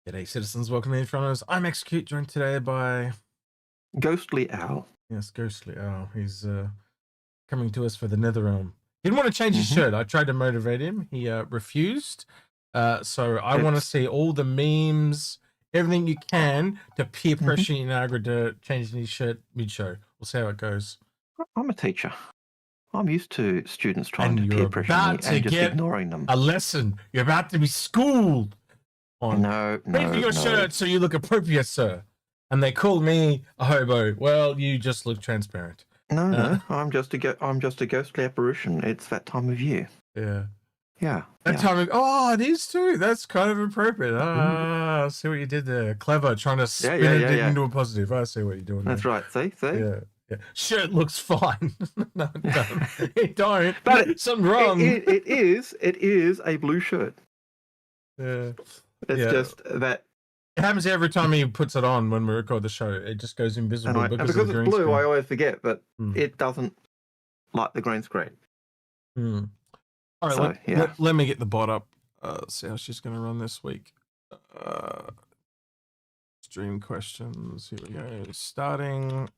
G'day, citizens. Welcome to Inforunners. I'm Execute, joined today by Ghostly Owl. yes, Ghostly Owl. He's coming to us for the Netherrealm. He didn't want to change his Mm-hmm. shirt. I tried to motivate him. He refused. So I want to It's see all the memes, everything you can to peer Mhm. pressure Algared to changing his shirt mid-show. We'll see how it goes. I'm a teacher. I'm used to students trying And to you're peer pressure me about to and just get ignoring them. a lesson. You're about to be schooled on No, changing your shirt so you look appropriate, sir. And they call me a hobo. Well, you just look transparent. No. I'm just a ghostly apparition. It's that time of year. Yeah. Yeah. That time of, oh, it is too. That's kind of appropriate. Mm. I see what you did there. Clever, trying to spin it into a positive. I see what you're doing That's there. right. See? Yeah. Yeah. Shirt looks fine. No, it don't. It don't. But something wrong. It is a blue shirt. Yeah. It's just that. It happens every time he puts it on when we record the show. It just goes invisible And because it's blue, screen. I always forget, but it doesn't like the green screen. All right, so, let me get the bot up. See how she's going to run this week. Stream questions. Here we go. Starting.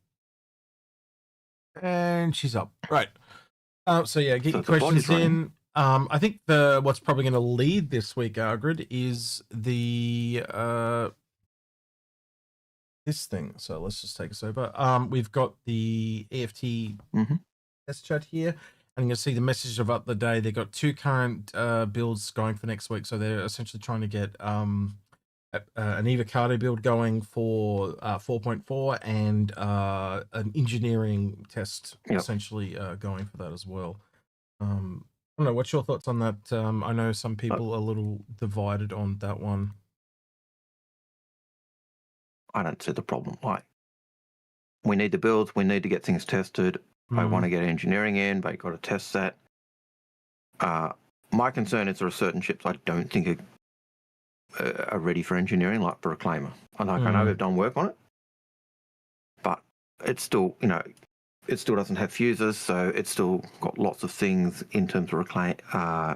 And she's up. Right. So yeah, get your questions in. I think what's probably going to lead this week, Algared, is the this thing. So let's just take us over. We've got the EFT test chat here, and you'll see the message of up the day. They've got two current builds going for next week, so they're essentially trying to get an avocado build going for 4.4 and an engineering test essentially going for that as well. I don't know, what's your thoughts on that? I know some people are a little divided on that one. I don't see the problem. Like, we need the builds, we need to get things tested. I want to get engineering in, but you've got to test that. My concern is there are certain ships I don't think are ready for engineering, like for Reclaimer. I know they've done work on it, but it's still, it still doesn't have fuses, so it's still got lots of things in terms of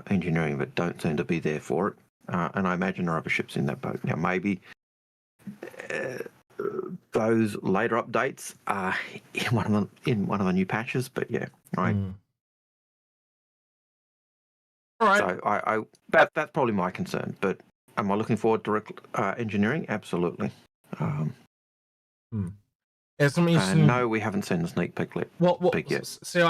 engineering that don't seem to be there for it. And I imagine there are other ships in that boat. Now, maybe those later updates are in one of the new patches, but yeah, right. All right. So that's probably my concern. But am I looking forward to engineering? Absolutely. No, we haven't seen the sneak peek yet. See,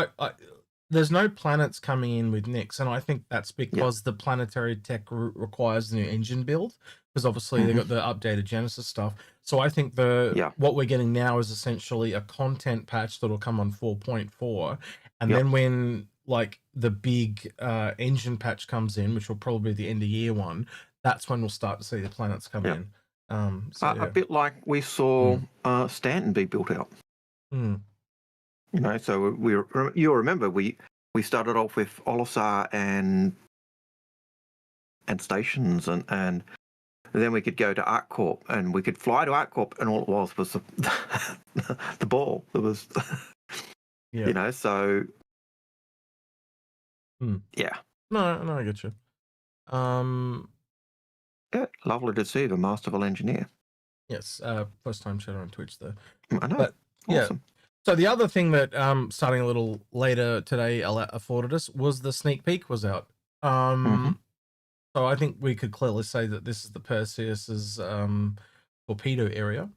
there's no planets coming in with Nyx, and I think that's because the planetary tech requires the new engine build, because obviously they got the updated Genesis stuff. So I think what we're getting now is essentially a content patch that'll come on 4.4, and then when like the big engine patch comes in, which will probably be the end of year one, that's when we'll start to see the planets come in. A bit like we saw Stanton be built out. So you'll remember we started off with Olisar and stations, and then we could go to ArcCorp, and we could fly to ArcCorp, and all it was the ball. It was, so yeah. No, I get you. Yeah, lovely to see the masterful engineer. Yes, first time shadow on Twitch though. I know. But, awesome. So the other thing that starting a little later today afforded us was the sneak peek was out. So I think we could clearly say that this is the Perseus's torpedo area.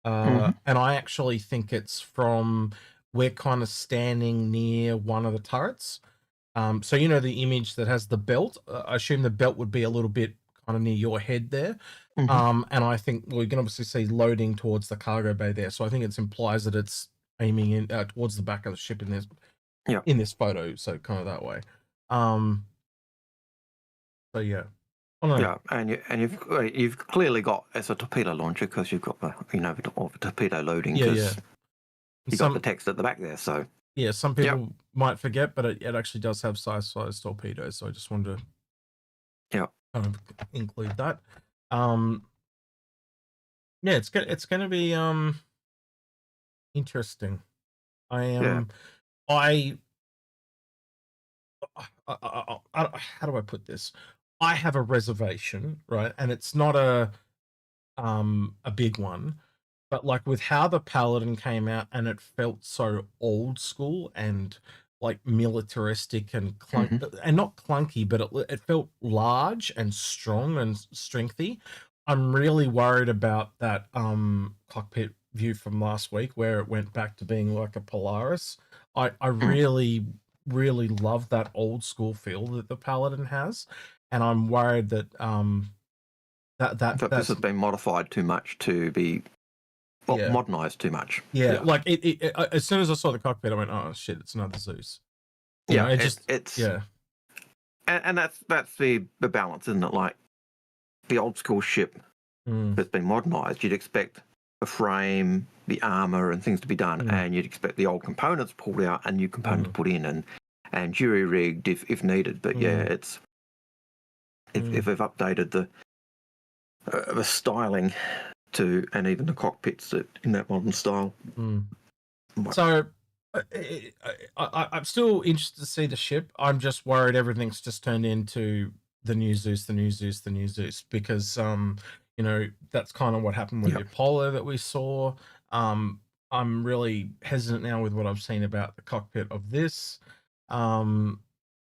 And I actually think it's from, we're kind of standing near one of the turrets. So the image that has the belt, I assume the belt would be a little bit kind of near your head there. And I think we can obviously see loading towards the cargo bay there. So I think it implies that it's aiming in towards the back of the ship in this photo. So kind of that way. So yeah. And you've clearly got as a torpedo launcher, because you've got the torpedo loading. You've got the text at the back there. So yeah, some people might forget, but it actually does have size torpedoes. So I just wanted to kind of include that. It's going to be interesting. How do I put this? I have a reservation, right? And it's not a big one. But like with how the Paladin came out and it felt so old school and like militaristic and Hmm. and not clunky, but it felt large and strong and strengthy. I'm really worried about that cockpit view from last week where it went back to being like a Polaris. I Mm. really love that old school feel that the Paladin has, and I'm worried that But this that's has been modified too much to be, well, yeah. modernized too much. Yeah, Yeah. like as soon as I saw the cockpit, I went, "Oh shit, it's another Zeus." You know, Yeah. it just It's, yeah, and that's the balance, isn't it? Like the old school ship mm, that's been modernized, you'd expect the frame, the armor, and things to be done, mm, and you'd expect the old components pulled out and new components mm, put in, and jury rigged if needed. But yeah, mm, it's if mm, they've updated the styling to, and even the cockpits that in that modern style. mm. But, So I'm still interested to see the ship. I'm just worried everything's just turned into the new Zeus, the new Zeus, the new Zeus, because you know, that's kind of what happened with yeah, the Apollo that we saw. Um, I'm really hesitant now with what I've seen about the cockpit of this. Um,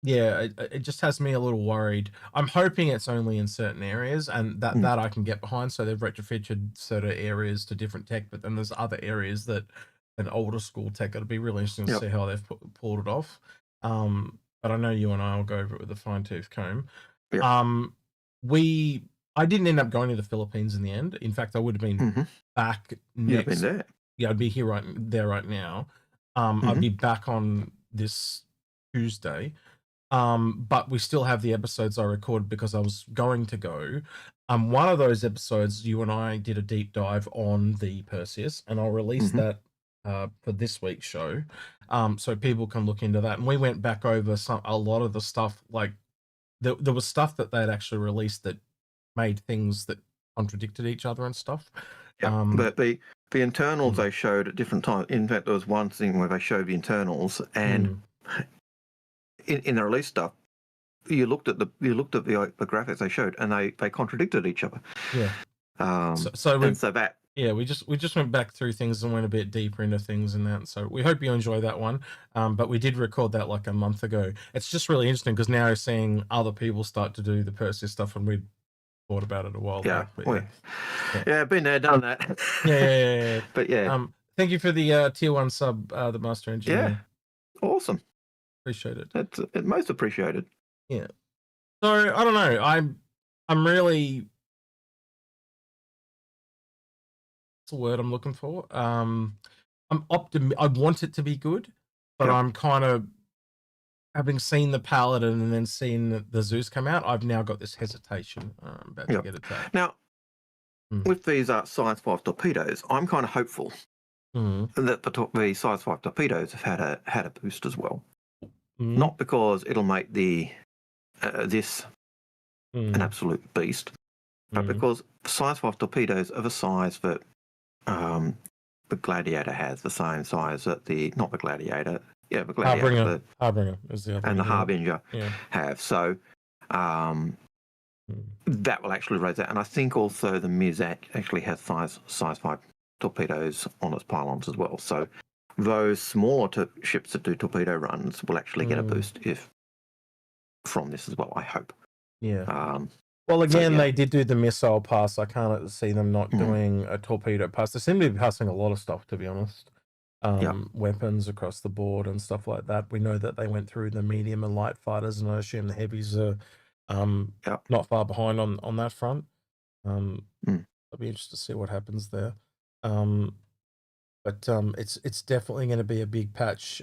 yeah, it just has me a little worried. I'm hoping it's only in certain areas, and mm, that I can get behind. So they've retrofitted certain areas to different tech, but then there's other areas that an older school tech. It'll be really interesting to yep, see how they've pulled it off. But I know you and I will go over it with a fine tooth comb. yep. Um, I didn't end up going to the Philippines in the end. In fact, I would have been Hmm. back Yeah, been next. there. Yeah, I'd be here right there right now. I'd Hmm. be back on this Tuesday. But we still have the episodes I recorded because I was going to go. One of those episodes, you and I did a deep dive on the Perseus, and I'll release Hmm. that for this week's show, so people can look into that. And we went back over a lot of the stuff. Like there was stuff that they had actually released that made things that contradicted each other and stuff. Yeah, Um, but the internals mm, they showed at different times. In fact, there was one thing where they showed the internals, and mm, in the release stuff, you looked at the graphics they showed, and they contradicted each other. yeah. So, Um, so we and so that, Yeah, we just went back through things and went a bit deeper into things and that. So we hope you enjoy that one. But we did record that like a month ago. It's just really interesting because now seeing other people start to do the Perseus stuff, and we thought about it a while yeah, back. But yeah, yeah, yeah, been there, done that. yeah. But yeah, Thank you for the tier one sub, the master yeah, engineer. awesome. Appreciate it. It's most appreciated. Yeah. So I don't know. I'm really, what's the word I'm looking for? I want it to be good, but Yeah. I'm kind of, having seen the Paladin and then seen the Zeus come out, I've now got this hesitation. I'm about to Yeah. get attacked. Now, Mm. with these Size 5 torpedoes, I'm kind of hopeful Mm. that the Size 5 torpedoes have had a boost as well. Mm. Not because it'll make this an Mm. absolute beast, but Mm. because Size 5 torpedoes are the size that the Gladiator has, the same size that not the Gladiator, yeah, the Harbinger. Gladiator, Harbinger is the other and way the of doing it. Harbinger Yeah. have. So um, Mm. that will actually raise that. And I think also the Mizak actually has size 5 torpedoes on its pylons as well. So those smaller ships that do torpedo runs will actually get a Mm. boost from this as well, I hope. Yeah. Um, Well, so again, yeah. they did do the missile pass. I can't see them not Mm, doing a torpedo pass. They seem to be passing a lot of stuff, to be honest. yeah. Weapons across the board and stuff like that. We know that they went through the medium and light fighters, and I assume the heavies are Yeah. not far behind on that front. Mm, I'll be interested to see what happens there. Um, but it's definitely going to be a big patch.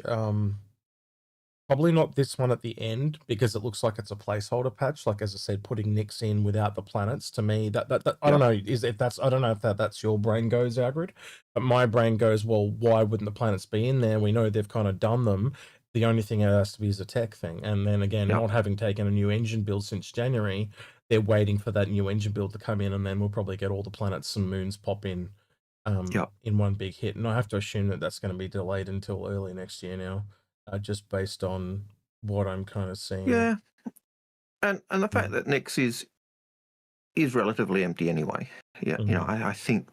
Probably not this one at the end because it looks like it's a placeholder patch. Like as I said, putting Nyx in without the planets, to me that I yeah. don't know I don't know if that's your brain goes, Algared, but my brain goes, well, why wouldn't the planets be in there? We know they've kind of done them. The only thing it has to be is a tech thing. And then again, Yeah. not having taken a new engine build since January, they're waiting for that new engine build to come in, and then we'll probably get all the planets and moons pop Yeah. in one big hit. And I have to assume that that's going to be delayed until early next year now, just based on what I'm kind of seeing. Yeah. And the fact Mm, that Nyx is relatively empty anyway. Yeah, you know, I think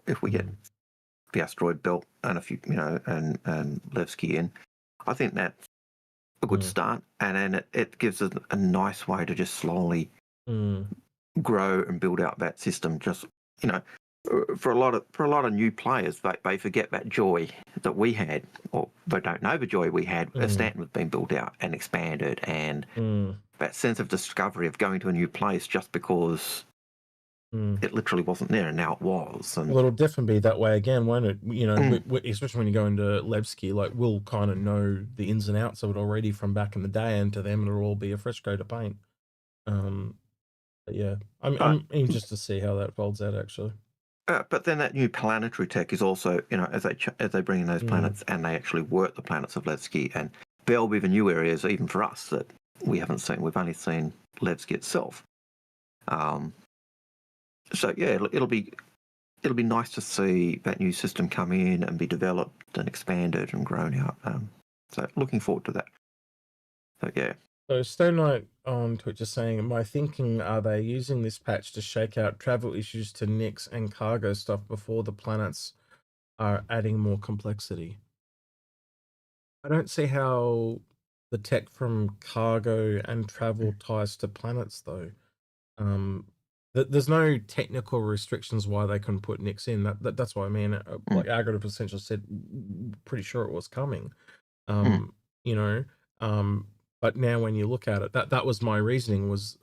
if we get the asteroid belt and a few, you know, and Levski in, I think that's a good start, and then it gives us a nice way to just slowly grow and build out that system. Just, you know, for a lot of new players, they forget that joy that we had, or they don't know the joy we had as Stanton was being built out and expanded, and that sense of discovery of going to a new place just because it literally wasn't there, and now it was. And well, it'll definitely be that way again, won't it? You know, especially when you go into Levski, like we'll kind of know the ins and outs of it already from back in the day, and to them it'll all be a fresh coat of paint. But yeah, I'm interested to see how that folds out actually. But then that new planetary tech is also, you know, as they bring in those planets and they actually work the planets of Levski, and there'll be the new areas even for us that we haven't seen. We've only seen Levski itself. So yeah, it'll be nice to see that new system come in and be developed and expanded and grown out. So looking forward to that. So yeah. So Stone Knight on Twitch is saying, my thinking, are they using this patch to shake out travel issues to Nyx and cargo stuff before the planets are adding more complexity? I don't see how the tech from cargo and travel ties to planets though. There's no technical restrictions why they couldn't put Nyx in. That's what I mean. Like Algared essentially said, pretty sure it was coming. You know, but now when you look at it, that was my reasoning, was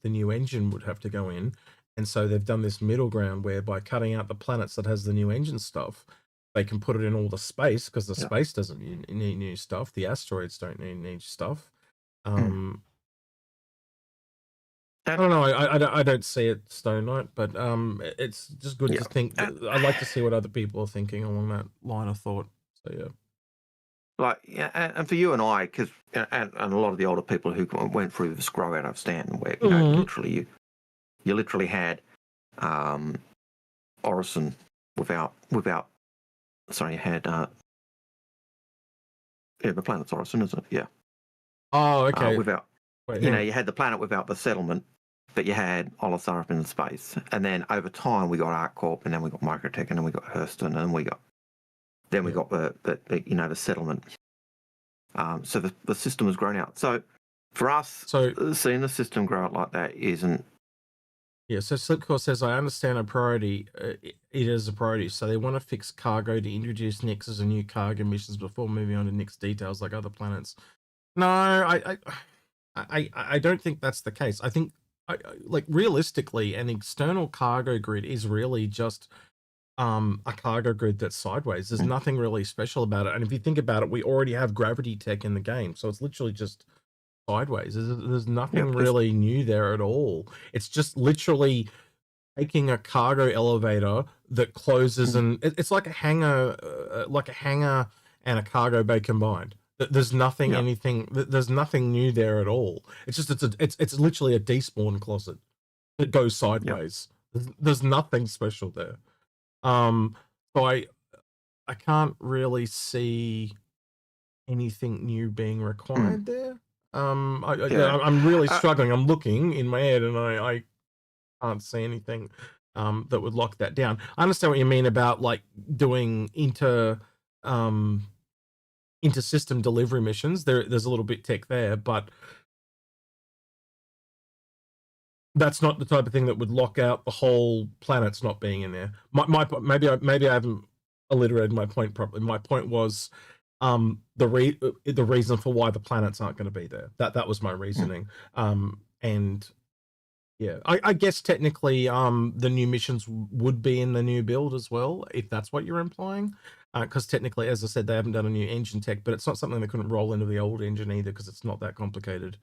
the new engine would have to go in, and so they've done this middle ground where by cutting out the planets that has the new engine stuff, they can put it in all the space, because the space doesn't need new stuff. The asteroids don't need new stuff. I don't know. I don't see it, Stone Knight, but it's just good to think. I'd like to see what other people are thinking along that line of thought. So yeah. Like, yeah, and for you and I, because and a lot of the older people who went through this grow out of Stanton, where you know literally you literally had Orison without sorry, you had the planet's Orison, isn't it? Yeah. Oh, okay. Without you know, you had the planet without the settlement, but you had Olisar up in space, and then over time we got ArcCorp, and then we got Microtech, and then we got Hurston, and then we got the you know, the settlement. So the system has grown out. So for us, seeing the system grow out like that isn't. Yeah. So Slipcore says, I understand a priority. It is a priority. So they want to fix cargo to introduce Nyx as a new cargo missions before moving on to Nyx details like other planets. No, I don't think that's the case. I think, like, realistically, an external cargo grid is really just a cargo grid that's sideways. There's nothing really special about it. And if you think about it, we already have gravity tech in the game, so it's literally just sideways. There's nothing really new there at all. It's just literally taking a cargo elevator that closes, and it's like a hangar, and a cargo bay combined. There's nothing, there's nothing new there at all. It's just it's literally a despawn closet that goes sideways. There's nothing special there. So I can't really see anything new being required there. I'm really struggling. I'm looking in my head, and I can't see anything that would lock that down. I understand what you mean about like doing inter-system delivery missions. There's a little bit tech there, but that's not the type of thing that would lock out the whole planets not being in there. Maybe I haven't alliterated my point properly. My point was the reason for why the planets aren't going to be there. That was my reasoning. And yeah, I guess technically the new missions would be in the new build as well, if that's what you're implying. Because technically, as I said, they haven't done a new engine tech, but it's not something they couldn't roll into the old engine either, because it's not that complicated.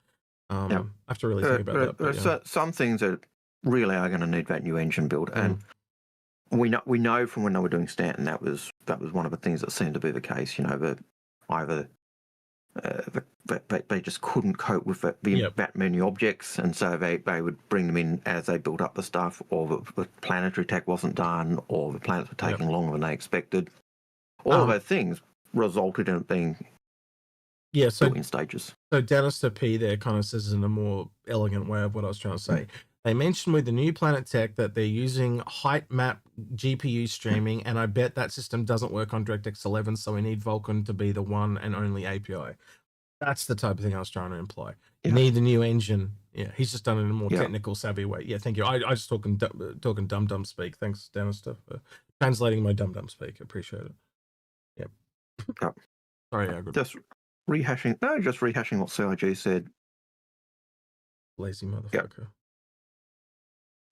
I have to really think about that. So some things that really are going to need that new engine build, and we know from when they were doing Stanton that was one of the things that seemed to be the case. You know, that either they just couldn't cope with that many objects, and so they would bring them in as they built up the stuff, or the planetary tech wasn't done, or the planets were taking longer than they expected. All of those things resulted in it being Yeah, so built in stages. So Danister P there kind of says in a more elegant way of what I was trying to say. They mentioned with the new Planet Tech that they're using height map GPU streaming, and I bet that system doesn't work on DirectX 11, so we need Vulkan to be the one and only API. That's the type of thing I was trying to imply. You need the new engine. Yeah, he's just done it in a more technical, savvy way. Yeah, thank you. I just talking dum-dum speak. Thanks, Danister, for translating my dum-dum speak. Appreciate it. Yep. Sorry, Algared. Just rehashing what CIG said. Lazy motherfucker.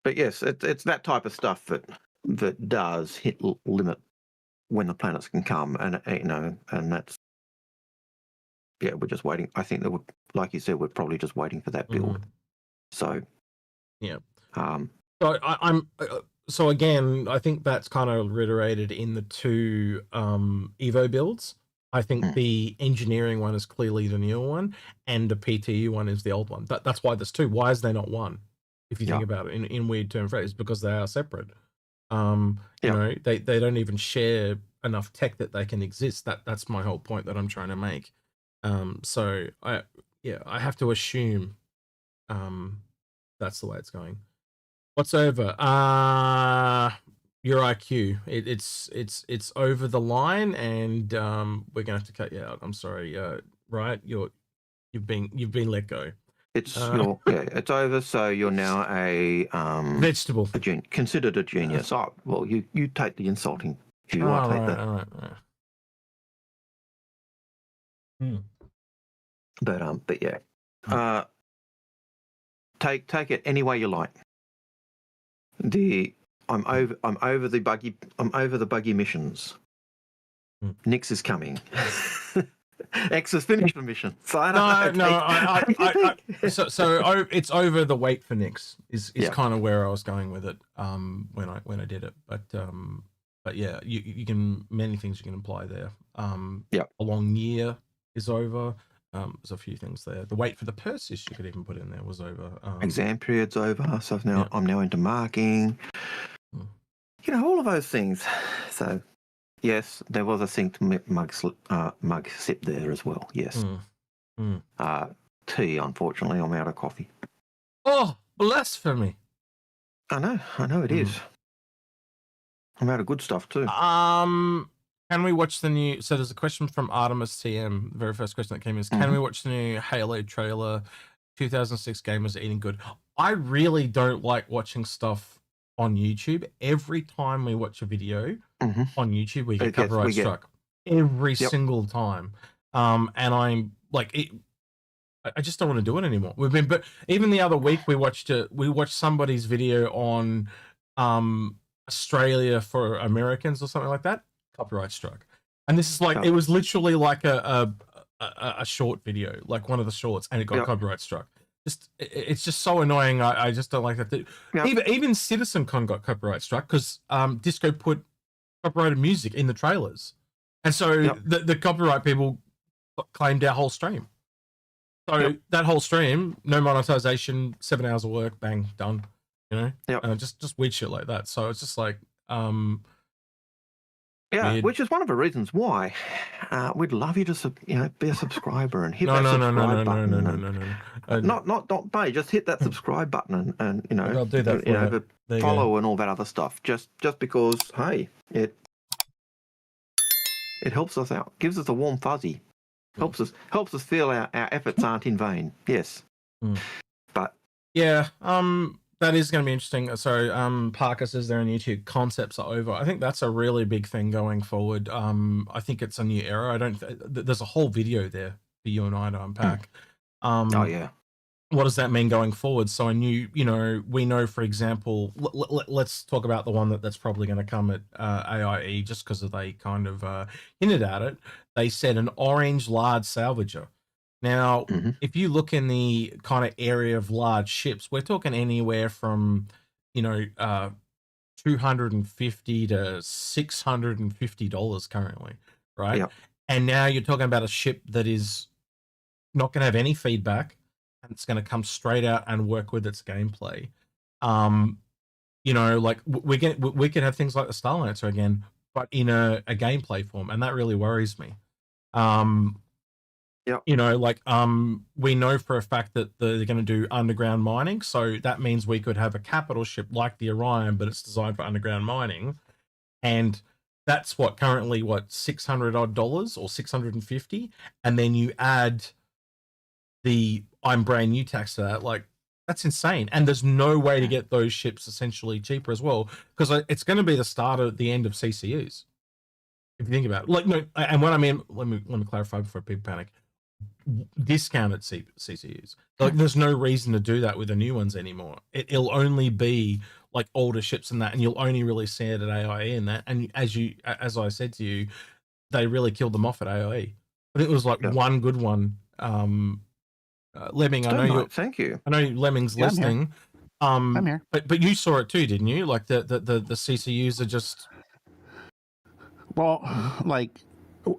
But yes, it's that type of stuff that does hit limit when the planets can come, and and that's we're just waiting. I think that would, like you said, we're probably just waiting for that build. So so again, I think that's kind of reiterated in the two Evo builds. I think the engineering one is clearly the newer one, and the PTU one is the old one. That's why there's two. Why is there not one? If you think about it in weird term phrases, because they are separate. You know, they don't even share enough tech that they can exist. That's my whole point that I'm trying to make. So I have to assume that's the way it's going. What's over? Your IQ. It's over the line, and we're gonna have to cut you out. I'm sorry. Right, you've been let go. It's it's over. So you're now a vegetable, considered a genius. Oh well, you take the insulting view. I take that. All right. But yeah, take it any way you like. I'm over the buggy missions. Nix is coming. X has finished the mission. So I don't know. So it's over the wait for Nix is kind of where I was going with it when I did it. But yeah, you can, many things you can apply there. A long year is over. There's a few things there. The wait for the Perseus you could even put in there was over. Exam period's over, so I'm now into marking. You know, all of those things. So yes, there was a synced mug sip there as well. Yes. Tea, unfortunately, I'm out of coffee. Oh, blasphemy! I know it is. I'm out of good stuff too. Can we watch the new? So there's a question from Artemis TM. The very first question that came in is, can we watch the new Halo trailer? 2006 gamers eating good. I really don't like watching stuff on YouTube. Every time we watch a video on YouTube, we get copyright struck. Every single time. And I'm like, I just don't want to do it anymore. But even the other week we watched somebody's video on Australia for Americans or something like that. Copyright struck. And this is like, it was literally like a short video, like one of the shorts, and it got copyright struck. It's just so annoying. I just don't like that. Even CitizenCon got copyright struck because Disco put copyrighted music in the trailers, and so the copyright people claimed our whole stream. So that whole stream, no monetization, 7 hours of work, bang, done. You know, just weird shit like that. So it's just like weird. Which is one of the reasons why we'd love you to be a subscriber and hit that subscribe button. Not pay, just hit that subscribe button and I'll do that follow and all that other stuff. Just because, hey, it helps us out, gives us a warm fuzzy, helps us feel our efforts aren't in vain. Yes, but that is going to be interesting. So Parker says there on YouTube, concepts are over. I think that's a really big thing going forward. I think it's a new era. There's a whole video there for you and I to unpack. What does that mean going forward? So we know, for example, let's talk about the one that's probably going to come at AIE, just because they kind of hinted at it. They said an orange large salvager. Now, if you look in the kind of area of large ships, we're talking anywhere from, $250 to $650 currently, right? Yep. And now you're talking about a ship that is not going to have any feedback, and it's going to come straight out and work with its gameplay. Like we can have things like the Starlancer again, but in a gameplay form, and that really worries me. Yep. You know, like we know for a fact that they're going to do underground mining, so that means we could have a capital ship like the Orion, but it's designed for underground mining, and that's currently $600 or 650, and then you add the I'm brand new tax to that. Like, that's insane, and there's no way to get those ships essentially cheaper as well, because it's going to be the start of the end of CCUs. If you think about it, like, no, and what I mean, let me clarify before people panic. Discounted CCUs. Like, there's no reason to do that with the new ones anymore. It'll only be like older ships and that, and you'll only really see it at AIE and that. And as I said to you, they really killed them off at AIE. I think it was like one good one. Lemming, I know you. Thank you. I know Lemming's listening. I'm here. But you saw it too, didn't you? Like the CCUs are just. Well, like,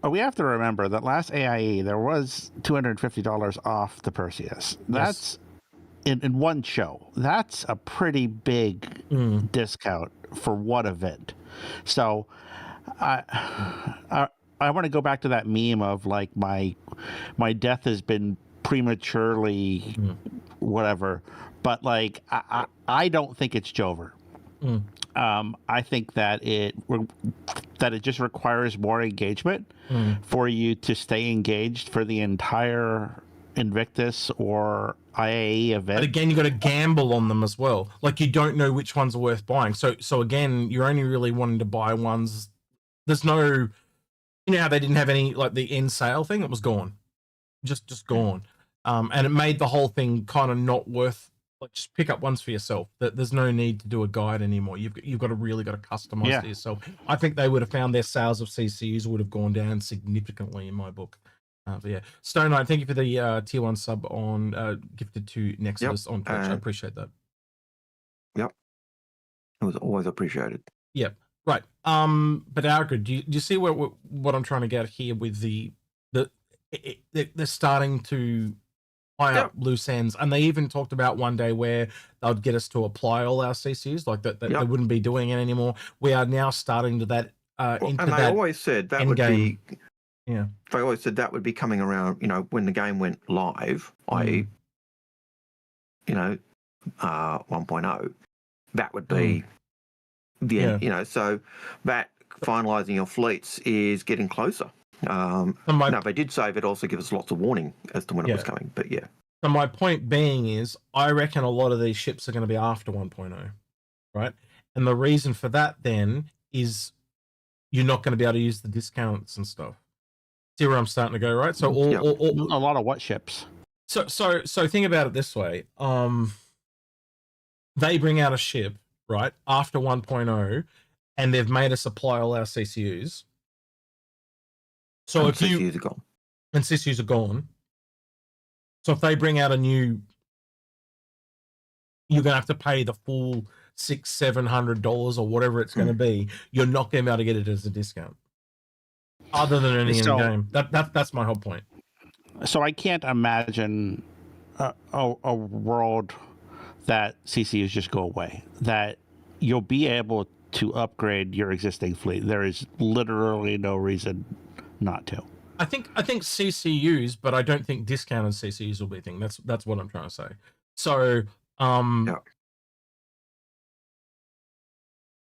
we have to remember that last AIE there was $250 off the Perseus. That's in one show. That's a pretty big discount for one event. So, I want to go back to that meme of like my death has been prematurely whatever, but like I don't think it's Jover. I think that it just requires more engagement for you to stay engaged for the entire Invictus or IAE event. But again, you got to gamble on them as well. Like, you don't know which ones are worth buying. So again, you're only really wanting to buy ones. There's no, you know how they didn't have any, like, the end sale thing. It was gone, just gone, and it made the whole thing kind of not worth. Like, just pick up ones for yourself. There's no need to do a guide anymore. You've got to customize to yourself. I think they would have found their sales of CCUs would have gone down significantly in my book. But yeah, Stone Knight, thank you for the tier 1 sub on gifted to Nexus on Twitch. I appreciate that. Yep, it was always appreciated. Yep, right. But Algared, do you see what I'm trying to get here with they're starting to tie up loose ends, and they even talked about one day where they'd get us to apply all our CCUs, like that they wouldn't be doing it anymore. We are now starting to that into and they that always said that would game. be they always said that would be coming around, you know, when the game went live, i.e. you know 1.0, that would be the end, you know, so that finalizing your fleets is getting closer. Now, they did say it also gives us lots of warning as to when it was coming, but yeah. So my point being is, I reckon a lot of these ships are going to be after 1.0, right? And the reason for that then is you're not going to be able to use the discounts and stuff. See where I'm starting to go, right? So a lot of what ships? So think about it this way. They bring out a ship, right, after 1.0, and they've made us apply all our CCUs. So if CCUs are gone. And CCUs are gone. So if they bring out a new, you're going to have to pay the full $600-700 or whatever it's going to be. You're not going to be able to get it as a discount, other than any in the game. That's my whole point. So I can't imagine a world that CCUs just go away. That you'll be able to upgrade your existing fleet. There is literally no reason not to. I think CCUs, but I don't think discounted CCUs will be a thing. That's what I'm trying to say. So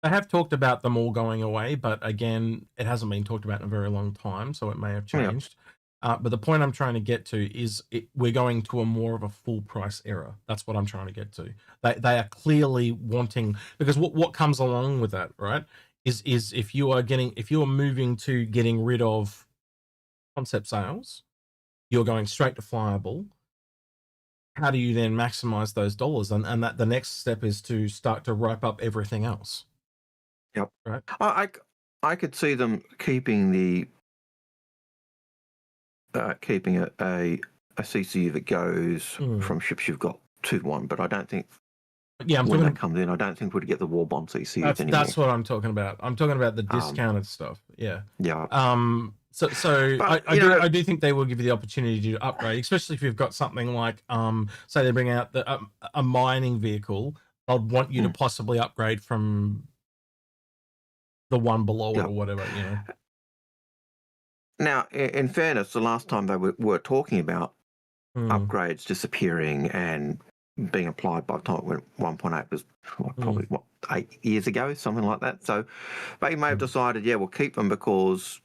they have talked about them all going away, but again, it hasn't been talked about in a very long time, so it may have changed. But the point I'm trying to get to is we're going to a more of a full price era. That's what I'm trying to get to. They are clearly wanting, because what comes along with that, right? Is if you are moving to getting rid of concept sales, you're going straight to flyable. How do you then maximize those dollars? And that the next step is to start to wrap up everything else. Yep. Right. I could see them keeping a CCU that goes from ships you've got to one, but I don't think. When that comes in, I don't think we'd get the war bond CCUs anymore. That's what I'm talking about. I'm talking about the discounted stuff. Yeah. Yeah. So but, I do think they will give you the opportunity to upgrade, especially if you've got something like, say they bring out a mining vehicle. I'd want you to possibly upgrade from the one below it or whatever, you know. Now, in fairness, the last time they were talking about upgrades disappearing and being applied by the time it went 1.8 was probably 8 years ago, something like that. So they may have decided, yeah, we'll keep them because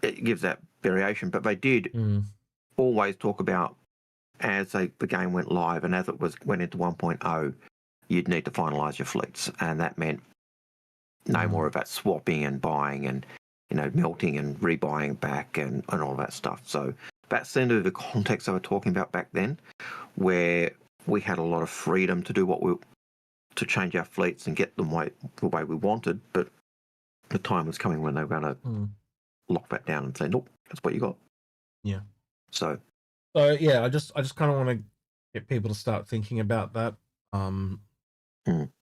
it gives that variation. But they did always talk about as the game went live and as it went into 1.0, you'd need to finalise your fleets, and that meant no more of that swapping and buying and melting and rebuying back and all that stuff. So that seemed to be the context they were talking about back then, where we had a lot of freedom to do to change our fleets and get them the way we wanted, but the time was coming when they were going to lock that down and say, nope, that's what you got. Yeah. So yeah, I just kind of want to get people to start thinking about that.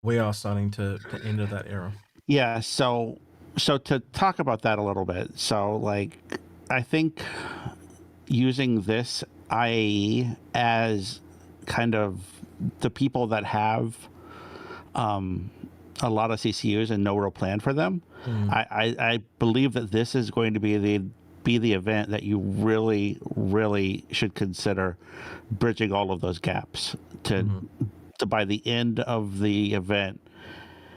We are starting to enter that era. Yeah. So to talk about that a little bit. So like, I think using this IAE as kind of the people that have a lot of CCUs and no real plan for them, I believe that this is going to be the event that you really, really should consider bridging all of those gaps to by the end of the event,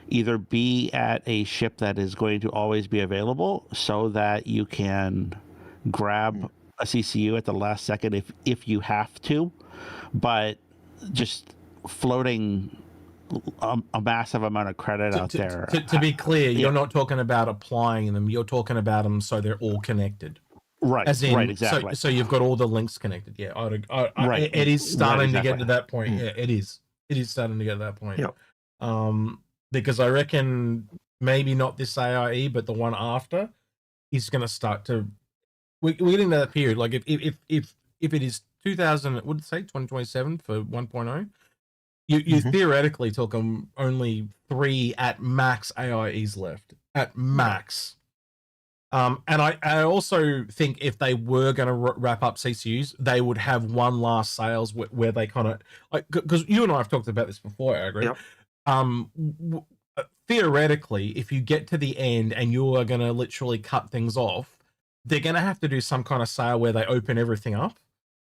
either be at a ship that is going to always be available so that you can grab a CCU at the last second if you have to, but just floating a massive amount of credit out there. To be clear, you're not talking about applying them. You're talking about them so they're all connected. Right. As in, right. Exactly. So you've got all the links connected. Yeah. Right. It is starting to get to that point. Yeah. It is. It is starting to get to that point. Yep. Because I reckon maybe not this AIE, but the one after is going to start to. We're getting to that period. Like if it is 2027 for 1.0. You theoretically took only 3 at max AIEs left. At max. And I also think if they were going to wrap up CCUs, they would have one last sales where they kind of... Because you and I have talked about this before, Algared. Yep. Theoretically, if you get to the end and you are going to literally cut things off, they're going to have to do some kind of sale where they open everything up.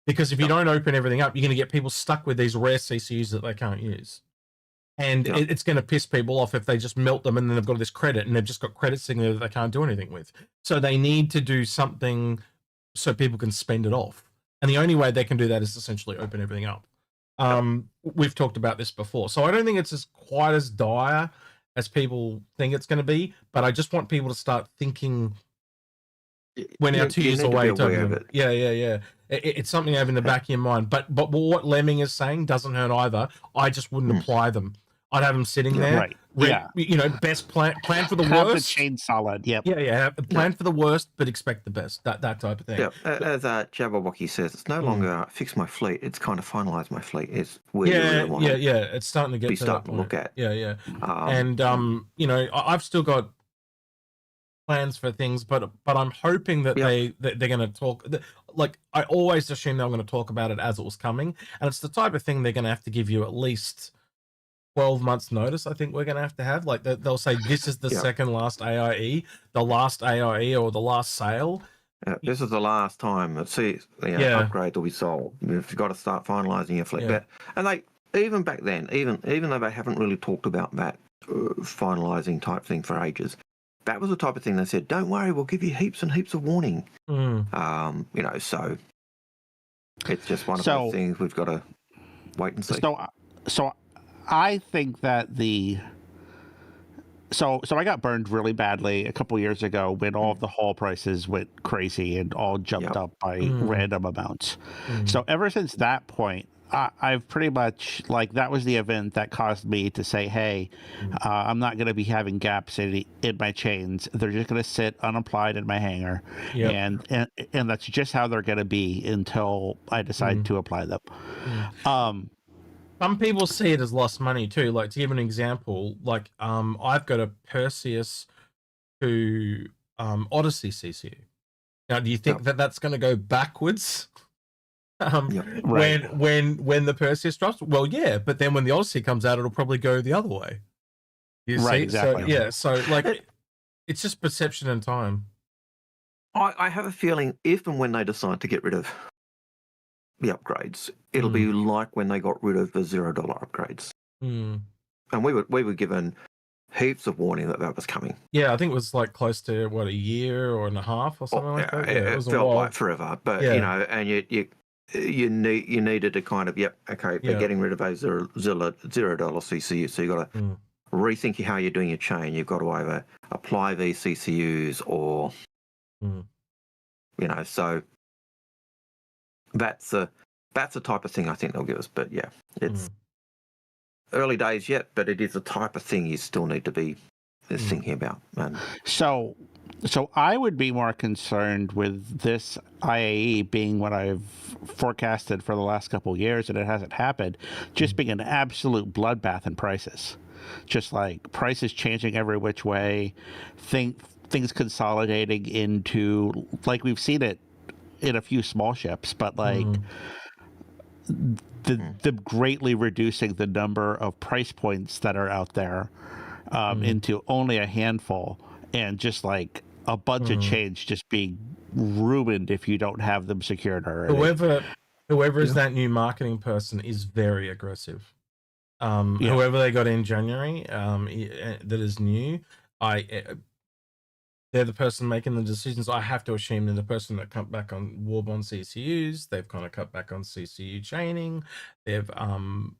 Because if you don't open everything up, you're going to get people stuck with these rare CCUs that they can't use. And it's going to piss people off if they just melt them and then they've got this credit and they've just got credit sitting there that they can't do anything with. So they need to do something so people can spend it off. And the only way they can do that is essentially open everything up. We've talked about this before. So I don't think it's quite as dire as people think it's going to be, but I just want people to start thinking we're now 2 years away. Yeah. It's something you have in the back of your mind. But what Lemming is saying doesn't hurt either. I just wouldn't apply them. I'd have them sitting there. Right. Best plan for the have worst. The chain solid. Yep. Yeah. Plan for the worst, but expect the best. That type of thing. Yeah. As Jabberwocky says, it's no longer fix my fleet. It's kind of finalize my fleet. It's where you really want to It's starting to get to that point. Look at. Yeah. And I've still got plans for things, but I'm hoping that they're going to talk. Like I always assume they're going to talk about it as it was coming, and it's the type of thing they're going to have to give you at least 12 months notice. I think we're going to have like they'll say this is the second last AIE, the last AIE or the last sale. This is the last time that upgrade will be sold. You've got to start finalising your fleet. And they even back then, even though they haven't really talked about that finalising type thing for ages. That was the type of thing they said, don't worry, we'll give you heaps and heaps of warning. So it's just one of those things we've got to wait and see. So I think that so I got burned really badly a couple years ago when all of the haul prices went crazy and all jumped up by random amounts. So ever since that point, I've pretty much, like, that was the event that caused me to say, hey, I'm not going to be having gaps in my chains. They're just going to sit unapplied in my hangar. And that's just how they're going to be until I decide to apply them. Some people see it as lost money too. Like, to give an example, like I've got a Perseus to Odyssey CCU. Now, do you think that that's going to go backwards? When the Perseus drops? Well, yeah, but then when the Odyssey comes out, it'll probably go the other way. You see? Exactly. So like it's just perception and time. I have a feeling if and when they decide to get rid of the upgrades, it'll be like when they got rid of the $0 upgrades. Mm. And we were given heaps of warning that was coming. Yeah, I think it was like close to what, a year or and a half or something like that. Yeah, it was felt a while. like forever, but you know, and you needed to kind of they're getting rid of those $0 CCUs, so you got to rethink how you're doing your chain. You've got to either apply these CCUs or you know, so that's the type of thing I think they'll give us. But yeah, it's early days yet, but it is the type of thing you still need to be thinking about. And so I would be more concerned with this IAE being what I've forecasted for the last couple of years, and it hasn't happened, just being an absolute bloodbath in prices. Just like prices changing every which way, things consolidating into, like we've seen it in a few small ships, but like the greatly reducing the number of price points that are out there into only a handful, and just like a bunch of change just being ruined if you don't have them secured already. Whoever is that new marketing person is very aggressive. Whoever they got in January that is new, they're the person making the decisions. I have to assume they're the person that cut back on Warbond CCUs. They've kind of cut back on CCU chaining. They're trying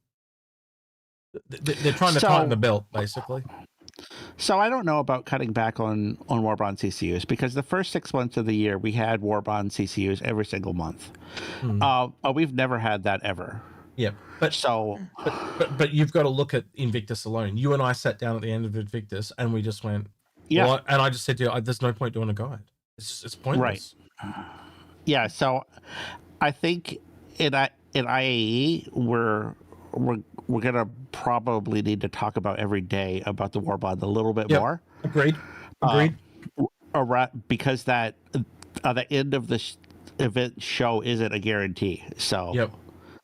to tighten the belt, basically. So I don't know about cutting back on Warbond CCUs, because the first 6 months of the year we had Warbond CCUs every single month. We've never had that ever. Yeah, but you've got to look at Invictus alone. You and I sat down at the end of Invictus and we just went, and I just said to you, there's no point doing a guide. It's pointless. Right. Yeah. So I think in IAE we're gonna probably need to talk about every day about the Warbond a little bit more. Agreed. Because that the end of the event show isn't a guarantee. So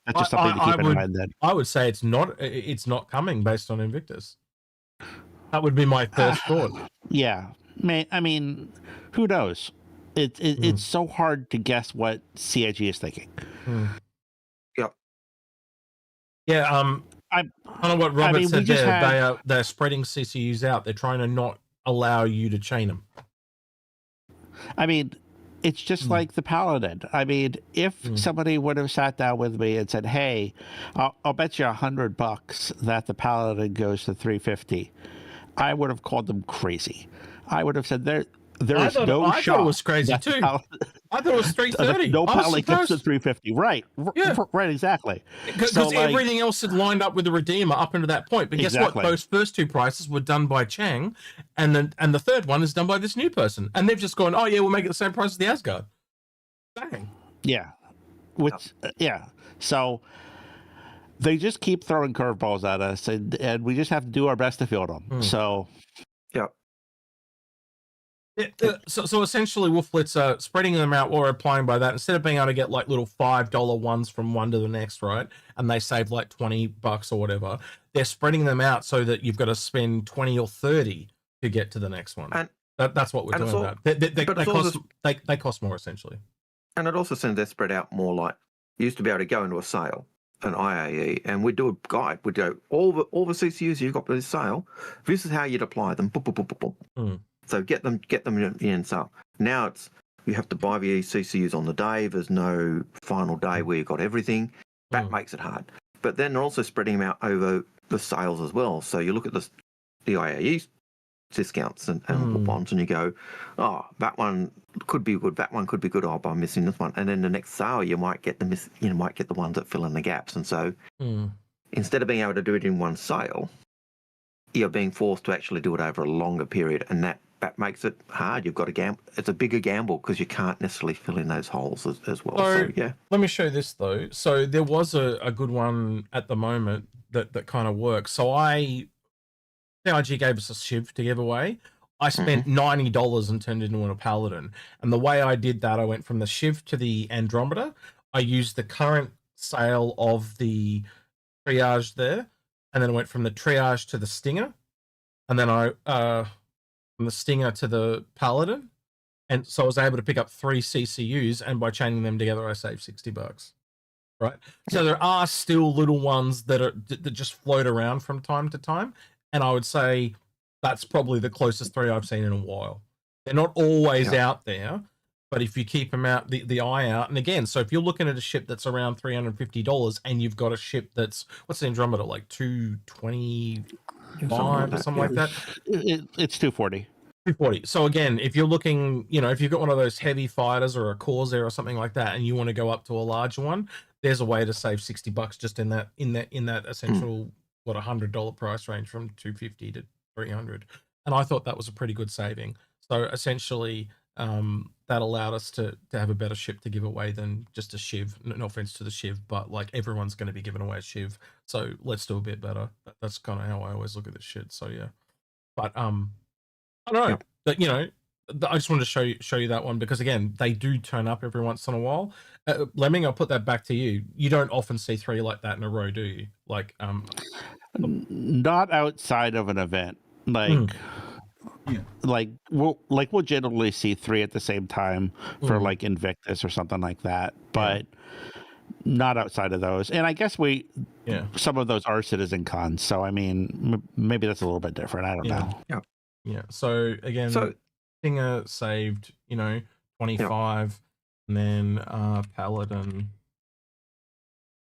that's just something to keep in mind. Then I would say it's not coming based on Invictus. That would be my first thought. Yeah, I mean, who knows? It's so hard to guess what CIG is thinking. Yep. Yeah. I don't know what Robert said there. They're spreading CCUs out. They're trying to not allow you to chain them. I mean, it's just like the Paladin. I mean, if somebody would have sat down with me and said, "Hey, I'll bet you $100 that the Paladin goes to 350," I would have called them crazy. I would have said there is no shot. I thought it was crazy too. I thought it was 330. No Paladin gets to 350. Right. Yeah. Right. Exactly. Because everything else had lined up with the Redeemer up into that point. But guess what? Those first two prices were done by Chang, and the third one is done by this new person. And they've just gone, oh yeah, we'll make it the same price as the Asgard. Bang. Yeah. So they just keep throwing curveballs at us, and we just have to do our best to field them. So. Yeah. So essentially, Wolflitz spreading them out or applying by that, instead of being able to get like little $5 ones from one to the next, right? And they save like $20 or whatever. They're spreading them out so that you've got to spend 20 or 30 to get to the next one. And that's what we're doing. They cost more essentially. And it also seems they're spread out more. Like you used to be able to go into a sale, an IAE, and we'd do a guide. We'd go all the CCUs you've got for this sale. This is how you'd apply them. Boom, boom, boom, boom, boom. So get them in. So now you have to buy the CCUs on the day. There's no final day where you've got everything. That makes it hard. But then they're also spreading them out over the sales as well. So you look at the IAE discounts and bonds, and you go, oh, that one could be good. That one could be good. Oh, but I'm missing this one. And then the next sale, you might get the ones that fill in the gaps. And so instead of being able to do it in one sale, you're being forced to actually do it over a longer period, and that makes it hard. You've got to gamble. It's a bigger gamble because you can't necessarily fill in those holes as well. So yeah. Let me show you this though. So there was a good one at the moment that kind of works. So CIG gave us a Shiv to give away. I spent $90 and turned it into a Paladin. And the way I did that, I went from the Shiv to the Andromeda. I used the current sale of the Triage there, and then I went from the Triage to the Stinger, and then from the Stinger to the Paladin, And so I was able to pick up 3 CCUs, and by chaining them together, I saved $60. Right. So there are still little ones that just float around from time to time. And I would say that's probably the closest 3 I've seen in a while. They're not always out there, but if you keep them out, the eye out, and again, so if you're looking at a ship that's around $350 and you've got a ship that's, what's the Andromeda, like 225 or something like that? It's 240. 240. So again, if you're looking, if you've got one of those heavy fighters or a Corsair or something like that, and you want to go up to a larger one, there's a way to save $60 just in that essential $100 price range from 250 to 300. And I thought that was a pretty good saving. So essentially, that allowed us to have a better ship to give away than just a Shiv. No offense to the Shiv, but like everyone's going to be giving away a Shiv, so let's do a bit better. That's kind of how I always look at this shit. So yeah, but I don't know. But I just wanted to show you that one because again, they do turn up every once in a while. Lemming, I'll put that back to you. You don't often see 3 like that in a row, do you? Like, not outside of an event. Like, we'll generally see 3 at the same time for like Invictus or something like that, but not outside of those. And I guess some of those are citizen cons, so I mean, maybe that's a little bit different. I don't know. Yeah. So again, Stinger saved 25, and then Paladin, I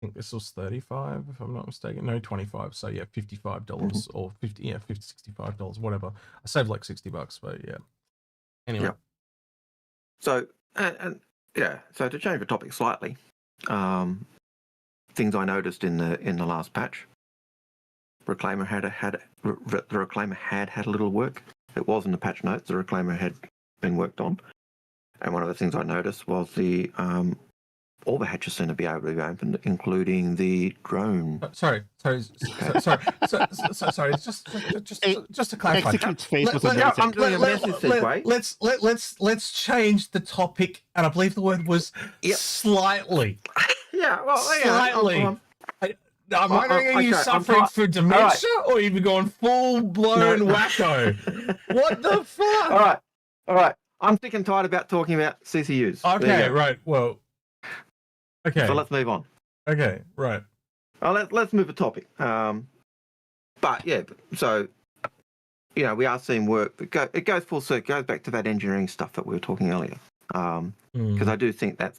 think this was 35 if I'm not mistaken. No, 25. So yeah, $55 or $65, whatever. I saved like $60, but yeah. Anyway. So and so to change the topic slightly, things I noticed in the last patch. Reclaimer had a little work. It was in the patch notes. The Reclaimer had been worked on, and one of the things I noticed was the all the hatches seem to be able to be opened, including the drone. Sorry. Just to clarify. Execute's face was amazing. I'm doing a massive segue. Let's change the topic, and I believe the word was slightly. Slightly. I'm wondering, are you suffering through dementia, or you've been going full-blown wacko? What the fuck? All right. I'm sick and tired about talking about CCUs. Okay, right. Well, okay. So let's move on. Okay, right. Let's move the topic. But yeah, so we are seeing work that it goes full circle. It goes back to that engineering stuff that we were talking earlier. Because I do think that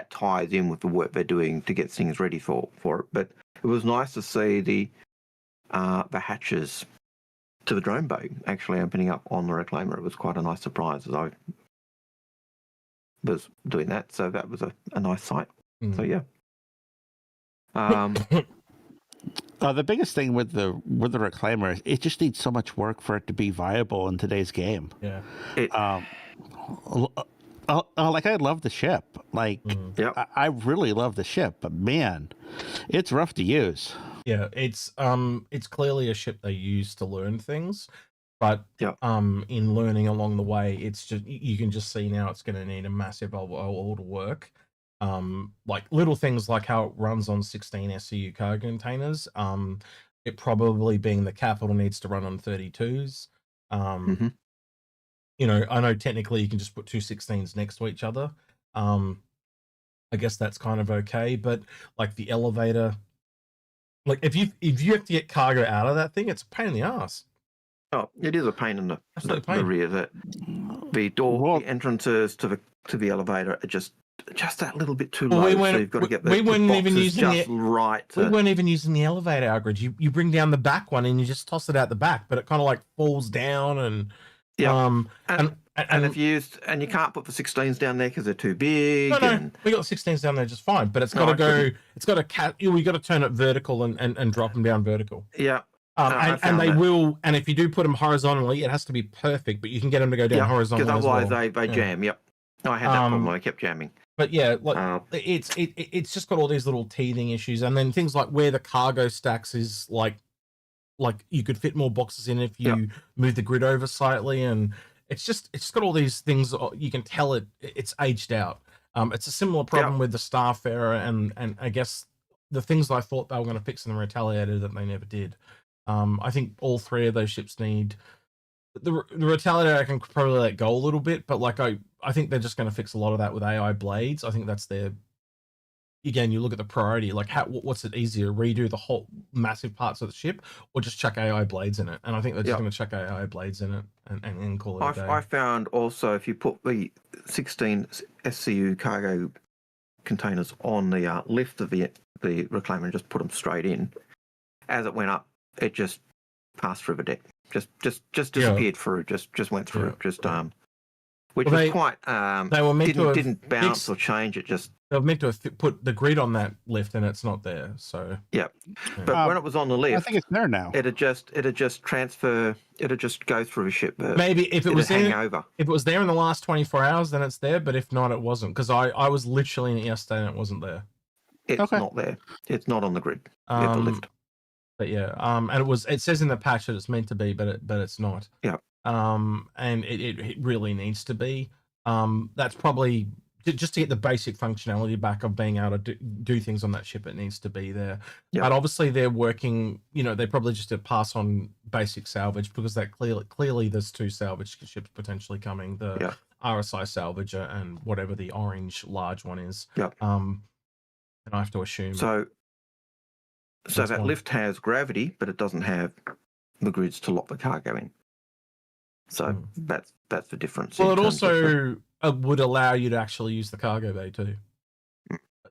ties in with the work they're doing to get things ready for it. But it was nice to see the hatches to the drone bay actually opening up on the Reclaimer. It was quite a nice surprise as I was doing that. So that was a nice sight. So yeah. The biggest thing with the Reclaimer, it just needs so much work for it to be viable in today's game. Yeah. Like I love the ship. Like I really love the ship, but man, it's rough to use. Yeah, it's clearly a ship they use to learn things, but in learning along the way, it's just you can just see now it's going to need a massive overhaul to work. Like little things like how it runs on 16 SCU cargo containers. It probably being the capital needs to run on 32s. I know technically you can just put 2 16s next to each other. I guess that's kind of okay, but like the elevator, like if you have to get cargo out of that thing, it's a pain in the ass. Oh, it is a pain in the rear. That the door, the entrances to the elevator are just that little bit too low. So you've got to get the boxes just right. We weren't even using the elevator, Algared. You bring down the back one and you just toss it out the back, but it kind of like falls down and. And if you can't put the 16s down there because they're too big. No, we got the 16s down there just fine, but it's got to go. It's got to you got to turn it vertical and drop them down vertical. Yeah. And they will. And if you do put them horizontally, it has to be perfect. But you can get them to go down horizontally. Because otherwise they jam. Yep. No, I had that problem. I kept jamming. But yeah, like it's just got all these little teething issues, and then things like where the cargo stacks is like you could fit more boxes in if you move the grid over slightly, and it's just got all these things. You can tell it's aged out. It's a similar problem with the Starfarer, and I guess the things I thought they were going to fix in the Retaliator that they never did. I think all 3 of those ships need the retaliator I can probably let go a little bit, but like I think they're just going to fix a lot of that with AI blades. I think that's their. Again, you look at the priority, like what's it easier, redo the whole massive parts of the ship, or just chuck AI blades in it? And I think they're just going to chuck AI blades in it and call it a day. I found also if you put the 16 SCU cargo containers on the lift of the reclaimer and just put them straight in, as it went up, it just passed through the deck, just disappeared through, just went through, which was quite. They were meant to didn't bounce or change. It just. They were meant to have put the grid on that lift, and it's not there. So but when it was on the lift, I think it's there now. It'd just transfer. It'd just go through a ship. Maybe if it was hang over. If it was there in the last 24 hours, then it's there. But if not, it wasn't, because I was literally in it yesterday and it wasn't there. It's not there. It's not on the grid. The lift. But yeah, and it says in the patch that it's meant to be, but it's not. Yeah. And it really needs to be. That's probably just to get the basic functionality back of being able to do things on that ship. It needs to be there. Yeah. But obviously they're working. They probably just did pass on basic salvage, because that clearly there's 2 salvage ships potentially coming. The RSI salvager and whatever the orange large one is. Yeah. And I have to assume. So that lift has gravity, but it doesn't have the grids to lock the cargo in. So that's the difference. Well, it also would allow you to actually use the cargo bay too.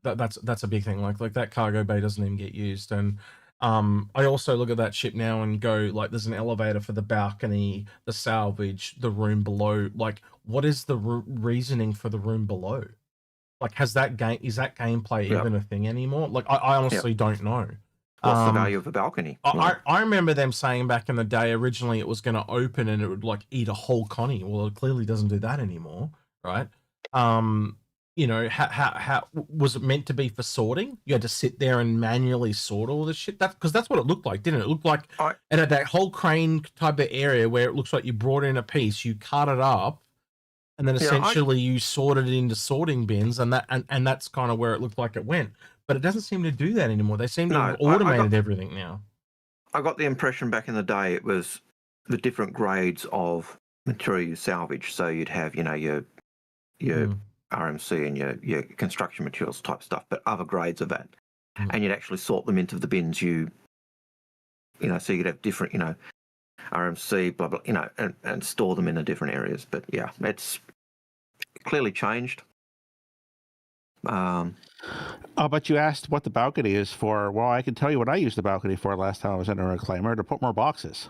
That's a big thing. Like that cargo bay doesn't even get used. And I also look at that ship now and go, like, there's an elevator for the balcony, the salvage, the room below. Like, what is the reasoning for the room below? Like, is that gameplay even a thing anymore? Like, I honestly don't know. What's the value of a balcony? I remember them saying back in the day, originally it was going to open and it would like eat a whole connie. Well, it clearly doesn't do that anymore, right? How was it meant to be for sorting? You had to sit there and manually sort all this shit. Because that's what it looked like, didn't it? It looked like it had that whole crane type of area where it looks like you brought in a piece, you cut it up, and then essentially you sorted it into sorting bins, and that's kind of where it looked like it went. But it doesn't seem to do that anymore. They seem to have automated everything now. I got the impression back in the day it was the different grades of material you salvage. So you'd have, your RMC and your construction materials type stuff, but other grades of that. And you'd actually sort them into the bins so you could have different, RMC, blah, blah, and store them in the different areas. But yeah, it's clearly changed. But you asked what the balcony is for. Well, I can tell you what I used the balcony for last time I was in a reclaimer, to put more boxes.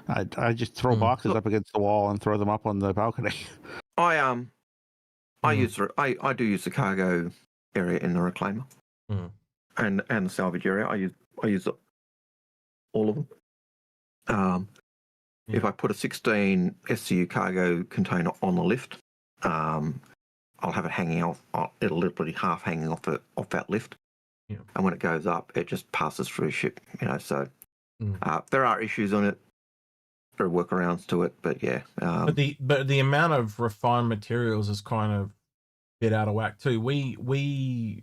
I just throw boxes up against the wall and throw them up on the balcony. I do use the cargo area in the reclaimer, and the salvage area. I use all of them. If I put a 16 SCU cargo container on the lift, I'll have it hanging off. It'll literally half hanging off that lift, and when it goes up, it just passes through a ship. So there are issues on it. There are workarounds to it, but yeah. But the amount of refined materials is kind of a bit out of whack too. We went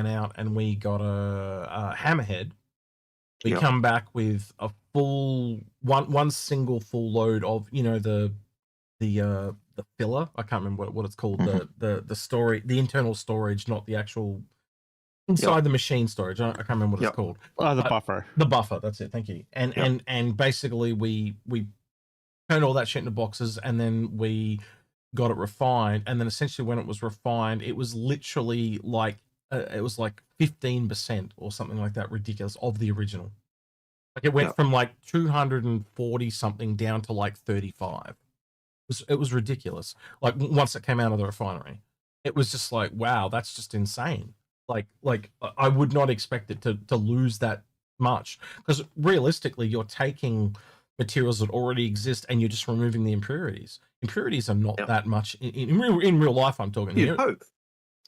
out and we got a hammerhead. We come back with a full one single full load of the filler. I can't remember what it's called. The storage, the internal storage, not the actual inside the machine storage. I can't remember what it's called. The buffer. The buffer. That's it. Thank you. And basically we turned all that shit into boxes, and then we got it refined. And then essentially when it was refined, it was literally like it was like 15% or something like that, ridiculous, of the original. Like it went from like 240 something down to like 35. It was ridiculous. Like once it came out of the refinery, it was just like, wow, that's just insane. Like I would not expect it to lose that much, because realistically you're taking materials that already exist and you're just removing the impurities. Impurities are not that much in real life. I'm talking here. Hope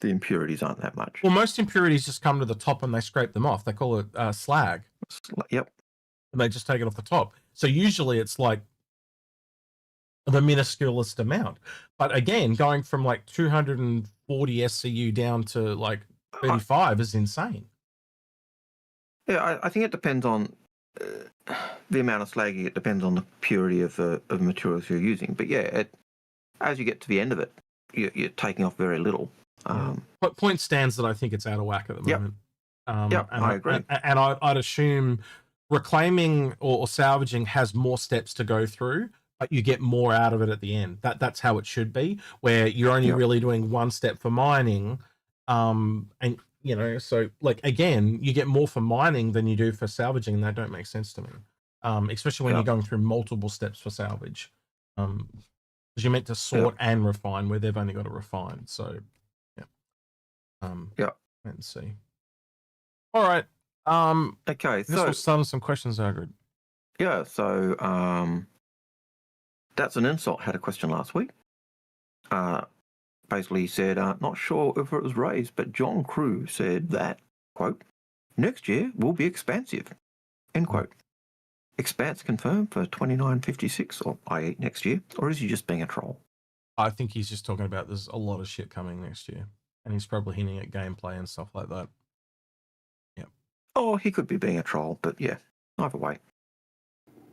the impurities aren't that much. Well, most impurities just come to the top and they scrape them off. They call it slag. Yep. And they just take it off the top. So usually it's like the minusculest amount. But again, going from like 240 SCU down to like 35 is insane. Yeah, I think it depends on the amount of slagging, it depends on the purity of materials you're using. But yeah, as you get to the end of it, you're taking off very little. But point stands that I think it's out of whack at the moment. Yep, and I agree. And I'd assume reclaiming or salvaging has more steps to go through, but you get more out of it at the end. That's how it should be, where you're only really doing one step for mining. And you know, so like again, you get more for mining than you do for salvaging, and that don't make sense to me. Especially when you're going through multiple steps for salvage. Because you're meant to sort and refine, where they've only got to refine. So let's see. All right. Okay, this will start on some questions, Algared. Yeah, so That's an Insult had a question last week. Basically he said, not sure if it was raised, but John Crew said that, quote, next year will be expansive, end quote. Expanse confirmed for 2956, or i.e. next year, or is he just being a troll? I think he's just talking about there's a lot of shit coming next year, and he's probably hinting at gameplay and stuff like that. Yeah. Oh, he could be being a troll, but yeah, either way.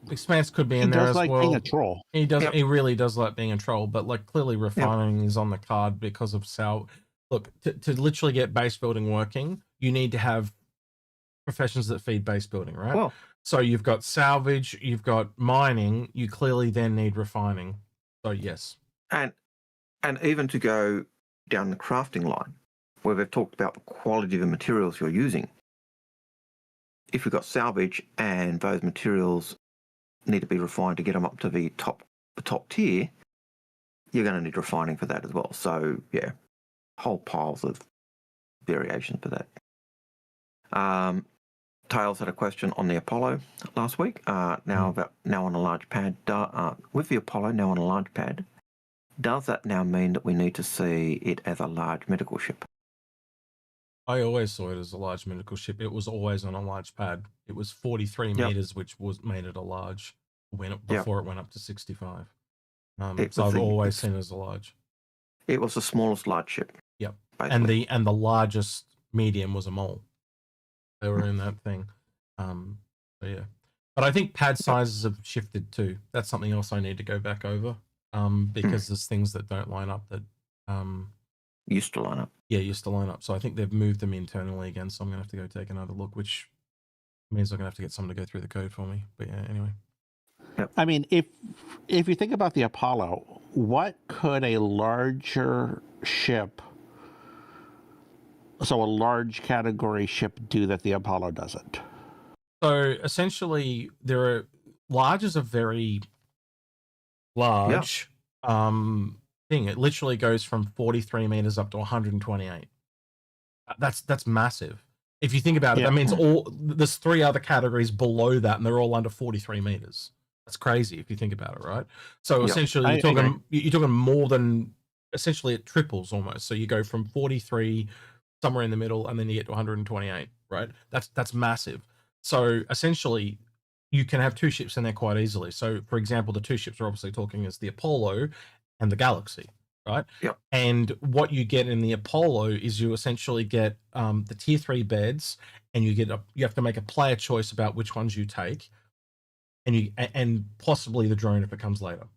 Expanse could be in there as well. He does like being a troll. He does. He really does like being a troll, but like clearly refining is on the card because of Look, to literally get base building working, you need to have professions that feed base building, right? Well, so you've got salvage, you've got mining, you clearly then need refining. So yes. And even to go down the crafting line, where they've talked about the quality of the materials you're using, if you've got salvage and those materials need to be refined to get them up to the top tier, you're going to need refining for that as well. So yeah, whole piles of variations for that. Tails had a question on the Apollo last week. Now on a large pad, with the Apollo now on a large pad, does that now mean that we need to see it as a large medical ship? I always saw it as a large medical ship. It was always on a large pad. It was 43 meters, which made it a large before it went up to 65. So I've always seen it as a large. It was the smallest large ship. Yep. Basically. And the largest medium was a mole. They were in that thing. So yeah. But I think pad sizes have shifted too. That's something else I need to go back over. Because there's things that don't line up that used to line up. Yeah, used to line up. So I think they've moved them internally again. So I'm gonna have to go take another look, which means I'm gonna have to get someone to go through the code for me. But yeah, anyway. Yep. I mean, if you think about the Apollo, what could a larger ship, so a large category ship, do that the Apollo doesn't? So essentially, large is a very large thing. It literally goes from 43 meters up to 128. That's massive. If you think about it, that means there's 3 other categories below that, and they're all under 43 meters. That's crazy if you think about it, right? So essentially, you're talking more than, essentially it triples almost. So you go from 43 somewhere in the middle, and then you get to 128, right? That's massive. So essentially, you can have 2 ships in there quite easily. So for example, the 2 ships we're obviously talking is the Apollo and the Galaxy, right? Yep. And what you get in the Apollo is you essentially get the tier 3 beds, and you have to make a player choice about which ones you take, and possibly the drone if it comes later.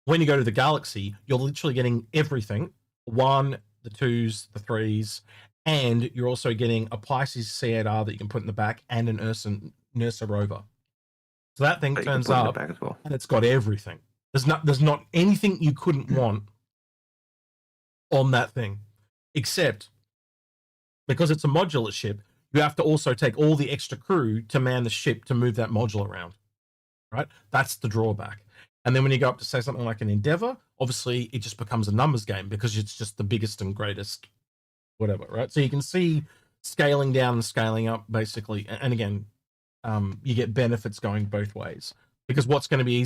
When you go to the Galaxy, you're literally getting everything: 1, the 2s, the 3s, and you're also getting a Pisces C8R that you can put in the back, and an Ursa rover. So that thing turns up, and it's got everything. There's not anything you couldn't want on that thing, except because it's a modular ship, you have to also take all the extra crew to man the ship to move that module around, right? That's the drawback. And then when you go up to say something like an Endeavor, obviously it just becomes a numbers game because it's just the biggest and greatest whatever, right? So you can see scaling down and scaling up basically. And again, you get benefits going both ways, because what's going to be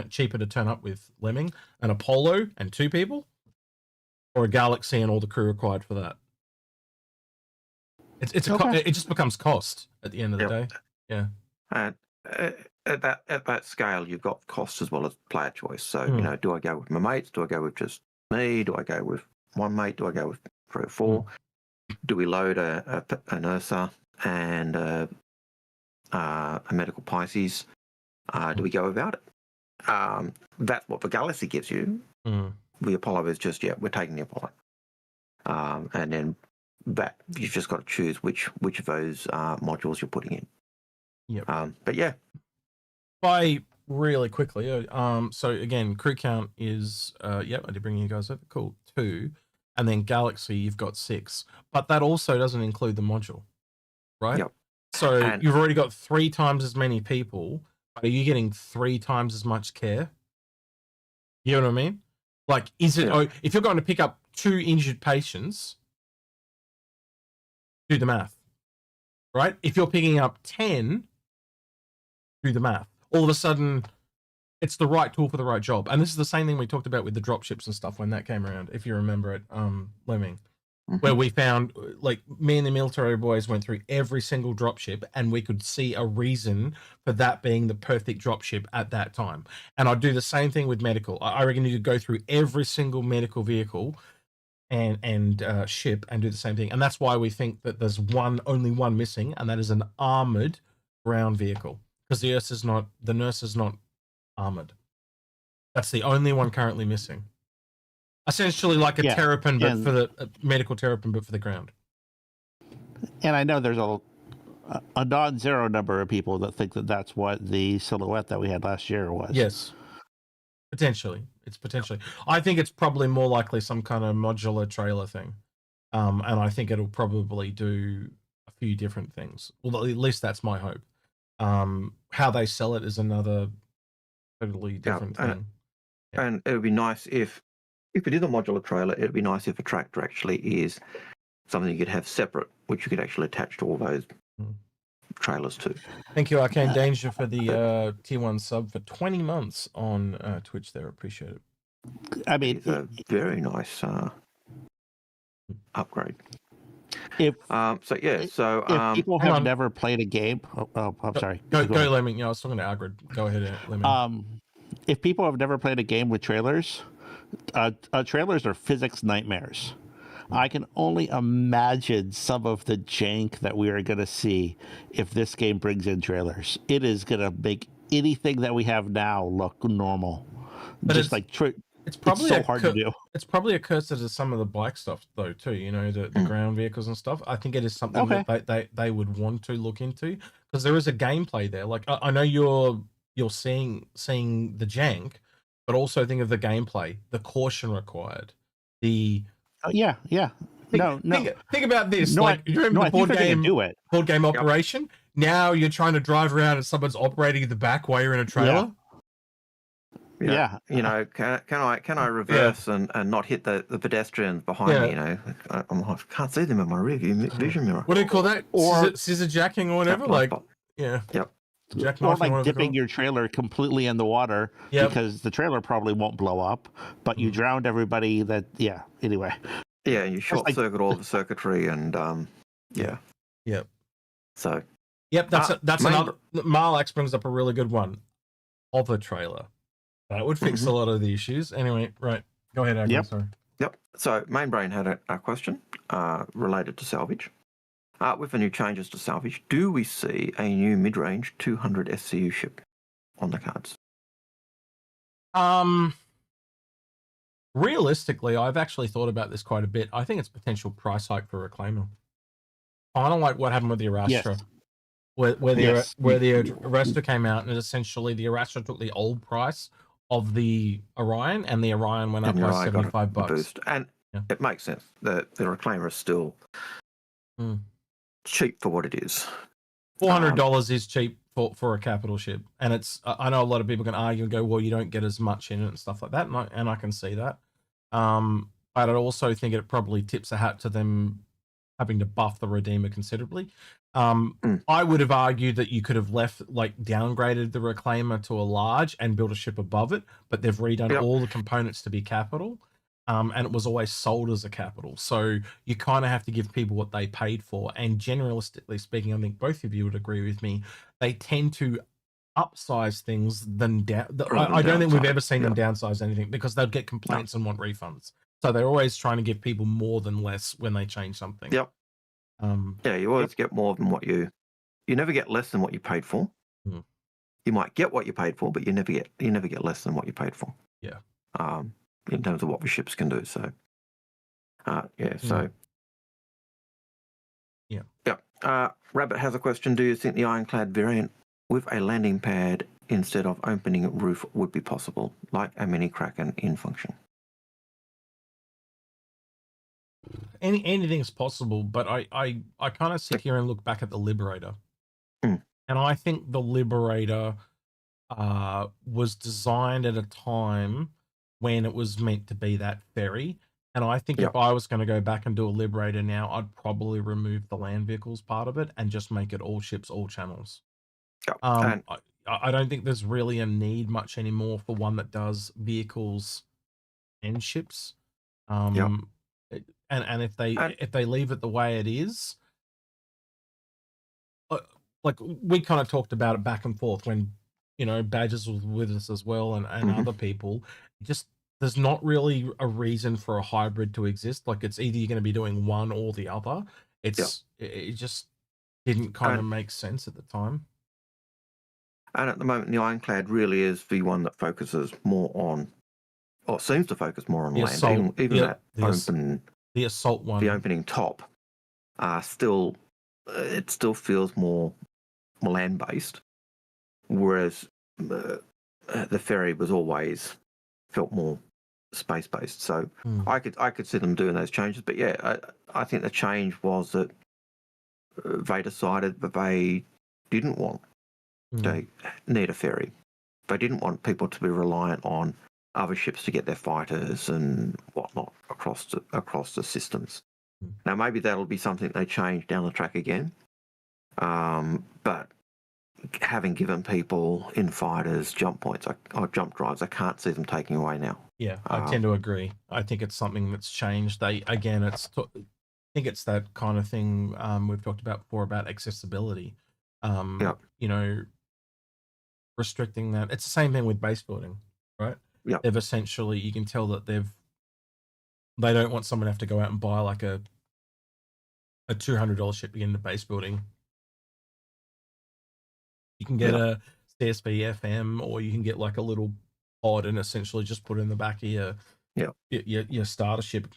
cheaper to turn up with, Lemming, an Apollo and 2 people, or a Galaxy and all the crew required for that? It just becomes cost at the end of the day. Yeah. And at that scale, you've got cost as well as player choice. So do I go with my mates? Do I go with just me? Do I go with one mate? Do I go with 3 or 4? Do we load an Ursa and a medical Pisces, do we go about it? That's what the Galaxy gives you. The Apollo is just, we're taking the Apollo. And then that you've just got to choose which of those modules you're putting in. Yep. But yeah. By really quickly, so again, crew count is, yep, I did bring you guys over, cool, 2. And then Galaxy, you've got 6. But that also doesn't include the module, right? Yep. So you've already got 3 times as many people, but are you getting 3 times as much care? You know what I mean? Like, is it, if you're going to pick up 2 injured patients, do the math, right? If you're picking up 10, do the math. All of a sudden, it's the right tool for the right job. And this is the same thing we talked about with the dropships and stuff when that came around, if you remember it, Lemming. Where we found, like, me and the military boys went through every single dropship and we could see a reason for that being the perfect dropship at that time. And I'd do the same thing with medical. I reckon you could go through every single medical vehicle and ship and do the same thing. And that's why we think that there's only one missing, and that is an armored ground vehicle. Because the nurse is not armored. That's the only one currently missing. Essentially like a terrapin, but for the medical terrapin, but for the ground. And I know there's a non-zero number of people that think that that's what the silhouette that we had last year was. Yes, potentially. It's potentially. I think it's probably more likely some kind of modular trailer thing, and I think it'll probably do a few different things. Well, at least that's my hope. How they sell it is another totally different thing. And it would be nice if it is a modular trailer, it would be nice if a tractor actually is something you could have separate, which you could actually attach to all those trailers too. Thank you, Arcane Danger, for the tier 1 sub for 20 months on Twitch there. Appreciate it. I mean, it's a very nice upgrade. If people have never played a game, I'm sorry. Go Lemming. Yeah, I was talking to Algared. Go ahead, Lemming. If people have never played a game with trailers, trailers are physics nightmares. I can only imagine some of the jank that we are going to see if this game brings in trailers. It is going to make anything that we have now look normal. But just it's probably so hard to do. It's probably a cursor to some of the bike stuff though too. You know, the ground vehicles and stuff. I think it is something that they would want to look into, because there is a gameplay there. Like I know you're seeing the jank, but also think of the gameplay, the caution required, the Think about this. You remember the board game operation? Now you're trying to drive around and someone's operating the back while you're in a trailer. Yeah. You know, can I reverse and not hit the pedestrians behind me? You know, I can't see them in my rear view vision mirror. What do you call that? Or scissor jacking or whatever? Yep. Or like dipping your trailer completely in the water because the trailer probably won't blow up, but you drowned everybody. Anyway. Yeah, you short circuit all the circuitry and Yep. So. Yep, that's another. Marlax brings up a really good one. Of a trailer, that would fix a lot of the issues. Anyway, right? Go ahead, Agnes. Sorry. Yep. So Mainbrain had a question related to salvage. With the new changes to salvage, do we see a new mid-range 200 SCU ship on the cards? Realistically, I've actually thought about this quite a bit. I think it's potential price hike for Reclaimer. Kind of like what happened with the Arastra, where the Arastra came out, and essentially the Arastra took the old price of the Orion, and the Orion went up by $75. Boost. And it makes sense. The Reclaimer is still cheap for what it is. $400 is cheap for a capital ship, and it's. I know a lot of people can argue and go, "Well, you don't get as much in it and stuff like that," and I can see that. But I also think it probably tips a hat to them having to buff the Redeemer considerably. I would have argued that you could have downgraded the Reclaimer to a large and built a ship above it, but they've redone all the components to be capital. And it was always sold as a capital. So you kind of have to give people what they paid for. And generalistically speaking, I think both of you would agree with me, they tend to upsize things than I don't think we've ever seen them downsize anything, because they'll get complaints and want refunds. So they're always trying to give people more than less when they change something. You always get more than what you never get less than what you paid for. Mm. You might get what you paid for, but you never get less than what you paid for. Yeah. In terms of what the ships can do. So, So. Yeah. Yeah. Rabbit has a question. Do you think the ironclad variant with a landing pad instead of opening roof would be possible, like a mini Kraken in function? Anything's possible, but I kind of sit here and look back at the Liberator, and I think the Liberator was designed at a time when it was meant to be that ferry. And I think if I was going to go back and do a Liberator now, I'd probably remove the land vehicles part of it and just make it all ships, all channels. I don't think there's really a need much anymore for one that does vehicles and ships. And if they leave it the way it is, like we kind of talked about it back and forth when Badgers was with us as well, and other people. Just there's not really a reason for a hybrid to exist. Like it's either you're going to be doing one or the other. It just didn't kind of make sense at the time. And at the moment, the ironclad really is the one that focuses more on, or seems to focus more on The land. assault, Even that the assault one, the opening top, still it still feels more land based, whereas the ferry was always felt more space based. So I could see them doing those changes. But yeah, I think the change was that they decided that they didn't want to need a ferry. They didn't want people to be reliant on other ships to get their fighters and whatnot across the systems. Now maybe that'll be something they change down the track again. But having given people in fighters jump points or jump drives, I can't see them taking away now. Yeah, I tend to agree. I think it's something that's changed. I think it's that kind of thing we've talked about before about accessibility. Restricting that. It's the same thing with base building, right? Yeah. They've essentially, you can tell that they don't want someone to have to go out and buy like a $200 ship to get into base building. You can get a CSB FM, or you can get like a little pod and essentially just put it in the back of your starter ship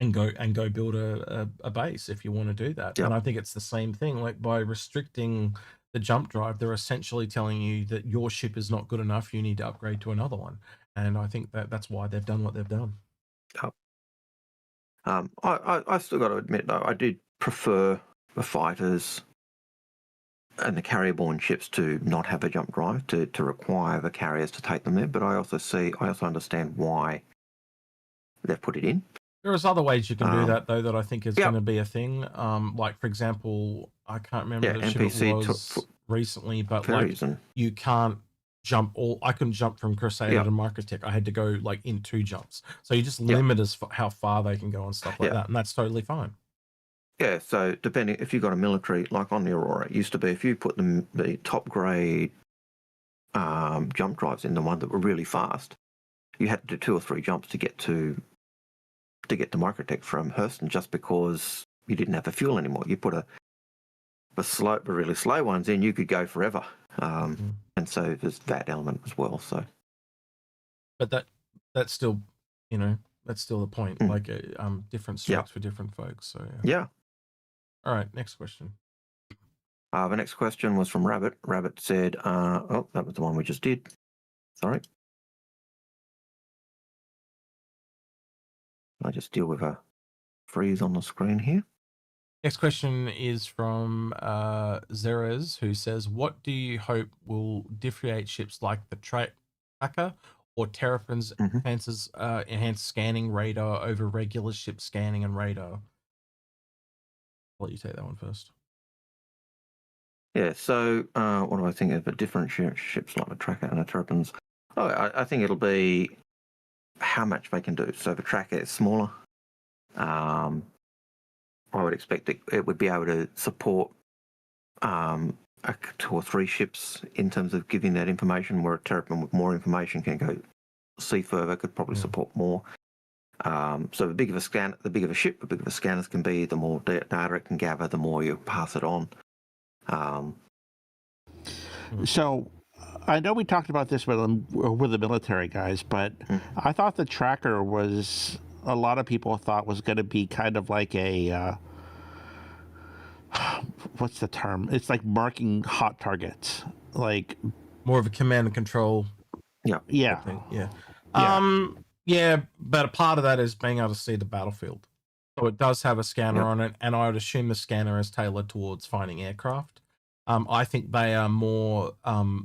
and go build a base if you want to do that. And I think it's the same thing. Like by restricting the jump drive, they're essentially telling you that your ship is not good enough. You need to upgrade to another one. And I think that's why they've done what they've done. I still got to admit though, I did prefer the fighters and the carrier-borne ships to not have a jump drive, to require the carriers to take them there. But I also understand why they've put it in. There's other ways you can do that though that I think is going to be a thing. Like for example, I can't remember the ship it was recently, but like you can't jump I couldn't jump from Crusader to Microtech. I had to go like in 2 jumps. So you just limit as how far they can go and stuff like that, and that's totally fine. Yeah, so depending if you've got a military, like on the Aurora, it used to be if you put the top grade jump drives in, the one that were really fast, you had to do 2 or 3 jumps to get to Microtech from Hurston, just because you didn't have the fuel anymore. You put the really slow ones in, you could go forever. And so there's that element as well. So, but that's still, that's still the point. Like different strokes for different folks. So yeah. All right, next question. The next question was from Rabbit. Rabbit said, that was the one we just did. Sorry. I just deal with a freeze on the screen here. Next question is from Zerez, who says, what do you hope will differentiate ships like the Tracker or Terraform's enhanced scanning radar over regular ship scanning and radar? I'll let you take that one first. Yeah, so what do I think of the different ships like the Tracker and the Terraform's? I think it'll be how much they can do. So the Tracker is smaller. I would expect it would be able to support 2 or 3 ships in terms of giving that information, where a Terraform with more information can go see further, could probably support more. So the bigger the bigger the ship, the bigger the scanners can be, the more data it can gather, the more you pass it on. So I know we talked about this with the military guys, but I thought the tracker was, a lot of people thought was going to be kind of like a what's the term? It's like marking hot targets, like more of a command and control. Yeah. Thing. Yeah, but a part of that is being able to see the battlefield. So it does have a scanner on it, and I would assume the scanner is tailored towards finding aircraft. I think they are more,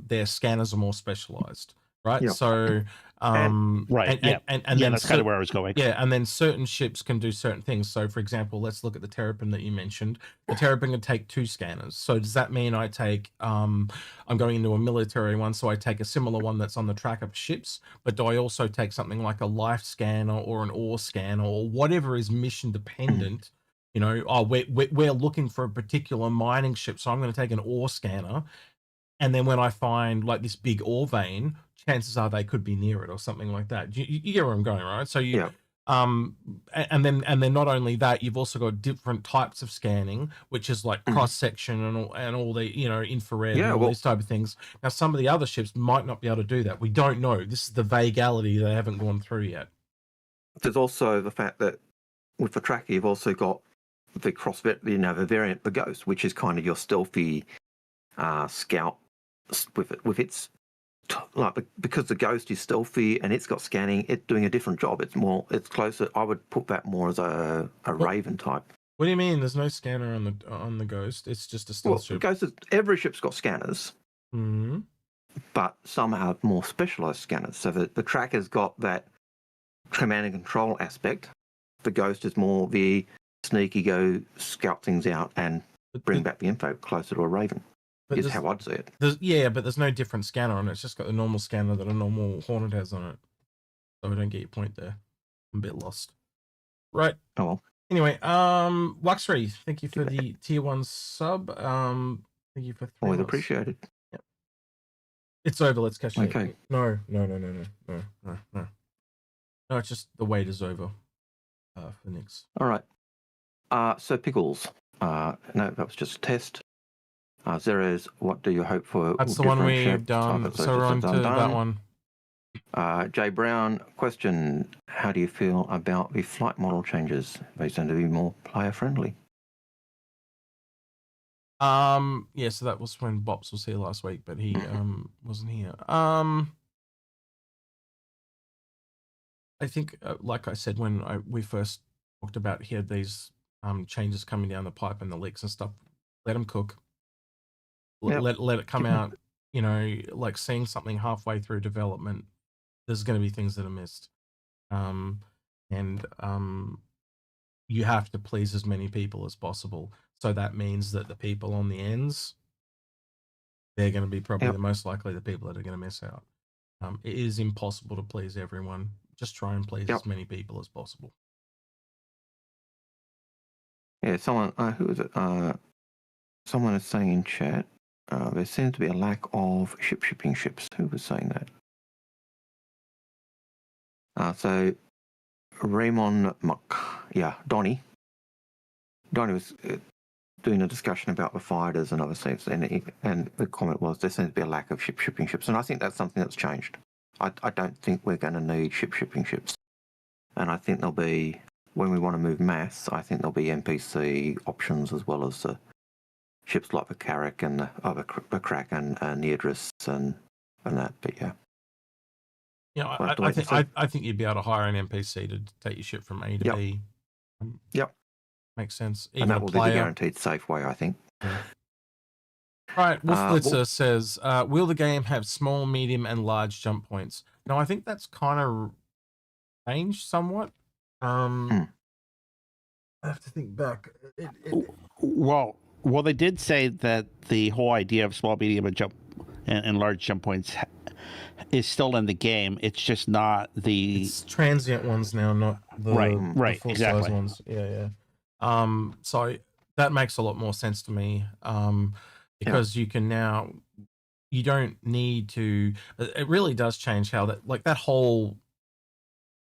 their scanners are more specialized, right? Yep. So, and then that's kind of where I was going. Yeah, and then certain ships can do certain things. So, for example, let's look at the Terrapin that you mentioned. The Terrapin can take 2 scanners. So does that mean I take, I'm going into a military one, so I take a similar one that's on the track of ships, but do I also take something like a life scanner or an ore scanner or whatever is mission dependent? You know, we're looking for a particular mining ship, so I'm going to take an ore scanner, and then when I find like this big ore vein, chances are they could be near it or something like that. You get where I'm going, right? So and then not only that, you've also got different types of scanning, which is like cross section and all the, you know, infrared and all these type of things. Now, some of the other ships might not be able to do that. We don't know. This is the vagueality they haven't gone through yet. There's also the fact that with the tracker, you've also got the the variant, the Ghost, which is kind of your stealthy scout with its because the Ghost is stealthy and it's got scanning, it's doing a different job. It's closer. I would put that more as a Raven type. What do you mean? There's no scanner on the Ghost. It's just a stealth ship. Every ship's got scanners, but some have more specialized scanners. So the tracker's got that command and control aspect. The Ghost is more the sneaky, go scout things out and bring back the info closer to a Raven. Is how I'd see it. But there's no different scanner on it. It's just got the normal scanner that a normal Hornet has on it. So I don't get your point there. I'm a bit lost. Right. Oh well. Anyway, Luxury, thank you for the tier 1 sub. Thank you for 3. Always appreciated. Yep. It's over. Let's catch it. Okay. No. No, it's just the wait is over. For Nix. All right. So Pickles. No, that was just a test. Zero's, what do you hope for? That's the one we've done. So we're on to that one. Jay Brown, question. How do you feel about the flight model changes? They tend to be more player friendly. Yeah, so that was when Bops was here last week, but he wasn't here. I think, like I said, when we first talked about here, these changes coming down the pipe and the leaks and stuff, let them cook. Let it come out. You know, like seeing something halfway through development, there's going to be things that are missed. You have to please as many people as possible. So that means that the people on the ends, they're going to be probably the most likely the people that are going to miss out. It is impossible to please everyone. Just try and please as many people as possible. Yeah, someone, who is it? Someone is saying in chat, there seems to be a lack of shipping ships. Who was saying that? So Raymond Donnie was doing a discussion about the fighters and other things, and the comment was there seems to be a lack of shipping ships, and I think that's something that's changed. I don't think we're going to need shipping ships, and I think there'll be, when we want to move mass, I think there'll be NPC options as well as ships like the Carrack and the Crack and Neodris and that. But yeah. Yeah, I think you'd be able to hire an NPC to take your ship from A to B. Makes sense. Even and that will be the guaranteed safe way, I think. Yeah. Right, Wolfblitzer says, will the game have small, medium, and large jump points? No, I think that's kind of changed somewhat. I have to think back. Well, they did say that the whole idea of small, medium, and large jump points is still in the game. It's just not the... It's transient ones now, not the full size ones. Yeah. So that makes a lot more sense to me. Because you can now, you don't need to, it really does change how that whole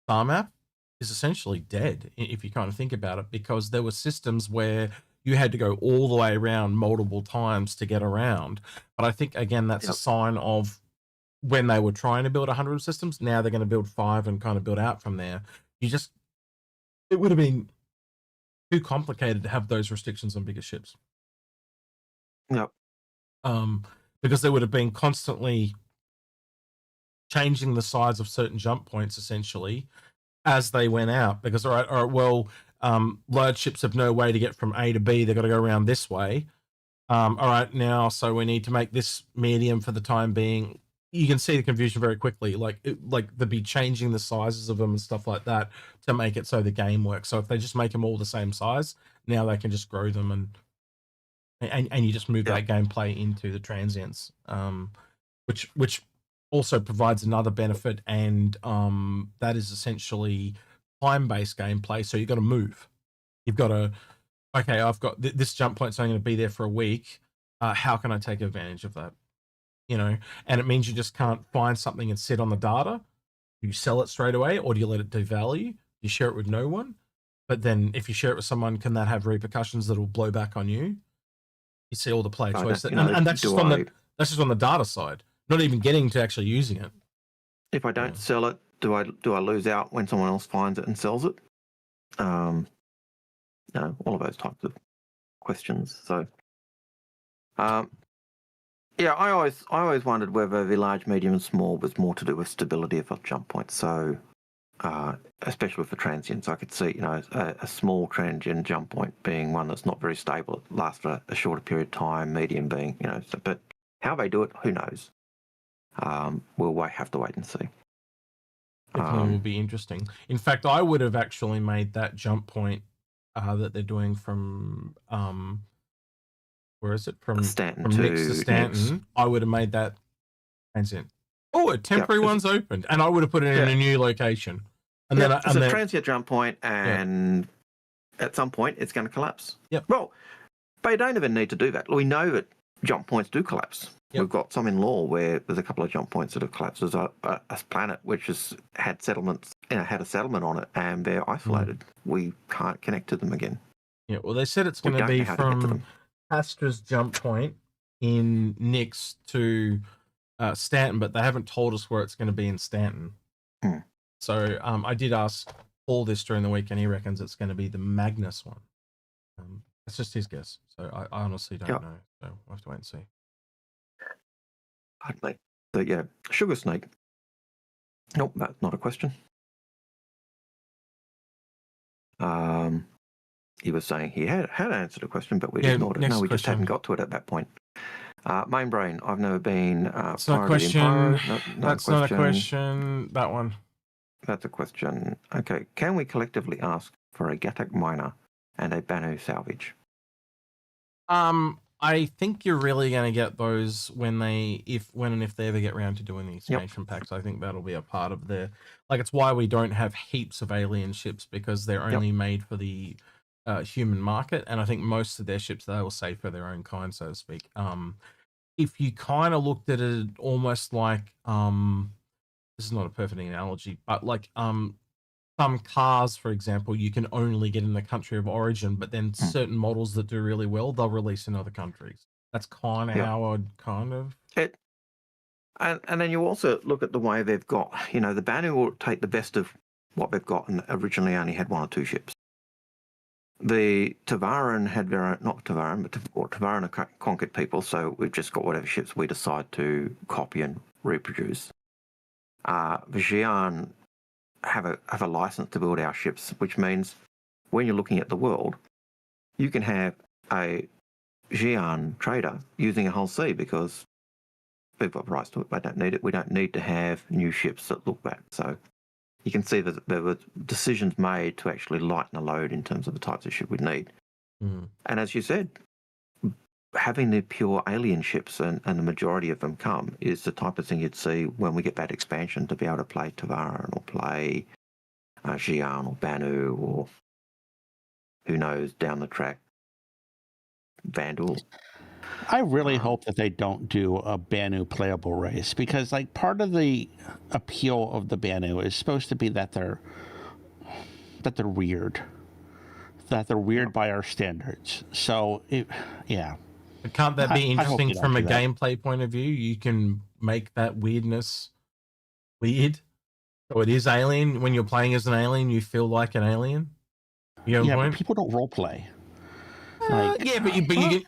star map is essentially dead if you kind of think about it, because there were systems where you had to go all the way around multiple times to get around. But I think, again, that's a sign of when they were trying to build 100 systems, now they're going to build 5 and kind of build out from there. It would have been too complicated to have those restrictions on bigger ships. Yep. Because they would have been constantly changing the size of certain jump points, essentially, as they went out. Because, all right, large ships have no way to get from A to B. They've got to go around this way. All right, now, so we need to make this medium for the time being. You can see the confusion very quickly. Like they'd be changing the sizes of them and stuff like that to make it so the game works. So if they just make them all the same size, now they can just grow them and you just move that gameplay into the transients, which also provides another benefit, and that is essentially time-based gameplay. So you've got to move. You've got to, okay, I've got this jump point, so I'm going to be there for a week. How can I take advantage of that? You know, and it means you just can't find something and sit on the data. You sell it straight away, or do you let it devalue? You share it with no one. But then if you share it with someone, can that have repercussions that will blow back on you? You see all the player choice, and that's just on the data side, not even getting to actually using it. If I don't sell it, do I lose out when someone else finds it and sells it? All of those types of questions. So, I always wondered whether the large, medium, and small was more to do with stability of a jump point. So, especially with the transients, I could see, a small transient jump point being one that's not very stable. It lasts for a shorter period of time. Medium being, but how they do it, who knows? We'll have to wait and see. Definitely will be interesting. In fact, I would have actually made that jump point that they're doing from where is it, from Stanton from Nix to Stanton. Nix. I would have made that transient. Oh, a temporary one's opened, and I would have put it in a new location. And then it's a transient jump point, and at some point it's going to collapse. Yep. Well, they don't even need to do that. We know that jump points do collapse. Yep. We've got some in law where there's a couple of jump points that have collapsed. There's a planet which has had settlements, had a settlement on it, and they're isolated. We can't connect to them again. Yeah. Well, they said it's going to be from Astra's jump point in Nix to Stanton, but they haven't told us where it's going to be in Stanton. So I did ask Paul this during the week, and he reckons it's going to be the Magnus one. That's just his guess. So I honestly don't know. So we'll have to wait and see. Pardon me. But Sugar Snake. Nope, that's not a question. He was saying he had answered a question, but we ignored it. No, we just hadn't got to it at that point. Main Brain, I've never been. That's not a question. That's not a question. That one. That's a question. Okay. Can we collectively ask for a Gatak miner and a Banu salvage? I think you're really going to get those when and if they ever get around to doing the expansion packs. I think that'll be a part of their. Like, it's why we don't have heaps of alien ships, because they're only made for the human market, and I think most of their ships they will save for their own kind, so to speak. If you kind of looked at it almost like this is not a perfect analogy, but like some cars, for example, you can only get in the country of origin, but then certain models that do really well, they'll release in other countries. That's kind of how I'd kind of it. And then you also look at the way they've got, the Banu will take the best of what they've got, and originally only had 1 or 2 ships. The Tavaran had their own, not Tavaran, but Tavaran are conquered people, so we've just got whatever ships we decide to copy and reproduce. The Xi'an have a license to build our ships, which means when you're looking at the world, you can have a Xi'an trader using a Hull C because we've got rights to it. They don't need it. We don't need to have new ships that look back. So you can see that there were decisions made to actually lighten the load in terms of the types of ship we'd need. And as you said, having the pure alien ships and the majority of them come is the type of thing you'd see when we get that expansion, to be able to play Tavaran or play Xi'an or Banu or who knows down the track, Vandal. I really hope that they don't do a Banu playable race, because like part of the appeal of the Banu is supposed to be that they're weird. that they're weird by our standards. So, yeah. But can't that be I hope interesting they don't from a do that. gameplay point of view? You can make that weirdness weird. So it is alien. When you're playing as an alien, you feel like an alien. You get a point? But people don't role play. Yeah, but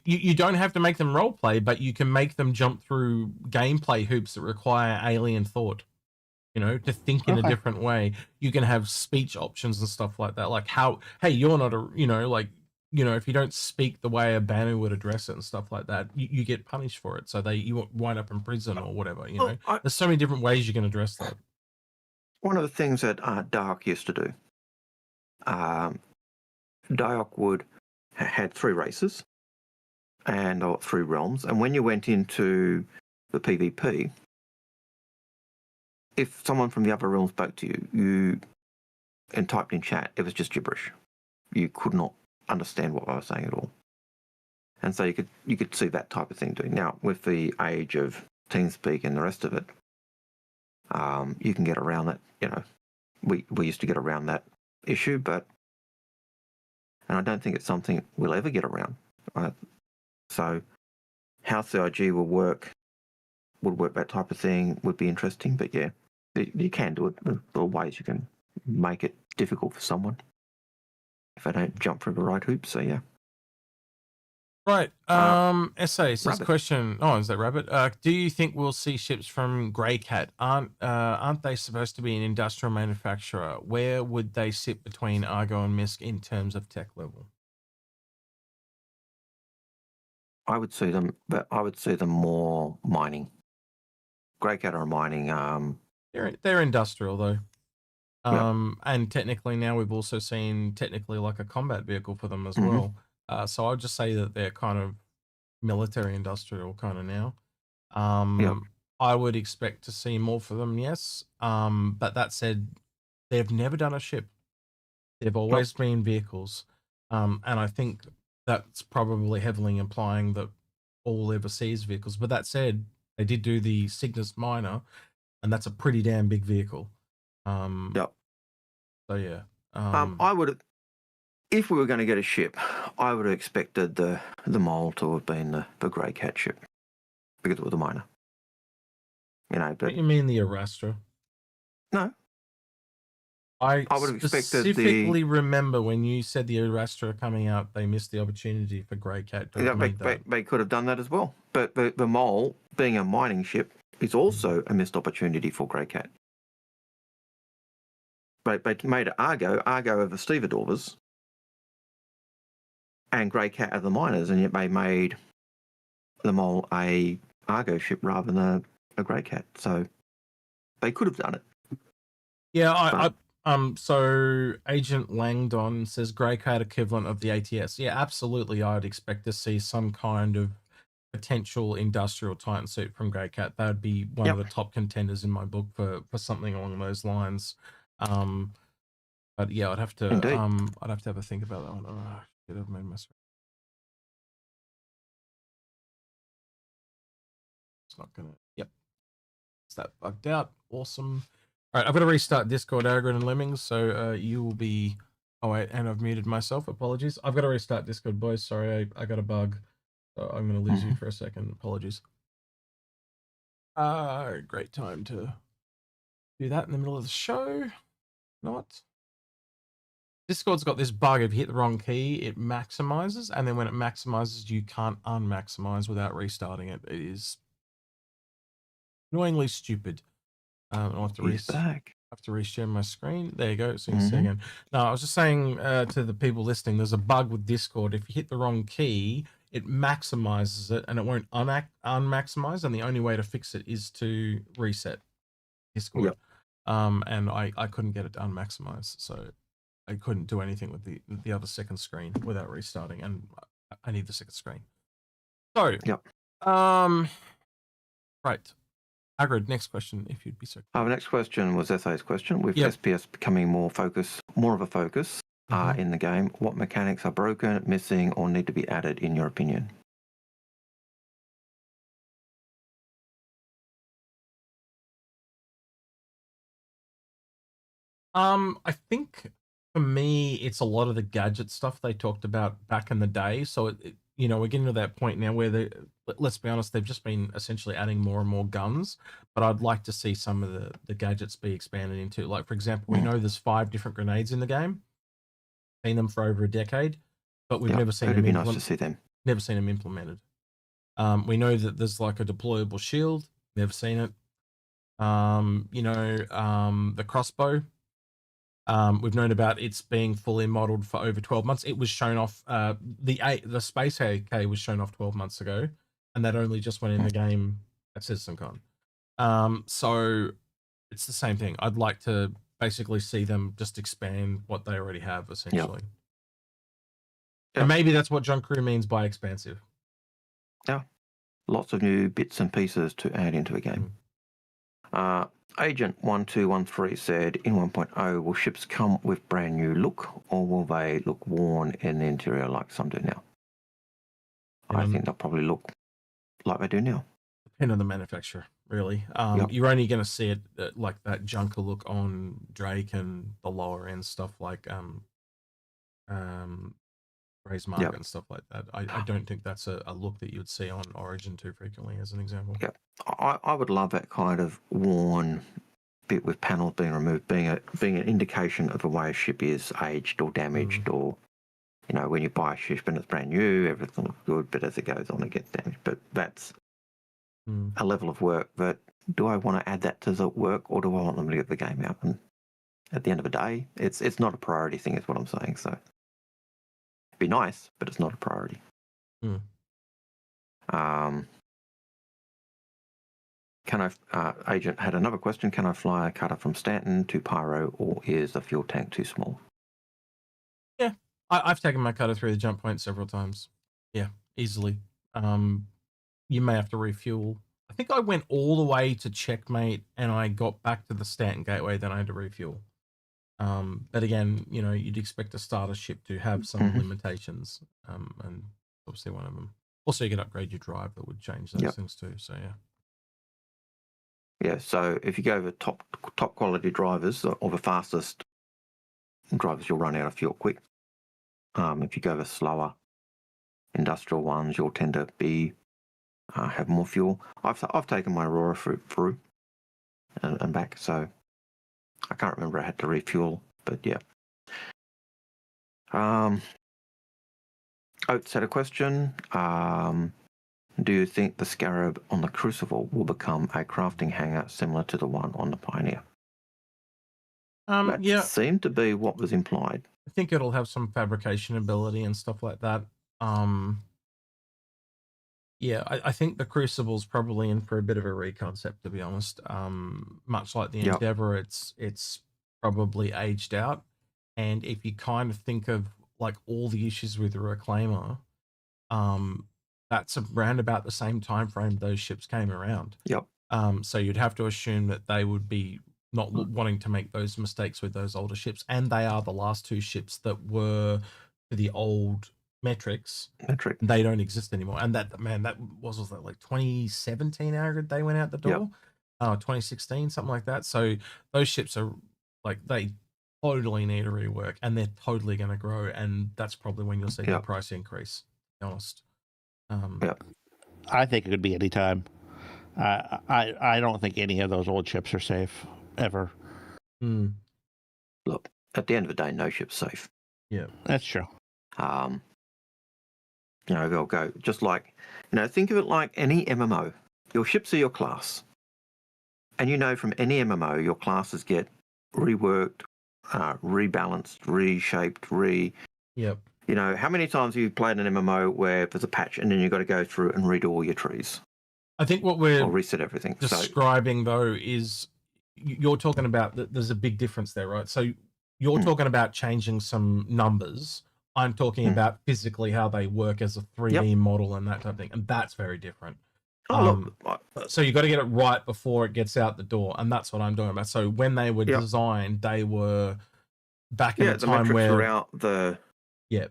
you don't have to make them role play, but you can make them jump through gameplay hoops that require alien thought. You know, to think in a different way. You can have speech options and stuff like that. Like hey, you're not a, if you don't speak the way a banner would address it and stuff like that, you get punished for it. So you wind up in prison or whatever. You know, there's so many different ways you can address that. One of the things that Dark used to do, Diok had 3 races and 3 realms, and when you went into the PvP, if someone from the other realm spoke to you and typed in chat, it was just gibberish. You could not understand what I was saying at all. And so you could see that type of thing doing. Now, with the age of TeamSpeak and the rest of it, you can get around that. You know, we used to get around that issue, and I don't think it's something we'll ever get around. So how CIG would work that type of thing would be interesting. But yeah, you can do it. There are ways you can make it difficult for someone if they don't jump through the right hoops. So yeah. Right. SA says Rabbit. question. Oh, is that Rabbit? Do you think we'll see ships from Greycat? Aren't they supposed to be an industrial manufacturer? Where would they sit between Argo and Misk in terms of tech level? I would see them, but I would see them more mining. Greycat are mining. They're industrial though. Yep. And technically now we've also seen like a combat vehicle for them as well. So I'll just say that they're kind of military industrial kind of now. Yep. I would expect to see more for them, yes. But that said, they've never done a ship. They've always been vehicles. And I think that's probably heavily implying that all ever sees vehicles. But that said, they did do the Cygnus Miner, and that's a pretty damn big vehicle. Yep. So yeah. I would, if we were going to get a ship, I would have expected the mole to have been the Greycat ship because it was the miner. You know, but What you mean the Arastra? No. I would have expected specifically remember when you said the Arastra coming out, they missed the opportunity for Greycat to have made that. They could have done that as well. But the mole, being a mining ship, is also a missed opportunity for Greycat. But they made it Argo over stevedores, and Greycat are the miners, and yet they made the mole a Argo ship rather than a Greycat. So they could have done it. Yeah, so Agent Langdon says Greycat equivalent of the ATS. Yeah, absolutely. I'd expect to see some kind of potential industrial Titan suit from Greycat. That would be one of the top contenders in my book for something along those lines. But yeah, I'd have to have a think about that one. Oh, shit, I've made my screen. It's not gonna. Yep, is that bugged out? Awesome. All right, I've got to restart Discord, Algared and Lemmings, so you will be... Oh, wait, and I've muted myself. Apologies. I've got to restart Discord, boys. Sorry, I got a bug. So I'm going to lose you for a second. Apologies. Great time to do that in the middle of the show. Not. Discord's got this bug. If you hit the wrong key, it maximizes, and then when it maximizes, you can't unmaximize without restarting it. It is annoyingly stupid. I'll have to reshare my screen. There you go. So you can see again. No, I was just saying to the people listening, there's a bug with Discord. If you hit the wrong key, it maximizes it and it won't unmaximize. And the only way to fix it is to reset Discord. Yep. And I couldn't get it to unmaximize, so I couldn't do anything with the other second screen without restarting. And I need the second screen. So, right. Algared, next question, if you'd be so kind. The next question was SA's question. With SPS becoming more of a focus in the game, what mechanics are broken, missing, or need to be added, in your opinion? I think for me, it's a lot of the gadget stuff they talked about back in the day. So, we're getting to that point now where let's be honest, they've just been essentially adding more and more guns. But I'd like to see some of the gadgets be expanded into. Like, for example, we know there's 5 different grenades in the game. Seen them for over a decade, but we've never seen them. It'd be nice to see them. Never seen them implemented. We know that there's like a deployable shield. Never seen it. The crossbow. We've known about it's being fully modeled for over 12 months. It was shown off. The Space AK was shown off 12 months ago, and that only just went in the game at CitizenCon. So it's the same thing. I'd like to basically see them just expand what they already have, essentially. Yep. And maybe that's what John Crew means by expansive. Yeah, lots of new bits and pieces to add into a game. Agent 1213 said, in 1.0, will ships come with brand new look, or will they look worn in the interior like some do now? I think they'll probably look like they do now. Depend on the manufacturer, really. You're only going to see it like that junker look on Drake and the lower end stuff like Grey's Mark and stuff like that. I don't think that's a look that you would see on Origin too frequently, as an example. Yeah, I would love that kind of worn bit with panels being removed, being an indication of the way a ship is aged or damaged, or when you buy a ship and it's brand new, everything looks good, but as it goes on, it gets damaged. But that's a level of work that, do I want to add that to the work, or do I want them to get the game out? And at the end of the day, it's not a priority thing, is what I'm saying. So it'd be nice, but it's not a priority. Agent had another question. Can I fly a cutter from Stanton to Pyro, or is the fuel tank too small? Yeah, I've taken my cutter through the jump point several times. Yeah, easily. You may have to refuel. I think I went all the way to Checkmate and I got back to the Stanton Gateway, then I had to refuel. But again, you'd expect a starter ship to have some limitations, and obviously one of them. Also, you can upgrade your drive, that would change those things too. So yeah. So if you go with top quality drivers, or the fastest drivers, you'll run out of fuel quick. If you go with slower industrial ones, you'll tend to have more fuel. I've taken my Aurora through and back, so I can't remember I had to refuel, but yeah. Oates had a question. Do you think the Scarab on the Crucible will become a crafting hangar similar to the one on the Pioneer? That seemed to be what was implied. I think it'll have some fabrication ability and stuff like that. I think the Crucible's probably in for a bit of a reconcept, to be honest. Much like the Endeavour, it's probably aged out. And if you kind of think of like all the issues with the Reclaimer, that's around about the same time frame those ships came around. So you'd have to assume that they would be not wanting to make those mistakes with those older ships, and they are the last 2 ships that were the old metrics. They don't exist anymore. And that was that like 2017 Algared they went out the door? 2016, something like that. So those ships are like, they totally need a rework, and they're totally going to grow, and that's probably when you'll see the price increase, to be honest. I think it could be any time. I don't think any of those old ships are safe ever. Look, at the end of the day, no ship's safe. Yeah, that's true. They'll go just like, think of it like any MMO. Your ships are your class, and from any MMO, your classes get reworked, rebalanced, reshaped, how many times have you played an MMO where there's a patch and then you've got to go through and redo all your trees? I think what we're reset everything. Describing though is you're talking about that there's a big difference there, right? So you're talking about changing some numbers. I'm talking about physically how they work as a 3D model and that type of thing, and that's very different. So you got to get it right before it gets out the door, and that's what I'm talking about. So when they were designed, they were back in a time where the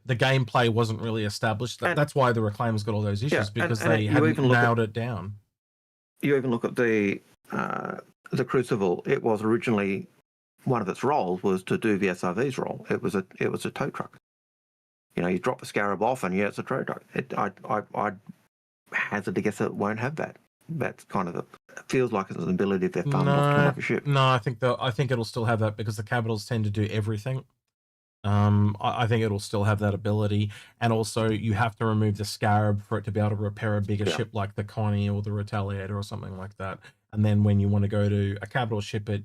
gameplay wasn't really established. That's why the Reclaimer's got all those issues, because they hadn't nailed it down. You even look at the Crucible. It was originally one of its roles was to do the SRV's role. It was a tow truck. You know, you drop the Scarab off, and yeah, it's a tow truck. I'd hazard to guess it won't have that. That's kind of it feels like it's an ability if they're farmed off to another ship. No, I think it'll still have that because the capitals tend to do everything. I think it'll still have that ability, and also you have to remove the Scarab for it to be able to repair a bigger ship like the Connie or the Retaliator or something like that. And then when you want to go to a capital ship, it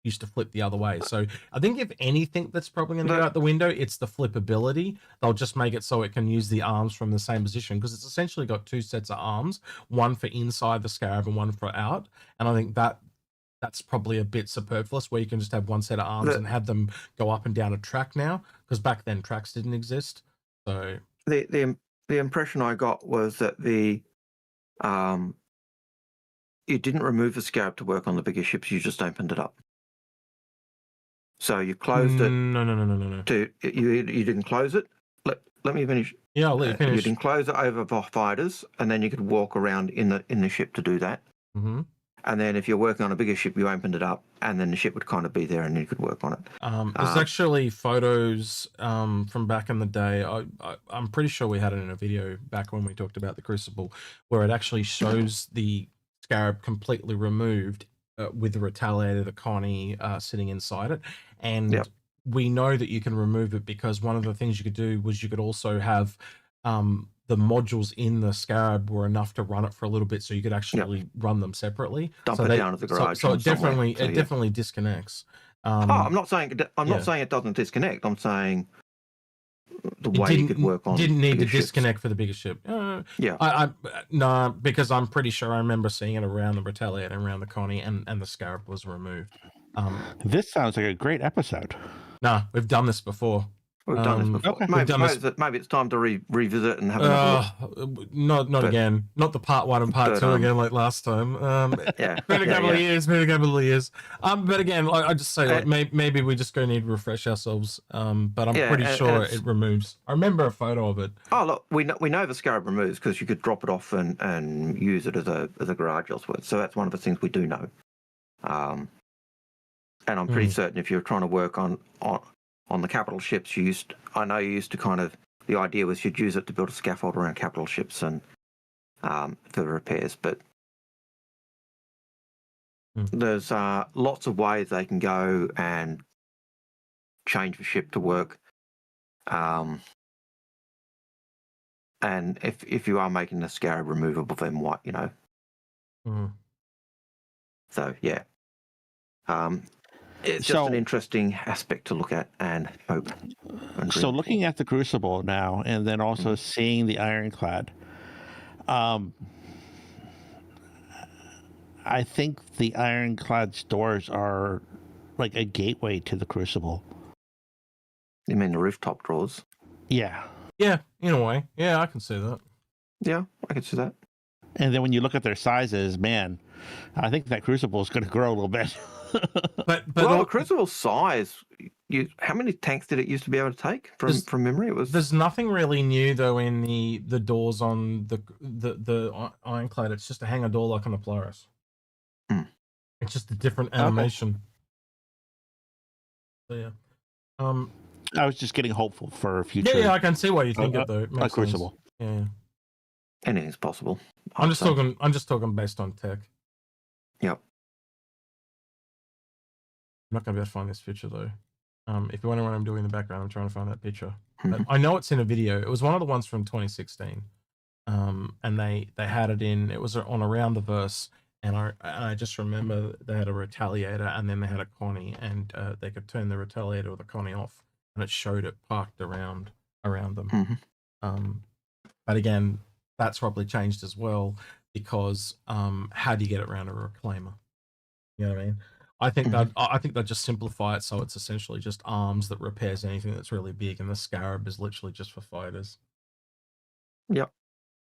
used to flip the other way. So I think if anything that's probably going to go out the window, it's the flip ability. They'll just make it so it can use the arms from the same position, because it's essentially got two sets of arms, one for inside the Scarab and one for out. And I think that's probably a bit superfluous, where you can just have one set of arms and have them go up and down a track now, because back then tracks didn't exist. So the impression I got was that you didn't remove the Scarab to work on the bigger ships, you just opened it up. So you closed it. No. You didn't close it. Let me finish. Yeah, I'll let you finish. You didn't close it over for fighters, and then you could walk around in the ship to do that. Mm-hmm. And then if you're working on a bigger ship, you opened it up, and then the ship would kind of be there, and you could work on it. There's actually photos from back in the day. I'm pretty sure we had it in a video back when we talked about the Crucible, where it actually shows the Scarab completely removed with the Retaliator, the Connie sitting inside it. And we know that you can remove it because one of the things you could do was you could also have the modules in the Scarab were enough to run it for a little bit, so you could actually run them separately. Dump it down to the garage. So it definitely disconnects. I'm not saying it doesn't disconnect. I'm saying the way you could work on didn't need to disconnect for the bigger ship. No, because I'm pretty sure I remember seeing it around the Retaliator, around the Connie, and the Scarab was removed. This sounds like a great episode. No, we've done this before. We've done this before. Okay. Maybe it's time to revisit and have another look. Not again. Not the part 1 and part 2 again like last time. Been a couple of years. But again, I just say maybe we just go need to refresh ourselves. But I'm pretty sure it removes. I remember a photo of it. Oh look, we know the Scarab removes because you could drop it off and use it as a garage elsewhere. So that's one of the things we do know. And I'm pretty certain if you're trying to work on the capital ships, I know you used to kind of, the idea was you'd use it to build a scaffold around capital ships and for the repairs, but there's lots of ways they can go and change the ship to work. And if you are making the Scarab removable, then what, you know? So yeah. It's just an interesting aspect to look at and hope. So looking at the Crucible now, and then also seeing the Ironclad, I think the Ironclad's doors are like a gateway to the Crucible. You mean the rooftop drawers? Yeah. Yeah, in a way. Yeah, I can see that. Yeah, I can see that. And then when you look at their sizes, man, I think that Crucible is going to grow a little bit. but the Crucible size, how many tanks did it used to be able to take from memory? There's nothing really new though in the doors on the Ironclad. It's just a hangar door like on the Polaris. It's just a different animation. So yeah. I was just getting hopeful for a future. Yeah, I can see why you think it though. It makes Crucible. Sense. Yeah. Anything's possible. I'm just talking based on tech. Yep. I'm not going to be able to find this picture though. If you wonder what I'm doing in the background, I'm trying to find that picture. But I know it's in a video. It was one of the ones from 2016. And they had it in. It was on Around the Verse, and I just remember they had a Retaliator, and then they had a Connie, and they could turn the Retaliator or the Connie off, and it showed it parked around them. But again, that's probably changed as well because how do you get it around a reclaimer? You know what I mean? I think that just simplify it so it's essentially just arms that repairs anything that's really big, and the Scarab is literally just for fighters. Yep.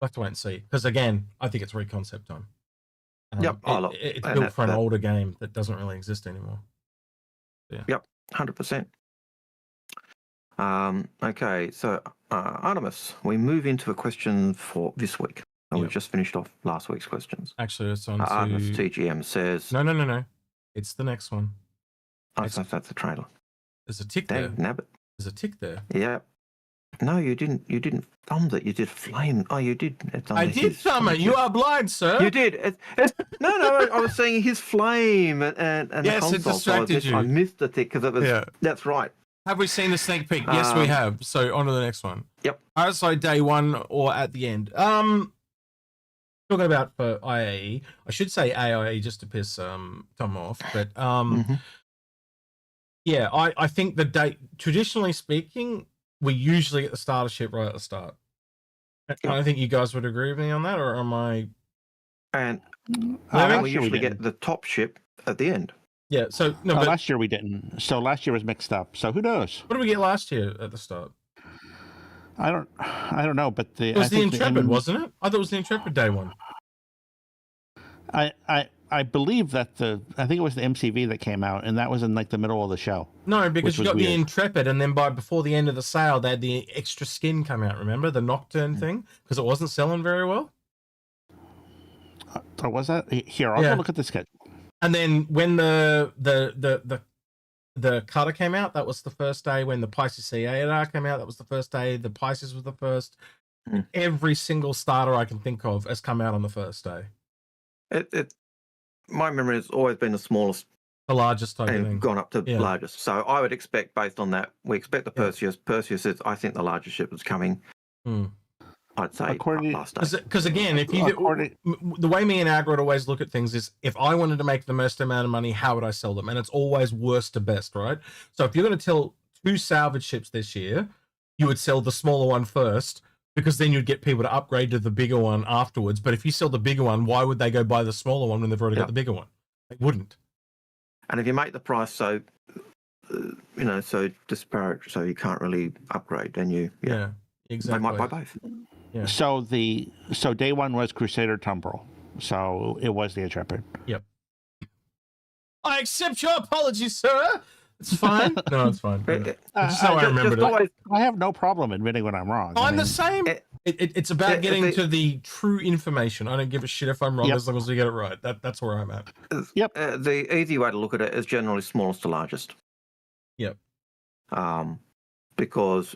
We'll have to wait and see, because again, I think it's reconcept time. Yep. It's built for an older game that doesn't really exist anymore. Yeah. Yep. 100%. Okay, so Artemis, we move into a question for this week. We've just finished off last week's questions. Actually, it's on Artemis TGM says... No. It's the next one. I thought that's a trailer. There's a tick Dang, there. nabbit. There's a tick there. Yeah. No, you didn't. You didn't thumb it. You did flame. Oh, you did. It's on I his did thumb it. You are blind, sir. You did. No. I was seeing his flame and Yes, the it console. distracted you. I missed the tick because it was. Yeah. That's right. Have we seen the sneak peek? Yes, we have. So on to the next one. Yep. RSI day one or at the end. Talking about for IAE, I should say AIE just to piss Tom off, but yeah, I think the date, traditionally speaking, we usually get the starter ship right at the start. I don't think you guys would agree with me on that, or am I? And we year usually get the top ship at the end. Yeah. So no, but last year we didn't. So last year was mixed up. So who knows? what did we get last year at the start? I don't know. But It was the Intrepid, wasn't it? I thought it was the Intrepid day one. I believe that I think it was the MCV that came out, and that was in like the middle of the show. No, because you got weird. the Intrepid, and then before the end of the sale, they had the extra skin come out. Remember the Nocturne thing, because it wasn't selling very well. So was that here? I'll go look at the schedule. And then when the Cutter came out, that was the first day. When the Pisces CAR came out, that was the first day. The Pisces was the first. Every single starter I can think of has come out on the first day. My memory has always been the smallest, the largest type of thing, gone up to largest. So I would expect, based on that, we expect the Perseus. Perseus is, I think, the largest ship is coming. I'd say last day. Because again, if you the way me and Algared always look at things is, if I wanted to make the most amount of money, how would I sell them? And it's always worst to best, right? So if you're going to tell 2 salvage ships this year, you would sell the smaller one first, because then you'd get people to upgrade to the bigger one afterwards. But if you sell the bigger one, why would they go buy the smaller one when they've already got the bigger one? They wouldn't. And if you make the price so so disparate, so you can't really upgrade, then exactly. They might buy both. Yeah. So day one was Crusader Tumbrel. So it was the Intrepid. Yep. I accept your apologies, sir. It's fine. No, it's fine. Just how I remembered it. I have no problem admitting when I'm wrong. I'm the same. It's about getting to the true information. I don't give a shit if I'm wrong as long as we get it right. That's where I'm at. Yep. The easy way to look at it is generally smallest to largest. Yep. Because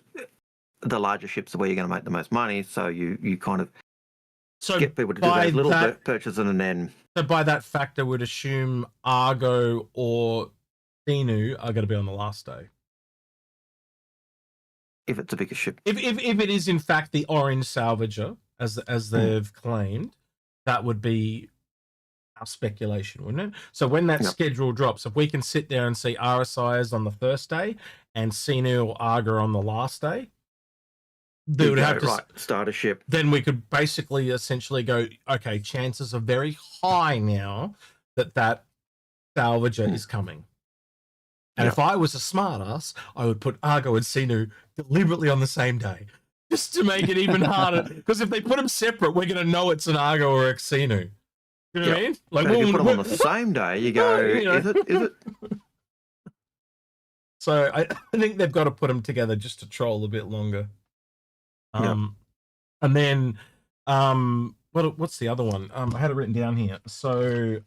the larger ships are where you're going to make the most money, so you kind of get people to do those little purchases, and then. So by that factor, would assume Argo or Xenu are going to be on the last day. If it's a bigger ship. If it is in fact the Orange Salvager, as they've claimed, that would be our speculation, wouldn't it? So when that schedule drops, if we can sit there and see RSIs on the first day and Xenu or Argo on the last day, they would have to start a ship. Then we could basically essentially go, okay, chances are very high now that Salvager is coming. And if I was a smartass, I would put Argo and Xenu deliberately on the same day, just to make it even harder. Because if they put them separate, we're going to know it's an Argo or a Xenu. You know what I mean? Like, if you put them on the same day, you go, is it? So I think they've got to put them together just to troll a bit longer. And then, what's the other one? I had it written down here. So,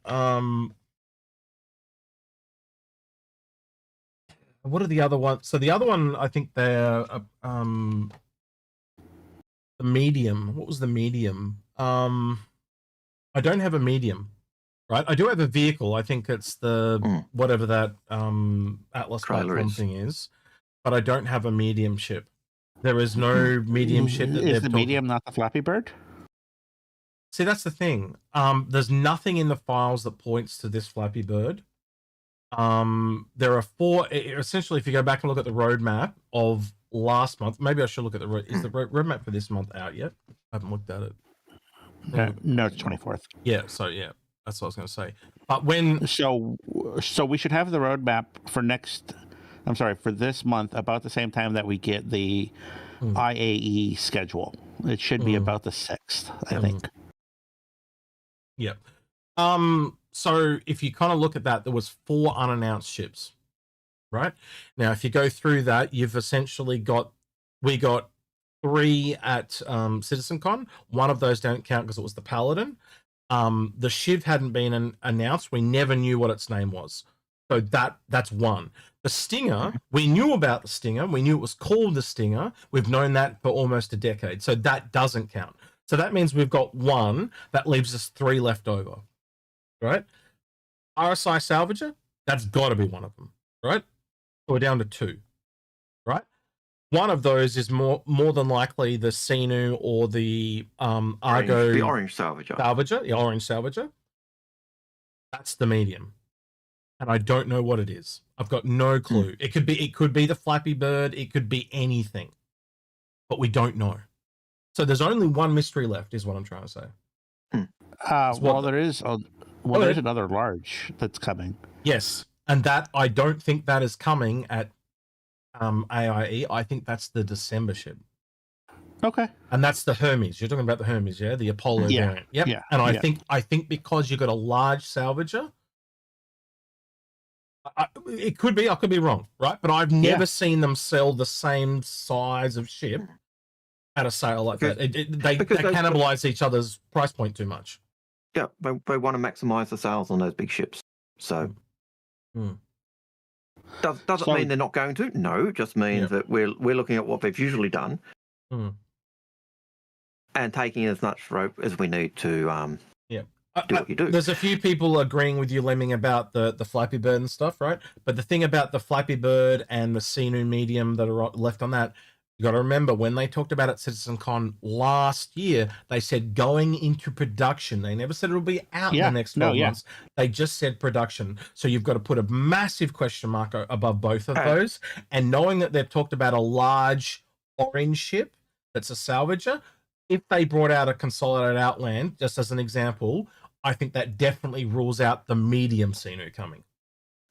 what are the other ones? So the other one, I think they're the medium. What was the medium? I don't have a medium, right? I do have a vehicle. I think it's the whatever that Atlas platform thing is, but I don't have a medium ship. There is no medium ship. Is the medium not the Flappy Bird? See, that's the thing. There's nothing in the files that points to this Flappy Bird. There are 4. Essentially, if you go back and look at the roadmap of last month, maybe I should look at is the roadmap for this month out yet? I haven't looked at it. No, it's 24th. Yeah, so yeah, that's what I was going to say. But when so we should have the roadmap for for this month about the same time that we get the IAE schedule. It should be about the 6th, I think. Yeah. So if you kind of look at that, there was 4 unannounced ships, right? Now, if you go through that, you've essentially we got 3 at CitizenCon. One of those don't count because it was the Paladin. The Shiv hadn't been announced. We never knew what its name was. So that's one. The Stinger, we knew about the Stinger. We knew it was called the Stinger. We've known that for almost a decade. So that doesn't count. So that means we've got one. That leaves us 3 left over, right? RSI Salvager, that's got to be one of them, right? So we're down to 2, right? One of those is more than likely the Sinu or the Argo. The orange salvager. The orange salvager. That's the medium. And I don't know what it is. I've got no clue. It could be the Flappy Bird. It could be anything, but we don't know. So there's only one mystery left, is what I'm trying to say. There is. There's another large that's coming. Yes, and that I don't think that is coming at AIE. I think that's the December ship. Okay. And that's the Hermes. You're talking about the Hermes, yeah, the Apollo variant. Yep. Yeah. And I think because you've got a large salvager. It could be, I could be wrong, right? But I've never seen them sell the same size of ship at a sale like that. They cannibalize each other's price point too much. Yeah, they want to maximize the sales on those big ships. So doesn't mean they're not going to. No, it just means that we're looking at what they've usually done and taking as much rope as we need to do what you do. There's a few people agreeing with you, Lemming, about the Flappy Bird and stuff, right? But the thing about the Flappy Bird and the Sinu medium that are left on that, you got to remember when they talked about it at CitizenCon last year, they said going into production. They never said it'll be out in the next 12 months. They just said production. So you've got to put a massive question mark above both of those. And knowing that they've talked about a large orange ship that's a salvager, if they brought out a consolidated Outland, just as an example, I think that definitely rules out the medium Sinu coming.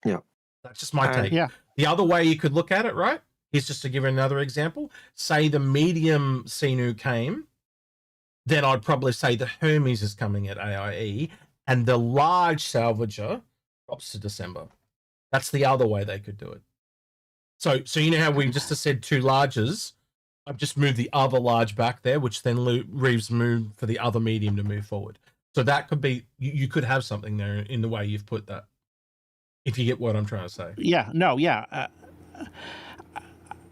Yeah. That's just my take. Yeah. The other way you could look at it, right, is just to give another example. Say the medium Sinu came, then I'd probably say the Hermes is coming at AIE, and the large salvager drops to December. That's the other way they could do it. So you know how we just said 2 larges? I've just moved the other large back there, which then leaves room for the other medium to move forward. So that could be, you could have something there in the way you've put that, if you get what I'm trying to say. Yeah, no, yeah.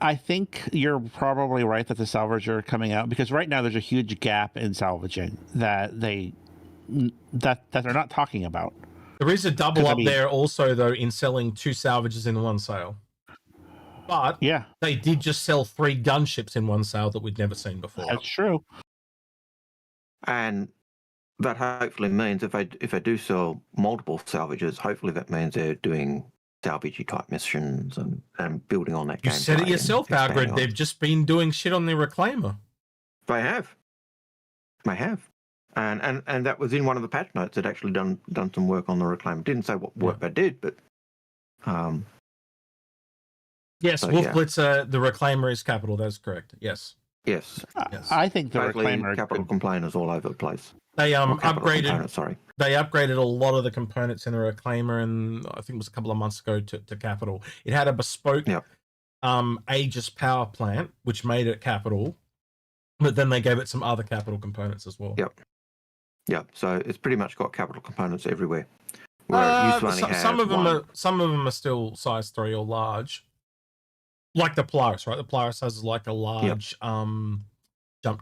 I think you're probably right that the salvager are coming out, because right now there's a huge gap in salvaging that they're not talking about. There is a double up there also, though, in selling 2 salvages in one sale. But they did just sell 3 gunships in one sale that we'd never seen before. That's true. And that hopefully means if they do sell multiple salvages, hopefully that means they're doing salvagey type missions and building on that. You said it yourself, Algared. They've just been doing shit on their reclaimer. They have. And that was in one of the patch notes. They'd actually done some work on the reclaimer. Didn't say what work they did, but yes, Wolf Blitzer, the reclaimer is capital. That's correct. Yes. I think the Totally reclaimer capital complainers all over the place. They upgraded. Sorry. They upgraded a lot of the components in the reclaimer, and I think it was a couple of months ago to capital. It had a bespoke Aegis power plant, which made it capital, but then they gave it some other capital components as well. Yep. So it's pretty much got capital components everywhere. Where it used to only have some of them are still size 3 or large. Like the Polaris, right? The Polaris has like a large jump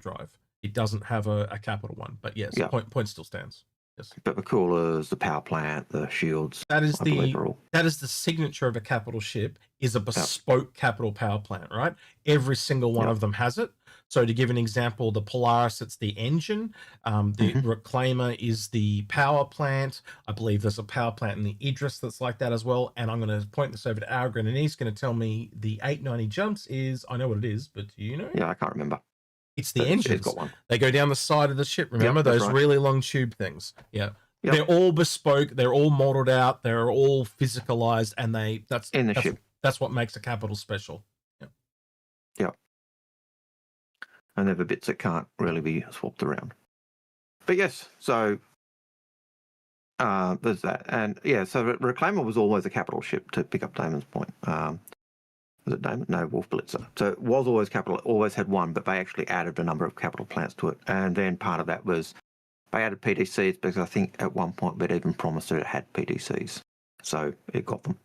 drive. It doesn't have a capital one, but yes, point still stands. Yes. But the coolers, the power plant, the shields. That is the signature of a capital ship, is a bespoke capital power plant, right? Every single one of them has it. So to give an example, the Polaris, it's the engine. The Reclaimer is the power plant. I believe there's a power plant in the Idris that's like that as well. And I'm going to point this over to Algared, and he's going to tell me the 890 jumps is, I know what it is, but do you know? Yeah, I can't remember. It's the engines. Got one. They go down the side of the ship. Remember those really long tube things? Yeah. Yep. They're all bespoke. They're all modeled out. They're all physicalized, and that's in the ship. That's what makes a capital special. Yeah. And they're the bits that can't really be swapped around. But yes, so there's that, and so Reclaimer was always a capital ship, to pick up Damon's point. Was it Damon? No, Wolf Blitzer. So it was always capital, always had one, but they actually added a number of capital plants to it. And then part of that was they added PDCs, because I think at one point they'd even promised that it had PDCs. So it got them.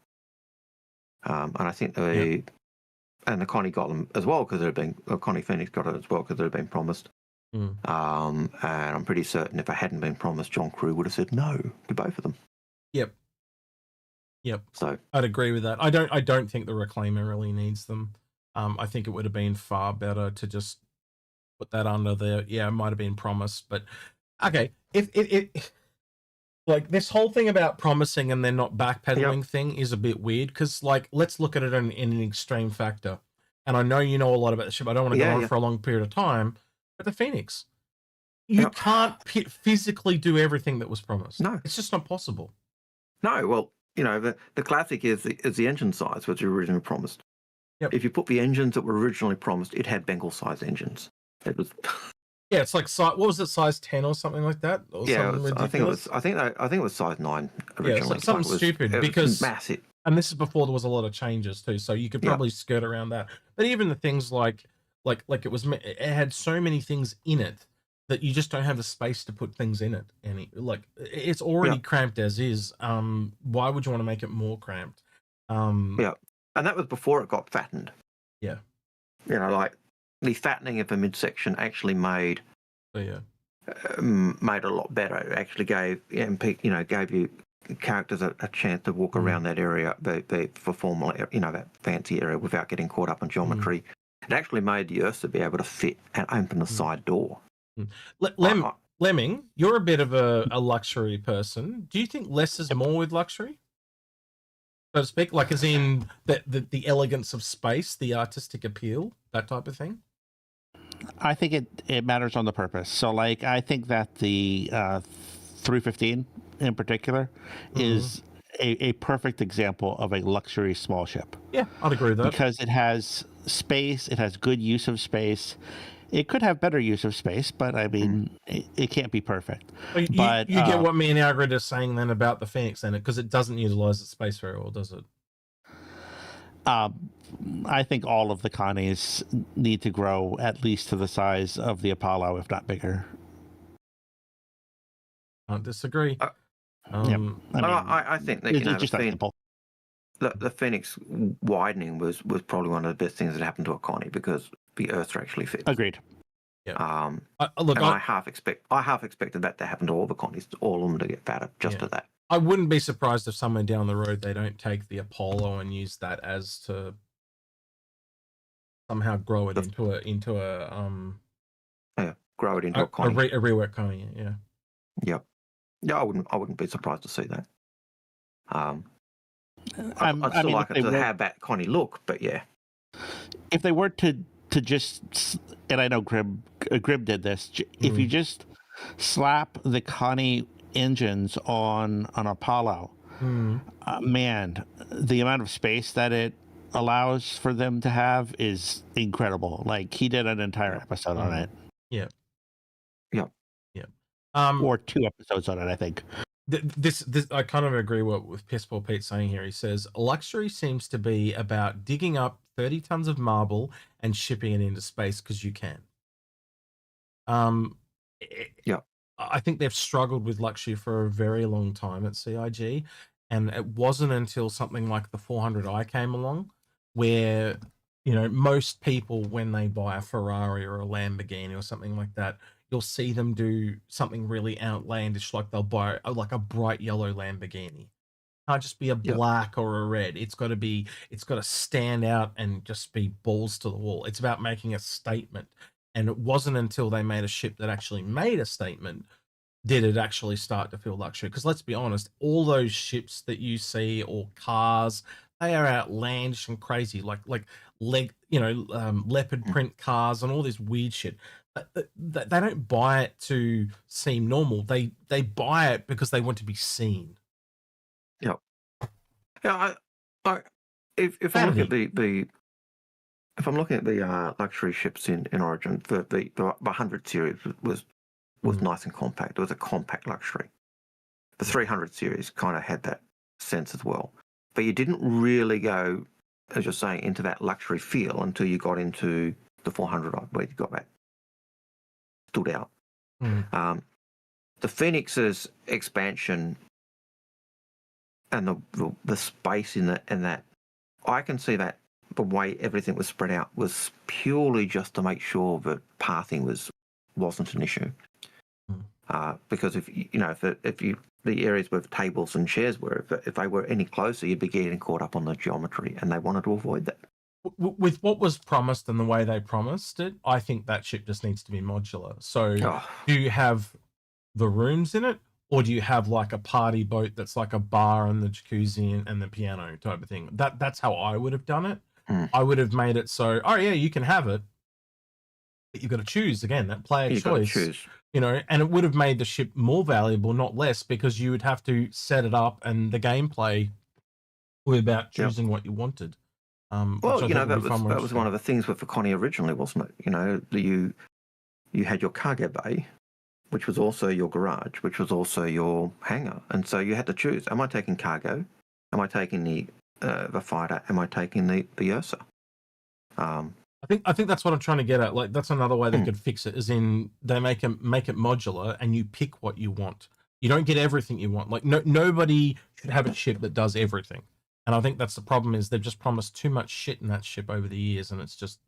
And I think the Connie got them as well because Connie Phoenix got it as well because it had been promised. And I'm pretty certain if it hadn't been promised, John Crew would have said no to both of them. Yep. So I'd agree with that. I don't think the Reclaimer really needs them. I think it would have been far better to just put that under there. Yeah, it might have been promised, but okay. If it like this whole thing about promising and then not backpedaling thing is a bit weird because like let's look at it in an extreme factor. And I know you know a lot about the ship. I don't want to go on for a long period of time, but the Phoenix, you can't physically do everything that was promised. No, it's just not possible. No, well, you know the classic is the engine size, which was originally promised. Yep. If you put the engines that were originally promised, it had Bengal size engines. It was. Yeah, it's like what was it, size 10 or something like that? Or I think it was size 9 originally. Yeah, something stupid because massive. And this is before there was a lot of changes too, so you could probably skirt around that. But even the things like it had so many things in it that you just don't have the space to put things in it. It's already cramped as is. Why would you want to make it more cramped? And that was before it got fattened. Yeah. You know, like the fattening of the midsection actually made made a lot better. It actually gave gave you characters a chance to walk around that area, for formal, that fancy area without getting caught up in geometry. It actually made the Ursa be able to fit and open the side door. Lemming, you're a bit of a luxury person. Do you think less is more with luxury, so to speak? Like, as in the elegance of space, the artistic appeal, that type of thing? I think it matters on the purpose. So, like, I think that the 315 in particular is a perfect example of a luxury small ship. Yeah, I'd agree with that. Because it has space, it has good use of space. It could have better use of space, but I mean, it can't be perfect. You get what me and Algared are saying then about the Phoenix, then, because it doesn't utilize its space very well, does it? I think all of the Connies need to grow at least to the size of the Apollo, if not bigger. I don't disagree. I think that it's just simple. The Phoenix widening was probably one of the best things that happened to a Connie because the Earth actually fits. Agreed. Yeah. I half expected that to happen to all the Connies, all of them to get fatter just to that. I wouldn't be surprised if somewhere down the road they don't take the Apollo and use that as to somehow grow it into a grow it into a Connie. A rework Connie. Yeah. Yep. Yeah, I wouldn't be surprised to see that. I'd still like it to have that Connie look, but yeah. If they were to just, and I know Grib did this, if you just slap the Connie engines on an Apollo, man, the amount of space that it allows for them to have is incredible. Like, he did an entire episode on it. Yeah. Or 2 episodes on it, I think. This I kind of agree with Pissball Pete saying here. He says luxury seems to be about digging up 30 tons of marble and shipping it into space because you can. I think they've struggled with luxury for a very long time at CIG, and it wasn't until something like the 400i came along where, most people, when they buy a Ferrari or a Lamborghini or something like that, you'll see them do something really outlandish, like they'll buy like a bright yellow Lamborghini. It can't just be a black or a red. It's got to stand out and just be balls to the wall. It's about making a statement. And it wasn't until they made a ship that actually made a statement did it actually start to feel luxury. Because let's be honest, all those ships that you see or cars, they are outlandish and crazy, like leopard print cars and all this weird shit. They don't buy it to seem normal. They buy it because they want to be seen. Yeah. If I'm looking at the luxury ships in Origin, the 100 series was nice and compact. It was a compact luxury. The 300 series kind of had that sense as well, but you didn't really go, as you're saying, into that luxury feel until you got into the 400, where you got that stood out. The Phoenix's expansion and the space in that I can see that the way everything was spread out was purely just to make sure that pathing wasn't an issue. Because if the areas where the tables and chairs were, if they were any closer, you'd be getting caught up on the geometry, and they wanted to avoid that. With what was promised and the way they promised it, I think that ship just needs to be modular. So do you have the rooms in it, or do you have like a party boat that's like a bar and the jacuzzi and the piano type of thing? That's how I would have done it. I would have made it so, oh yeah, you can have it, but you've got to choose again, that player choice. You know, and it would have made the ship more valuable, not less, because you would have to set it up, and the gameplay was about choosing what you wanted. Well, you know, that was one of the things with the Connie originally, wasn't it? You know, you had your cargo bay, which was also your garage, which was also your hangar, and so you had to choose: am I taking cargo? Am I taking the fighter? Am I taking the Ursa? I think that's what I'm trying to get at. Like, that's another way they could fix it, is in they make it modular, and you pick what you want. You don't get everything you want. Like, nobody should have a ship that does everything. And I think that's the problem, is they've just promised too much shit in that ship over the years, and it's just,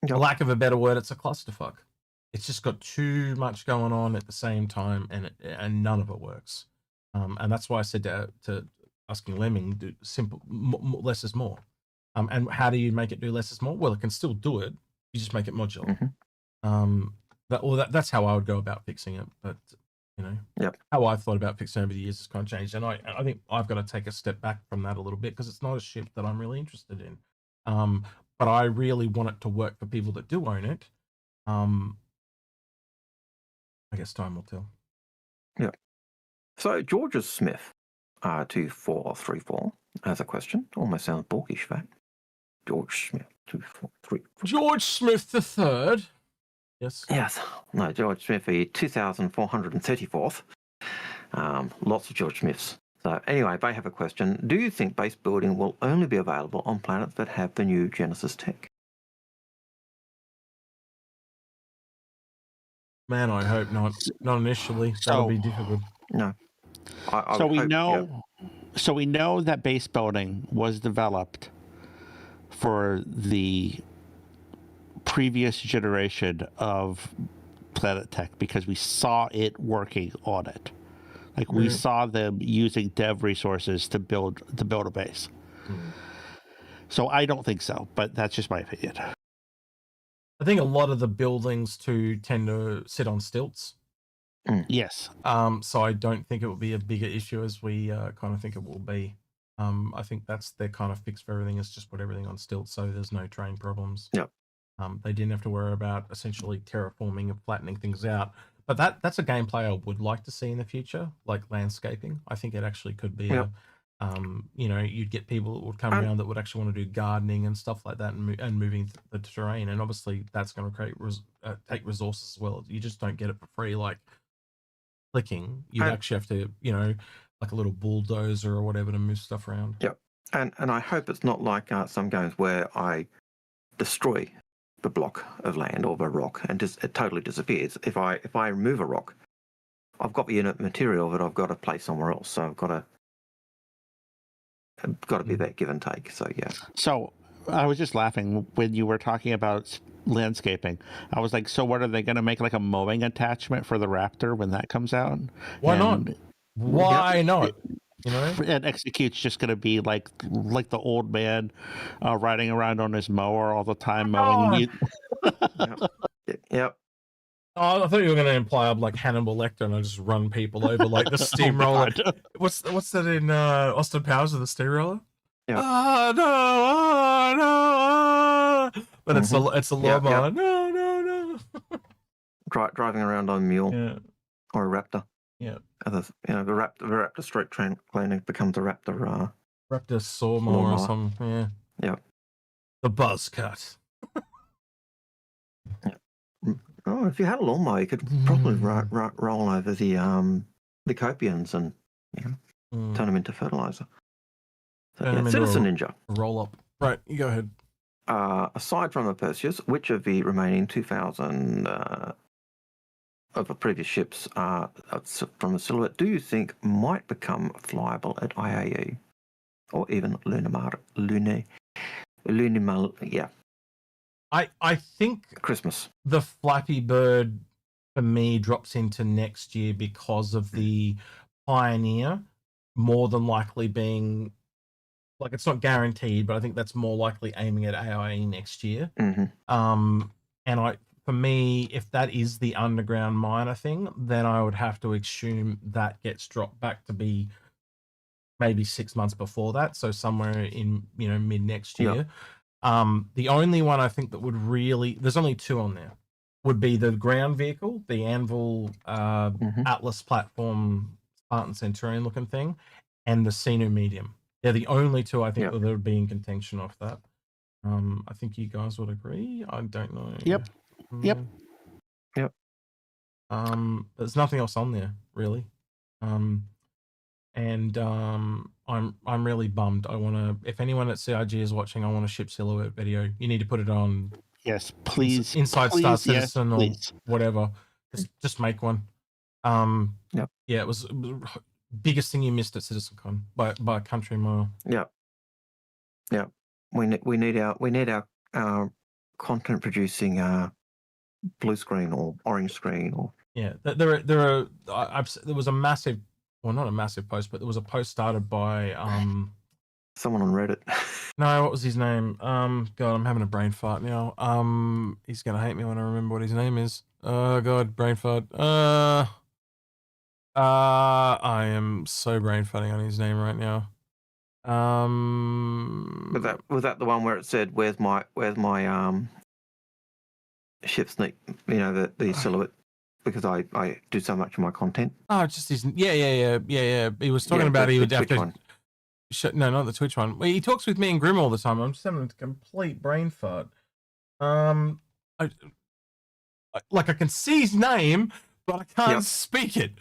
for lack of a better word, it's a clusterfuck. It's just got too much going on at the same time, and none of it works. And that's why I said to asking Lemming, do simple, less is more. And how do you make it do less is more? Well, it can still do it. You just make it modular. That's how I would go about fixing it. But you know, how I've thought about fixing over the years has kind of changed, and I think I've got to take a step back from that a little bit, because it's not a ship that I'm really interested in. But I really want it to work for people that do own it. I guess time will tell. Yeah. So George Smith, 2434, has a question. Almost sounds Borkish, that. George Smith, 2434. George Smith the Third. Yes. Yes. No, George Smith, the 2434th. Lots of George Smiths. So anyway, they have a question. Do you think base building will only be available on planets that have the new Genesis tech? Man, I hope not. Not initially. That'll be difficult. No. So we know that base building was developed for the previous generation of Planet Tech, because we saw it working on it. Like, we saw them using dev resources to build a base. So I don't think so, but that's just my opinion. I think a lot of the buildings too tend to sit on stilts. Yes. So I don't think it will be a bigger issue as we kind of think it will be. I think that's their kind of fix for everything, is just put everything on stilts, so there's no terrain problems. Yep. They didn't have to worry about essentially terraforming and flattening things out. But that's a gameplay I would like to see in the future, like landscaping. I think it actually could be you know, you'd get people that would come around that would actually want to do gardening and stuff like that, and moving the terrain. And obviously that's going to create take resources as well. You just don't get it for free, like clicking. You actually have to, you know, like a little bulldozer or whatever to move stuff around. Yep. And I hope it's not like some games where I destroy the block of land or the rock and it totally disappears. If I remove a rock, I've got the unit material that I've got to place somewhere else. So I've got to be that give and take. So yeah. So I was just laughing when you were talking about landscaping. I was like, so what, are they going to make like a mowing attachment for the Raptor when that comes out? Why not? Why not? You know, and Execute's just going to be like the old man riding around on his mower all the time mowing. Yep. Oh, I thought you were going to imply I'm like Hannibal Lecter and I just run people over like the steamroller. What's that in Austin Powers, of the steamroller? Yeah. No. But it's a lawnmower. No. Driving around on a mule or a Raptor. Yeah. The Raptor street train cleaning becomes a Raptor. Raptor sawmower or something. Yeah. Yeah. The buzz cut. Oh, if you had a lawnmower, you could probably roll over the copians and turn them into fertilizer. So, Citizen Ninja. Roll up. Right, you go ahead. Aside from the Perseus, which of the remaining 2,000 of the previous ships from the Silhouette do you think might become flyable at IAE? or even Lunimal. Yeah, I think Christmas. the Flappy Bird for me drops into next year because of the Pioneer more than likely being, like, it's not guaranteed, but I think that's more likely aiming at AIE next year. Mm-hmm. And for me, if that is the underground miner thing, then I would have to assume that gets dropped back to be maybe 6 months before that, so somewhere in mid next year. The only one I think that would really, there's only two on there, would be the ground vehicle, the Anvil Atlas platform Spartan Centurion looking thing, and the Sinu Medium. They're the only two I think that would be in contention off that. I think you guys would agree. I don't know. Yep. There's nothing else on there really. I'm really bummed. I want to, if anyone at CIG is watching, I want to ship Silhouette video. You need to put it on. Yes, please. Inside please, Star Citizen, yes, or please. whatever. Just make one. Yeah, it was biggest thing you missed at CitizenCon by a country mile. Yeah. We need our content producing blue screen or orange screen or. Yeah, there was a massive, well, not a massive post, but there was a post started by someone on Reddit. No, what was his name? God, I'm having a brain fart now. He's gonna hate me when I remember what his name is. Oh God, brain fart. I am so brain farting on his name right now. Was that the one where it said, "Where's my ship sneak?" The Silhouette, because I do so much of my content. Oh, just his. Yeah. He was talking about he would have to. No, not the Twitch one. Well, he talks with me and Grim all the time. I'm just having a complete brain fart. I can see his name, but I can't speak it.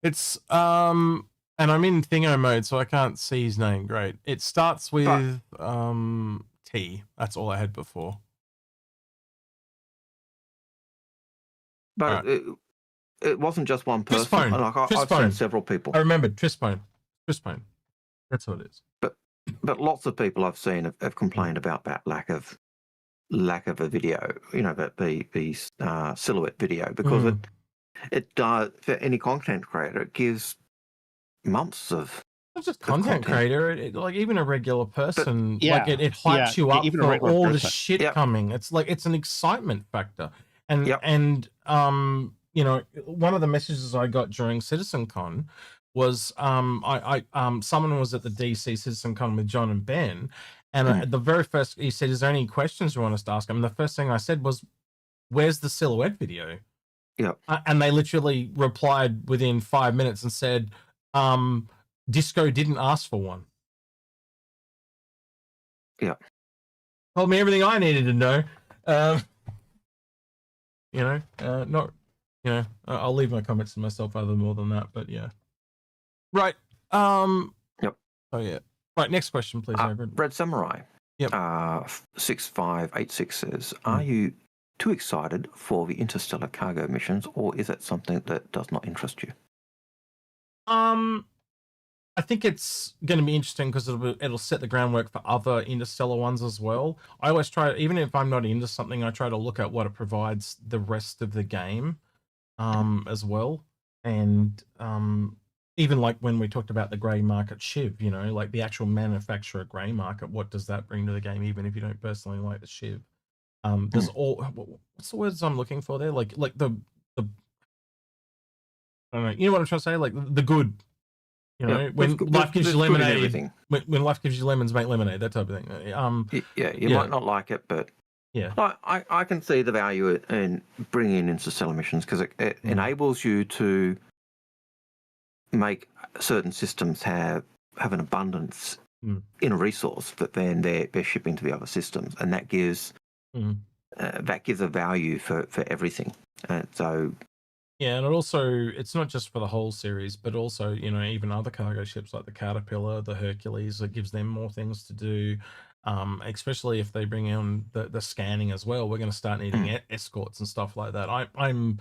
It's and I'm in Thingo mode, so I can't see his name. Great. It starts with T. That's all I had before. But it wasn't just one person. Trispone. I've seen several people. I remembered Trispone. That's what it is. But lots of people I've seen have complained about that lack of a video. The Silhouette video, because it does, for any content creator, it gives months of. Not just content creator, like even a regular person, it hypes you up even for all the shit coming. It's like, it's an excitement factor. And one of the messages I got during CitizenCon was someone was at the DC CitizenCon with John and Ben, and the very first, he said, "Is there any questions you want us to ask him?" And the first thing I said was, "Where's the Silhouette video?" And they literally replied within 5 minutes and said, Disco didn't ask for one. Told me everything I needed to know. I'll leave my comments to myself other more than that, but yeah. Right. Oh yeah. Right, next question, please, Algared. Red Samurai. 6586 says, "Are you too excited for the interstellar cargo missions, or is it something that does not interest you?" I think it's going to be interesting because it'll set the groundwork for other interstellar ones as well. I always try, even if I'm not into something, I try to look at what it provides the rest of the game as well. And even like when we talked about the grey market Shiv, like the actual manufacturer grey market, what does that bring to the game, even if you don't personally like the Shiv? There's what's the words I'm looking for there? Like the I don't know. You know what I'm trying to say? Like the good. When life gives you lemonade, when life gives you lemons, make lemonade, that type of thing. You might not like it, but I can see the value in bringing in interstellar missions, because it enables you to make certain systems have an abundance in a resource that then they're shipping to the other systems, and that gives a value for everything. And so. Yeah, and it's not just for the whole series, but also, even other cargo ships like the Caterpillar, the Hercules, it gives them more things to do, especially if they bring in the scanning as well. We're going to start needing escorts and stuff like that. I've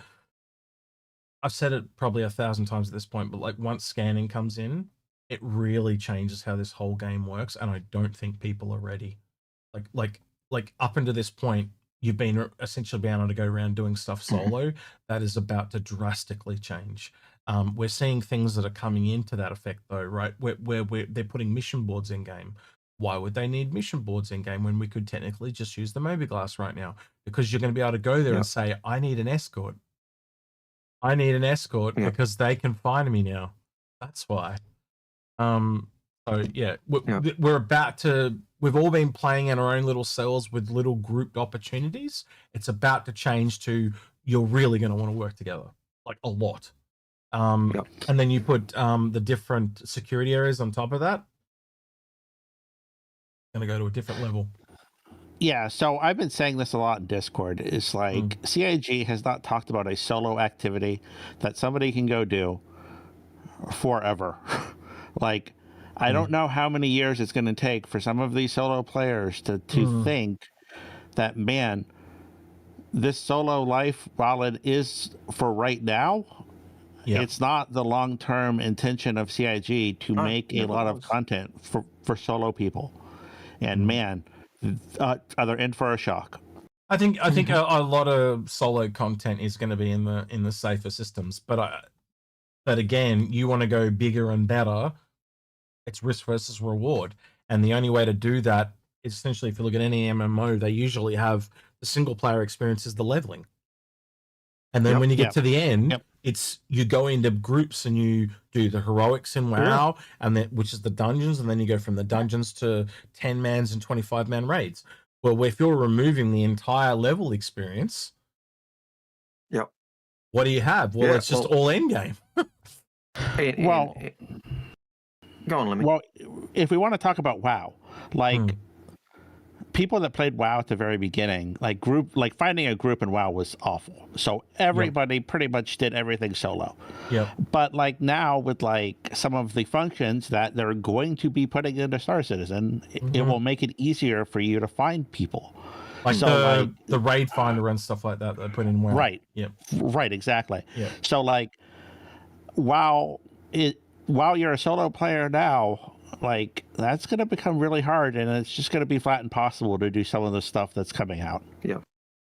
said it probably 1,000 times at this point, but like once scanning comes in, it really changes how this whole game works, and I don't think people are ready. Like up until this point, you've been essentially being able to go around doing stuff solo. That is about to drastically change. We're seeing things that are coming into that effect, though, right? Where they're putting mission boards in game. Why would they need mission boards in game when we could technically just use the mobiGlas right now? Because you're going to be able to go there and say, I need an escort. I need an escort because they can find me now. That's why. So yeah, we're about to. We've all been playing in our own little cells with little grouped opportunities. It's about to change to you're really going to want to work together, like a lot. And then you put the different security areas on top of that. Going to go to a different level. Yeah, so I've been saying this a lot in Discord. It's like CIG has not talked about a solo activity that somebody can go do forever. Like, I don't know how many years it's going to take for some of these solo players to think that, man, this solo life, while it is for right now, it's not the long-term intention of CIG to make a lot of content for solo people. And man, they're in for a shock. I think a lot of solo content is going to be in the safer systems, but again, you want to go bigger and better. It's risk versus reward, and the only way to do that is essentially, if you look at any MMO, they usually have the single player experience is the leveling, and then when you get to the end, it's you go into groups and you do the heroics in WoW, and then which is the dungeons, and then you go from the dungeons to 10-mans and 25-man raids. Well, if you're removing the entire level experience, what do you have? Well, it's just all end game. Go on, Lemmy. Well, if we want to talk about WoW, like people that played WoW at the very beginning, like finding a group in WoW was awful. So everybody pretty much did everything solo. But like now with like some of the functions that they're going to be putting into Star Citizen, it will make it easier for you to find people. Like so the raid finder and stuff like that they put in WoW. Right. Right, exactly. So like while you're a solo player now, like that's going to become really hard, and it's just going to be flat impossible to do some of the stuff that's coming out.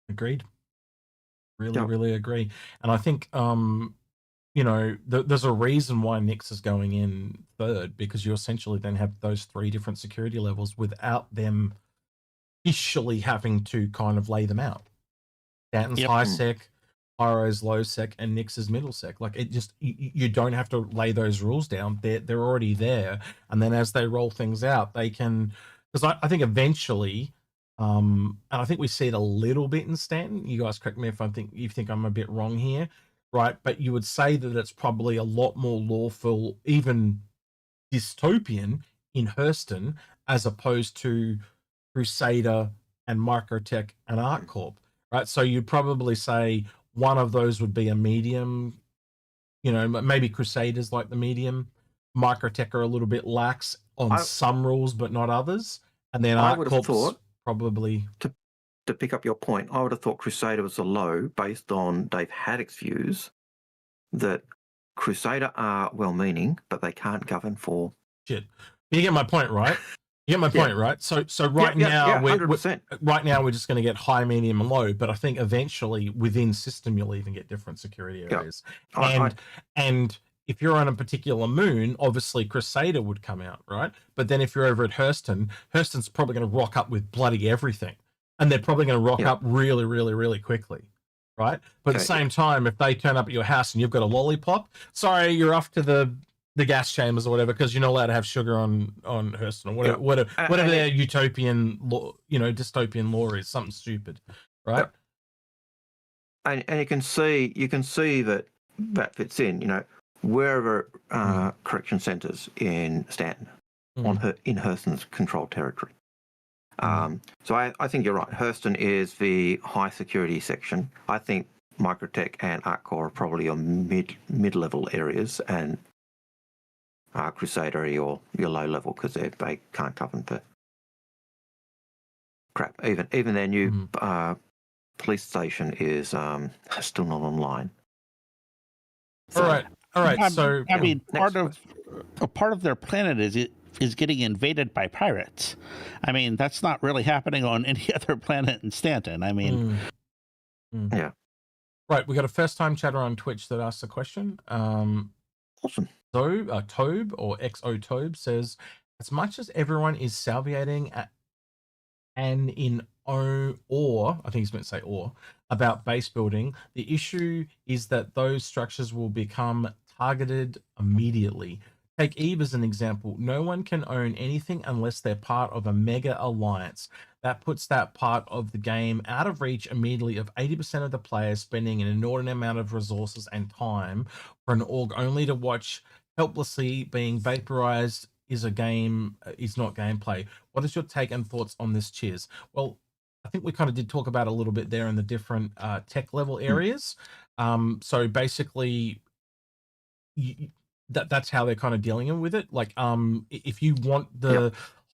Agreed. Really agree. And I think there's a reason why Nyx is going in third, because you essentially then have those 3 different security levels without them officially having to kind of lay them out. Stanton's high sec, Pyro's low sec, and Nyx's middle sec. Like it just you don't have to lay those rules down. They're already there, and then as they roll things out, they can. Because I think eventually, and I think we see it a little bit in Stanton. You guys correct me if you think I'm a bit wrong here, right? But you would say that it's probably a lot more lawful, even dystopian in Hurston, as opposed to Crusader and Microtech and ArcCorp, right? So you'd probably say one of those would be a medium, maybe Crusaders like the medium. Microtech are a little bit lax on some rules, but not others. And then I would have thought probably to pick up your point, I would have thought Crusader was a low based on Dave Haddock's views that Crusader are well-meaning, but they can't govern for shit. You get my point, right? You get my point, right? So right now, right now we're just going to get high, medium, and low. But I think eventually within system you'll even get different security areas. And if you're on a particular moon, obviously Crusader would come out, right? But then if you're over at Hurston's probably going to rock up with bloody everything, and they're probably going to rock up really, really, really quickly, right? But at the same time, if they turn up at your house and you've got a lollipop, sorry, you're off to the gas chambers or whatever, because you're not allowed to have sugar on Hurston or whatever their utopian law, dystopian law is, something stupid, right? And you can see that fits in, wherever correction centres in Stanton in Hurston's controlled territory. So I think you're right. Hurston is the high security section. I think Microtech and ArcCorp are probably your mid-level areas, and Crusader your low level, because they can't govern for crap. Even their new police station is still not online. So, all right. All right, so I mean, next part of their planet is getting invaded by pirates. I mean, that's not really happening on any other planet in Stanton. I mean, Yeah. Right, we got a first-time chatter on Twitch that asked a question. Awesome. So, Tobe, or XO Tobe, says, as much as everyone is salviating and in or, I think he's meant to say or, about base building, the issue is that those structures will become targeted immediately. Take Eve as an example. No one can own anything unless they're part of a mega alliance. That puts that part of the game out of reach immediately of 80% of the players spending an inordinate amount of resources and time for an org only to watch helplessly being vaporized is not gameplay. What is your take and thoughts on this? Cheers. Well, I think we kind of did talk about a little bit there in the different tech level areas. So basically, that's how they're kind of dealing with it. Like, if you want the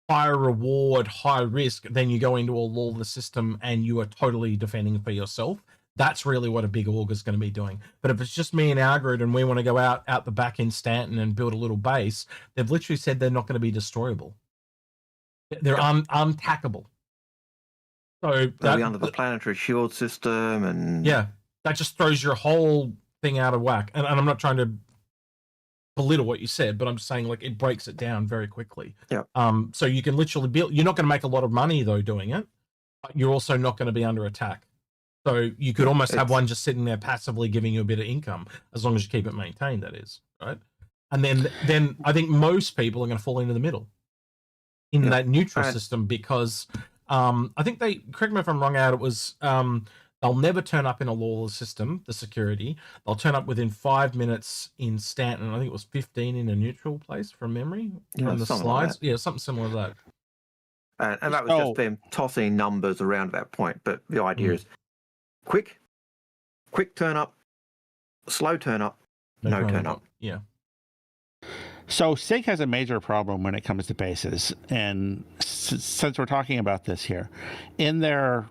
higher reward, high risk, then you go into a lawless system and you are totally defending for yourself. That's really what a big org is going to be doing. But if it's just me and Algared and we want to go out the back in Stanton and build a little base, they've literally said they're not going to be destroyable. They're untackable. So they'll be under the planetary shield system, and that just throws your whole thing out of whack. And I'm not trying to belittle what you said, but I'm just saying, like, it breaks it down very quickly. Yeah. So you can literally build. You're not going to make a lot of money though doing it, but you're also not going to be under attack. So you could almost have one just sitting there passively giving you a bit of income, as long as you keep it maintained, that is, right? And then I think most people are going to fall into the middle in that neutral system, because I think they, correct me if I'm wrong, it was they'll never turn up in a lawless system, the security. They'll turn up within 5 minutes in Stanton. I think it was 15 in a neutral place from memory on the slides. Like something similar to that. And that was just them tossing numbers around at that point. But the idea is quick turn up, slow turn up, no turn up. Yeah. So SIG has a major problem when it comes to bases. And since we're talking about this here, in their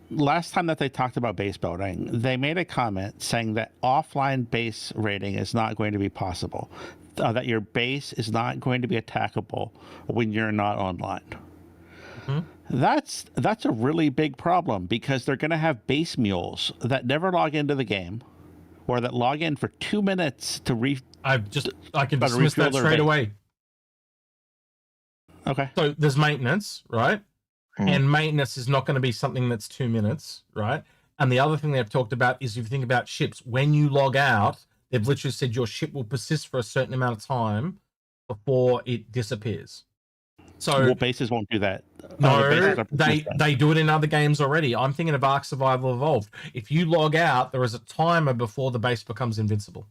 last time that they talked about base building, they made a comment saying that offline base raiding is not going to be possible, that your base is not going to be attackable when you're not online. That's a really big problem, because they're going to have base mules that never log into the game, or that log in for 2 minutes to I can dismiss that straight away. Okay. So there's maintenance, right? And maintenance is not going to be something that's 2 minutes, right? And the other thing they've talked about is, if you think about ships, when you log out, they've literally said your ship will persist for a certain amount of time before it disappears. So bases won't do that. No, they do it in other games already. I'm thinking of Ark Survival Evolved. If you log out, there is a timer before the base becomes invincible,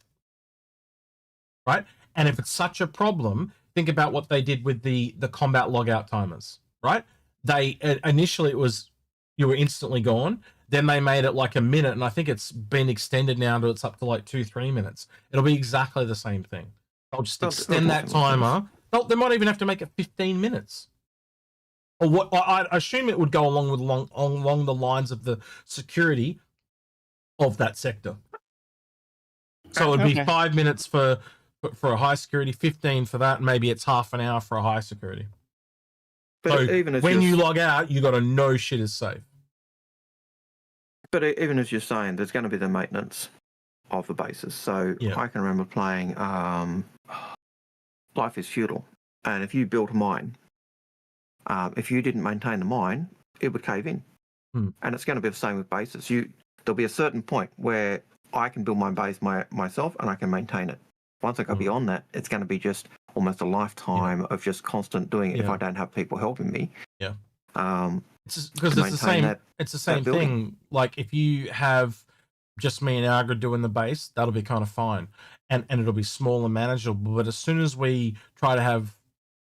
right? And if it's such a problem, think about what they did with the combat logout timers, right? They initially it was you were instantly gone. Then they made it like a minute, and I think it's been extended now to it's up to like 2-3 minutes. It'll be exactly the same thing. They'll just extend that timer. They might even have to make it 15 minutes. Or what I assume it would go along the lines of the security of that sector. So it'd be 5 minutes for a high security, 15 for that, and maybe it's half an hour for a high security. But so even when you log out, you got to know shit is safe. But even as you're saying, there's going to be the maintenance of the bases. So I can remember playing Life is Feudal, and if you built a mine, if you didn't maintain the mine, it would cave in. And it's going to be the same with bases. There'll be a certain point where I can build my base myself and I can maintain it. Once I go beyond that, it's going to be just almost a lifetime of just constant doing it if I don't have people helping me. Yeah. Because it's the same. It's the same thing. Like if you have just me and Algared doing the base, that'll be kind of fine, and it'll be small and manageable. But as soon as we try to have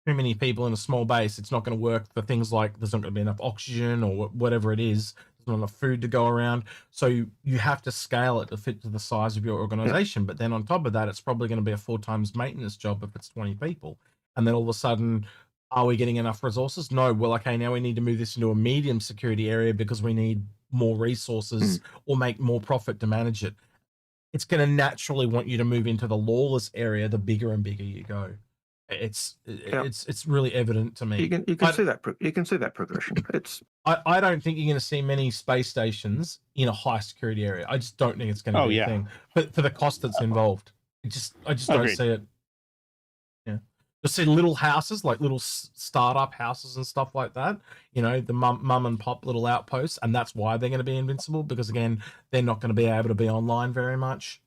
too many people in a small base, it's not going to work for things like there's not going to be enough oxygen or whatever it is. There's not enough food to go around. So you have to scale it to fit to the size of your organization. But then on top of that, it's probably going to be a 4 times maintenance job if it's 20 people. And then all of a sudden, are we getting enough resources? No. Well, okay, now we need to move this into a medium security area because we need more resources or make more profit to manage it. it's going to naturally want you to move into the lawless area the bigger and bigger you go. It's really evident to me. You can see that progression. I don't think you're going to see many space stations in a high security area. I just don't think it's going to be a thing. But for the cost that's involved, I just don't see it. Yeah, you'll see little houses, like little startup houses and stuff like that. You know, the mum and pop little outposts, and that's why they're going to be invincible, because again, they're not going to be able to be online very much.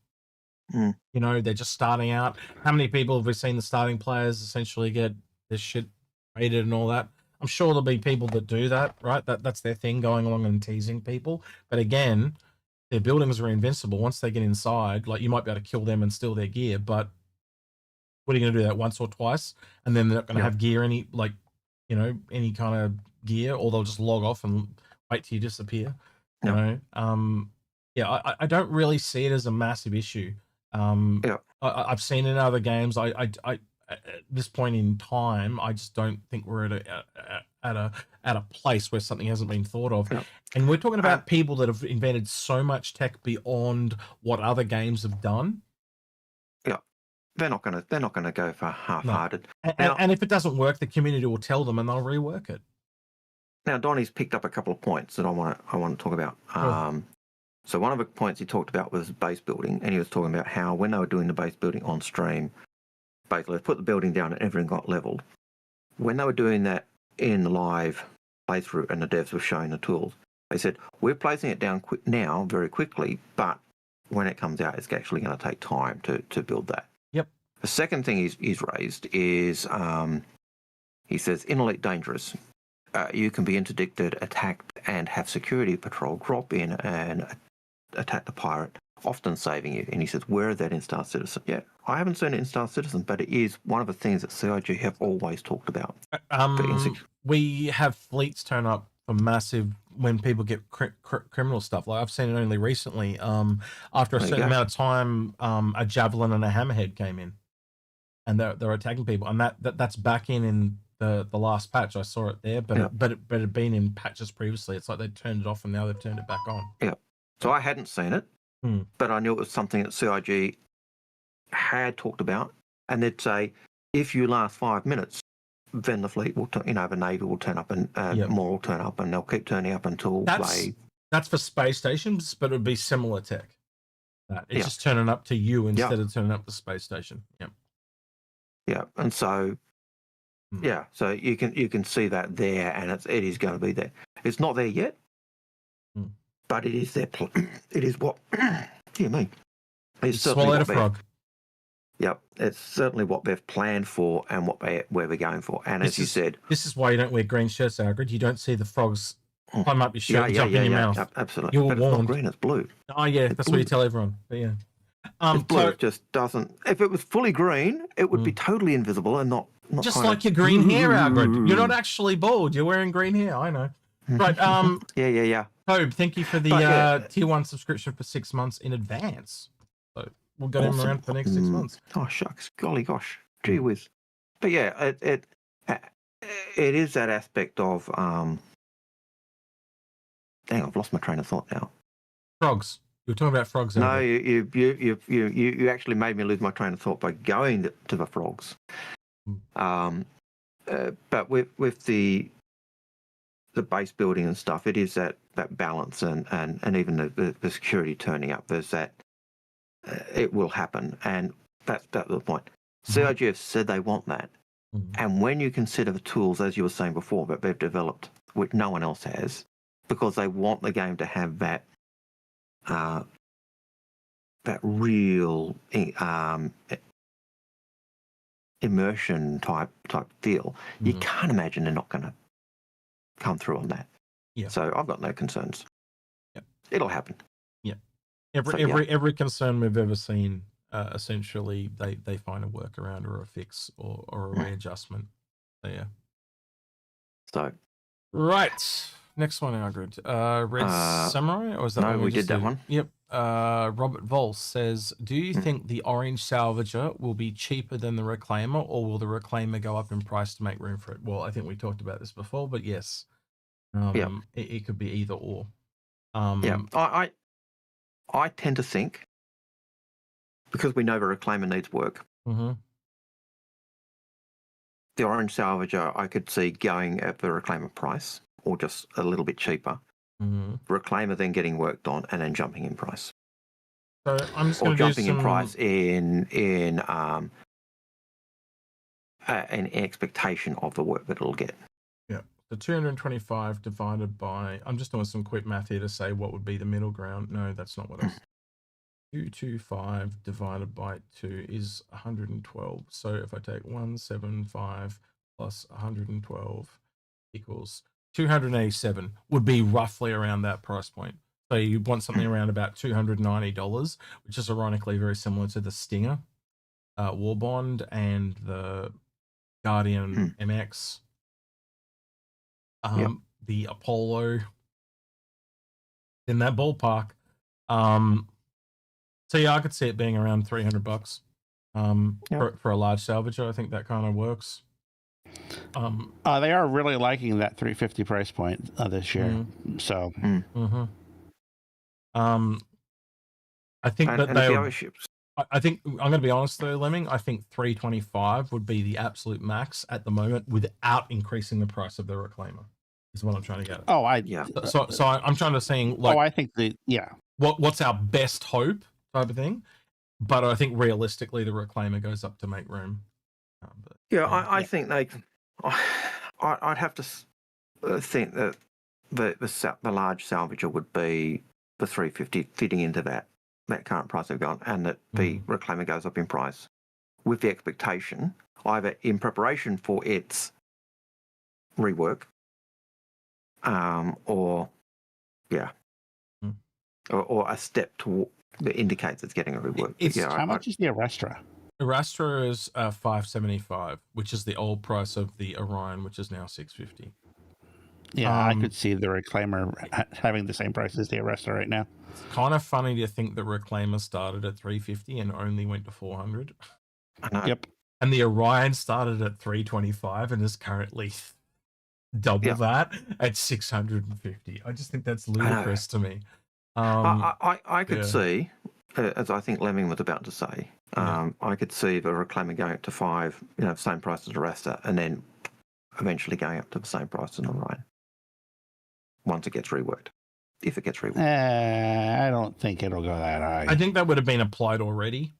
You know, they're just starting out. How many people have we seen the starting players essentially get this shit raided and all that? I'm sure there'll be people that do that, right? That's their thing, going along and teasing people. But again, their buildings are invincible. Once they get inside, like, you might be able to kill them and steal their gear, but what are you going to do that once or twice? And then they're not going to have gear, any kind of gear, or they'll just log off and wait till you disappear. You know? I don't really see it as a massive issue. I've seen it in other games. At this point in time, I just don't think we're at a place where something hasn't been thought of. And we're talking about people that have invented so much tech beyond what other games have done. They're not gonna go for half-hearted. And if it doesn't work, the community will tell them and they'll rework it. Now, Donnie's picked up a couple of points that I want to talk about. So one of the points he talked about was base building, and he was talking about how when they were doing the base building on stream, basically they put the building down and everything got leveled. When they were doing that in the live playthrough and the devs were showing the tools, they said, we're placing it down now very quickly, but when it comes out, it's actually going to take time to build that. The second thing he's raised is, he says, in Elite Dangerous, you can be interdicted, attacked, and have security patrol drop in and attack the pirate, often saving you. And he says, where is that in Star Citizen? Yeah, I haven't seen it in Star Citizen, but it is one of the things that CIG have always talked about. We have fleets turn up for massive, when people get criminal stuff. Like, I've seen it only recently. After a certain amount of time, a javelin and a hammerhead came in, and they're attacking people, and that's back in the last patch. I saw it there, but it had been in patches previously. It's like they turned it off and now they've turned it back on. Yeah. So I hadn't seen it, but I knew it was something that CIG had talked about, and they'd say, if you last 5 minutes, then the fleet will, the Navy will turn up, and more will turn up, and they'll keep turning up until That's for space stations, but it would be similar tech. It's just turning up to you instead of turning up the space station. Yeah, and so so you can see that there, and it is going to be there. It's not there yet, but it is there. It is what? Dear me, it's swallowed a frog. Yep, it's certainly what they've planned for and where they're going for. And as you said, this is why you don't wear green shirts, Algared. You don't see the frogs climb up your shirt and jump in your mouth. Absolutely. You're warned. It's not green, it's blue. Oh yeah, that's what you tell everyone. But yeah. It's blue. It just doesn't. If it was fully green, it would be totally invisible and not just like your green hair, Algared. You're not actually bald. You're wearing green hair. I know. Right. Yeah. Hope, thank you for the tier 1 subscription for 6 months in advance. So we'll get him around for the next 6 months. Oh shucks, golly gosh, gee whiz. But yeah, it is that aspect of dang, I've lost my train of thought now. Frogs. You were talking about frogs. No, you actually made me lose my train of thought by going to the frogs. But with the base building and stuff, it is that balance and even the security turning up. There's that it will happen, and that's the point. CIG have said they want that, and when you consider the tools, as you were saying before, that they've developed, which no one else has, because they want the game to have that real immersion type feel. You can't imagine they're not going to come through on that. Yeah. So I've got no concerns. Yeah. It'll happen. Yeah. Every concern we've ever seen, essentially they find a workaround or a fix or a readjustment. So yeah. So right. Next one, Algared. Red Samurai, or was that? No, we did that one. Yep. Robert Vol says, do you think the orange salvager will be cheaper than the reclaimer, or will the reclaimer go up in price to make room for it? Well, I think we talked about this before, but yes, it could be either or. I tend to think because we know the reclaimer needs work. Mm-hmm. The orange salvager I could see going at the reclaimer price or just a little bit cheaper. Mm-hmm. Reclaimer then getting worked on and then jumping in price. So I'm just Or going to do jumping in price in expectation of the work that it'll get. Yeah. The 225 divided by, I'm just doing some quick math here to say what would be the middle ground. No, that's not what I was. 225 divided by 2 is 112. So if I take 175 plus 112 equals 287, would be roughly around that price point. So you want something around about $290, which is ironically very similar to the Stinger War Bond and the Guardian MX. The Apollo in that ballpark. So yeah, I could see it being around $300 for a large salvager. I think that kind of works. They are really liking that 350 price point this year. So I think and that the other ships. I think I'm going to be honest though, Lemming. I think 325 would be the absolute max at the moment without increasing the price of the reclaimer. Is what I'm trying to get at. So I'm trying to saying like. I think what's our best hope type of thing, but I think realistically the reclaimer goes up to make room. I think they. I'd have to think that the large salvager would be the 350 fitting into that current price they've got, and that the reclaimer goes up in price with the expectation either in preparation for its rework, or a step that indicates it's getting a rework. How much is the Arrastra? Arrastra is 575, which is the old price of the Orion, which is now 650. Yeah, I could see the reclaimer having the same price as the Arrastra right now. It's kind of funny to think the reclaimer started at 350 and only went to 400. I know. Yep. And the Orion started at 325 and is currently double that at 650. I just think that's ludicrous to me. I could see, as I think Lemming was about to say, I could see the reclaimer going up to 5, same price as Arrastra, and then eventually going up to the same price as Orion once it gets reworked. If it gets reworked. I don't think it'll go that high. I think that would have been applied already,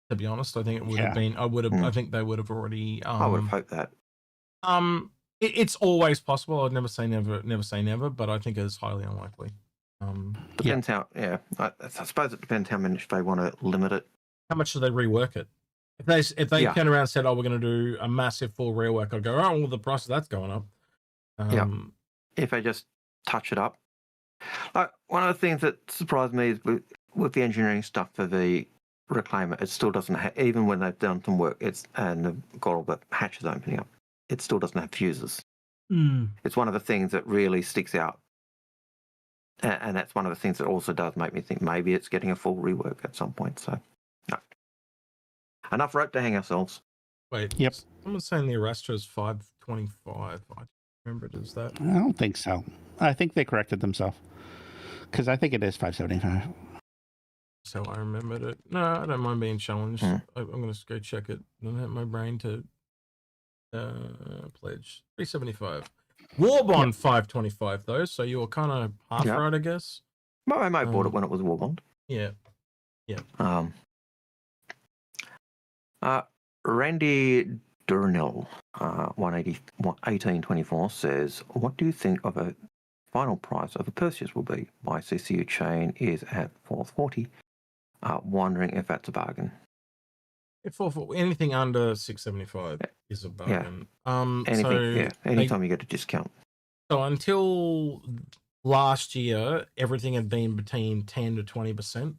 to be honest. I think it would have been. I think they would have already. I would have hoped that. It's always possible. I'd never say never, but I think it's highly unlikely. Depends how. Yeah, I suppose it depends how much they want to limit it. How much do they rework it? If they turn around and said, "Oh, we're going to do a massive full rework," I'd go, "Oh, well, the price of that's going up." If they just touch it up. One of the things that surprised me is with the engineering stuff for the reclaimer, it still doesn't have, even when they've done some work, and they've got all the hatches opening up, it still doesn't have fuses. It's one of the things that really sticks out. And that's one of the things that also does make me think maybe it's getting a full rework at some point. So, no. Enough rope to hang ourselves. Wait. Yep. Someone's saying the Arrastra is 525. I remember it as that. I don't think so. I think they corrected themselves. Because I think it is 575. So I remembered it. No, I don't mind being challenged. I'm going to go check it. I don't have my brain to pledge. 375. War Bond 525 though, so you were kind of half right, I guess. Well, I might have bought it when it was War Bond. Yeah. Randy Durnell, 1824 says, "What do you think of a final price of a Perseus will be? My CCU chain is at 440. Wondering if that's a bargain." If anything under 675 is a bargain. Anytime you get a discount. So until last year, everything had been between 10 to 20%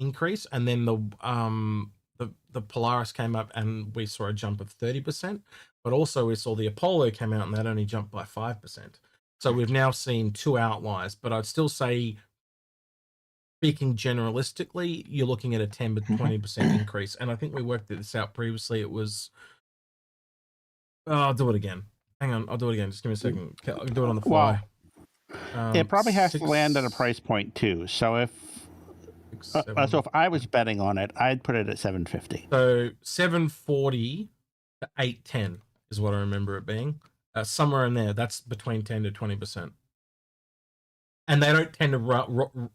increase, and then the Polaris came up and we saw a jump of 30%, but also we saw the Apollo came out and that only jumped by 5%. So we've now seen two outliers, but I'd still say, speaking generalistically, you're looking at a 10 to 20% increase. And I think we worked this out previously. It was, I'll do it again. Hang on, I'll do it again. Just give me a second. I'll do it on the fly. It probably has to land at a price point too. So if So if I was betting on it, I'd put it at 750. So 740 to 810 is what I remember it being. Somewhere in there, that's between 10 to 20%. And they don't tend to roll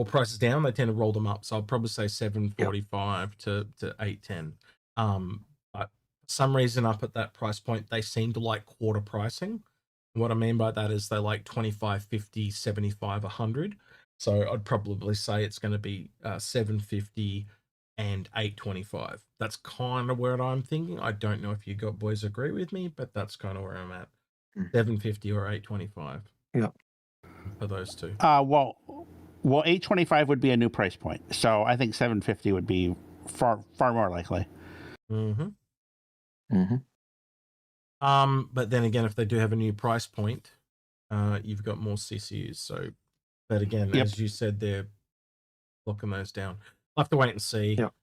prices down. They tend to roll them up. So I'd probably say 745 to 810. But for some reason, up at that price point, they seem to like quarter pricing. And what I mean by that is they like 25, 50, 75, 100. So I'd probably say it's going to be 750 and 825. That's kind of where I'm thinking. I don't know if you boys agree with me, but that's kind of where I'm at. 750 or 825. Yeah. For those two. Well, 825 would be a new price point. So I think 750 would be far more likely. Mm-hmm. Mm-hmm. But then again, if they do have a new price point, you've got more CCUs. So, but again, as you said, they're locking those down. I'll have to wait and see. Yep.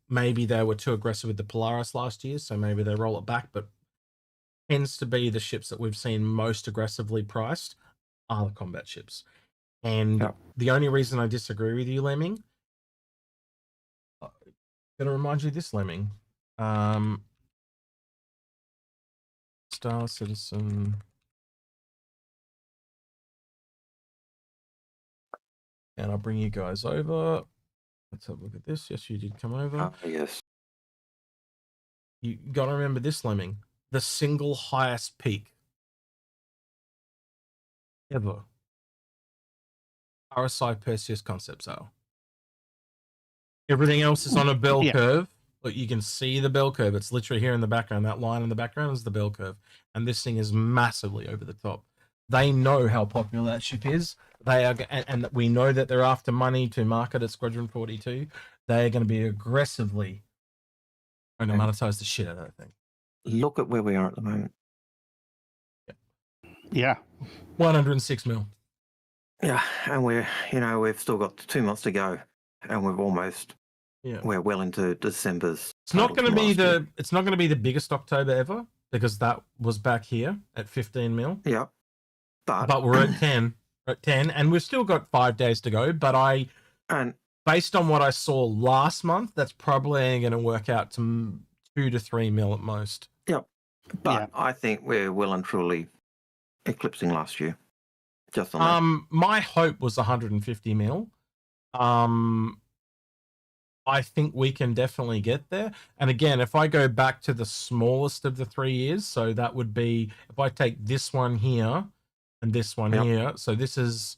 Maybe they were too aggressive with the Polaris last year, so maybe they roll it back. But tends to be the ships that we've seen most aggressively priced are the combat ships. And the only reason I disagree with you, Lemming, I'm going to remind you of this, Lemming. Star Citizen. And I'll bring you guys over. Let's have a look at this. Yes, you did come over. Yes. You got to remember this, Lemming. The single highest peak ever. RSI Perseus concept sale. Everything else is on a bell curve. Look, you can see the bell curve. It's literally here in the background. That line in the background is the bell curve. And this thing is massively over the top. They know how popular that ship is. They are, and we know that they're after money to market at Squadron 42. They are going to be aggressively trying to monetize the shit out of that thing. Look at where we are at the moment. Yeah. 106 mil. Yeah, and we've still got 2 months to go, and we're well into December's. It's not going to be the biggest October ever, because that was back here at 15 mil. Yeah, but we're at 10. And we've still got 5 days to go. But based on what I saw last month, that's probably going to work out to 2 to 3 mil at most. Yep, but I think we're well and truly eclipsing last year. Just on that. My hope was 150 mil. I think we can definitely get there. And again, if I go back to the smallest of the 3 years, so that would be if I take this one here and this one here. So this is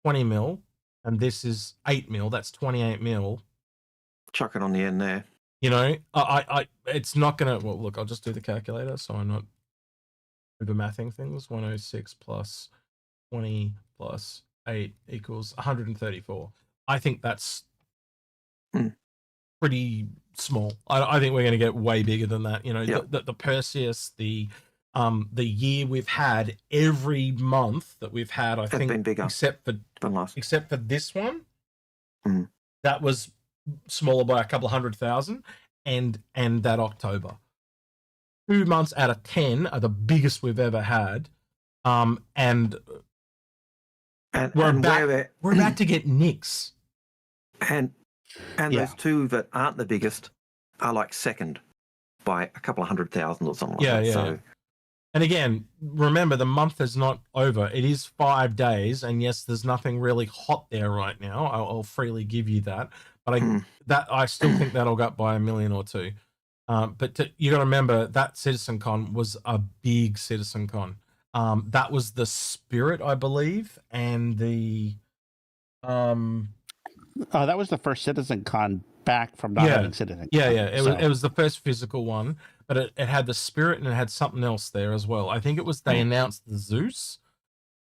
20 mil and this is 8 mil. That's 28 mil. Chuck it on the end there. You know, it's not gonna. Well, look, I'll just do the calculator so I'm not over mathing things. 106 plus 20 plus 8 equals 134. I think that's pretty small. I think we're going to get way bigger than that. You know, the Perseus, the year we've had, every month that we've had, I think, been bigger except for this one, that was smaller by a couple of 100,000, and that October. 2 months out of 10 are the biggest we've ever had, and we're about to get nicks. And those two that aren't the biggest are like second by a couple of 100,000 or something like that. Yeah. So. And again, remember, the month is not over. It is 5 days, and yes, there's nothing really hot there right now. I'll freely give you that. But I still think that'll go up by 1 million or 2. But you got to remember that CitizenCon was a big CitizenCon. That was the Spirit, I believe, and the that was the first CitizenCon back from not having CitizenCon. Yeah. It was the first physical one, but it had the Spirit and it had something else there as well. I think it was they announced the Zeus,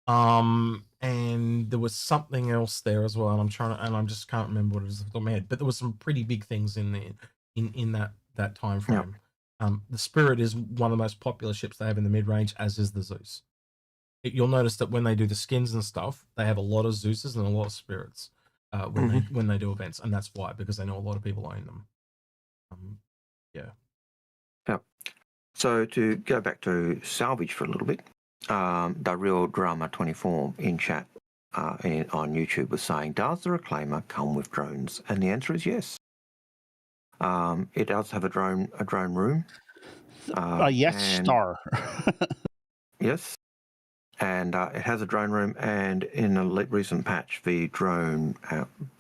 and there was something else there as well. And I just can't remember what it was off the top of my head. But there was some pretty big things in there in that time frame. The Spirit is one of the most popular ships they have in the mid range, as is the Zeus. You'll notice that when they do the skins and stuff, they have a lot of Zeuses and a lot of Spirits when they do events, and that's why, because they know a lot of people own them. So to go back to salvage for a little bit, the real drama 24 in chat on YouTube was saying, does the Reclaimer come with drones? And the answer is yes. It does have a drone room. Yes, Star. Yes. And it has a drone room, and in a recent patch, the drone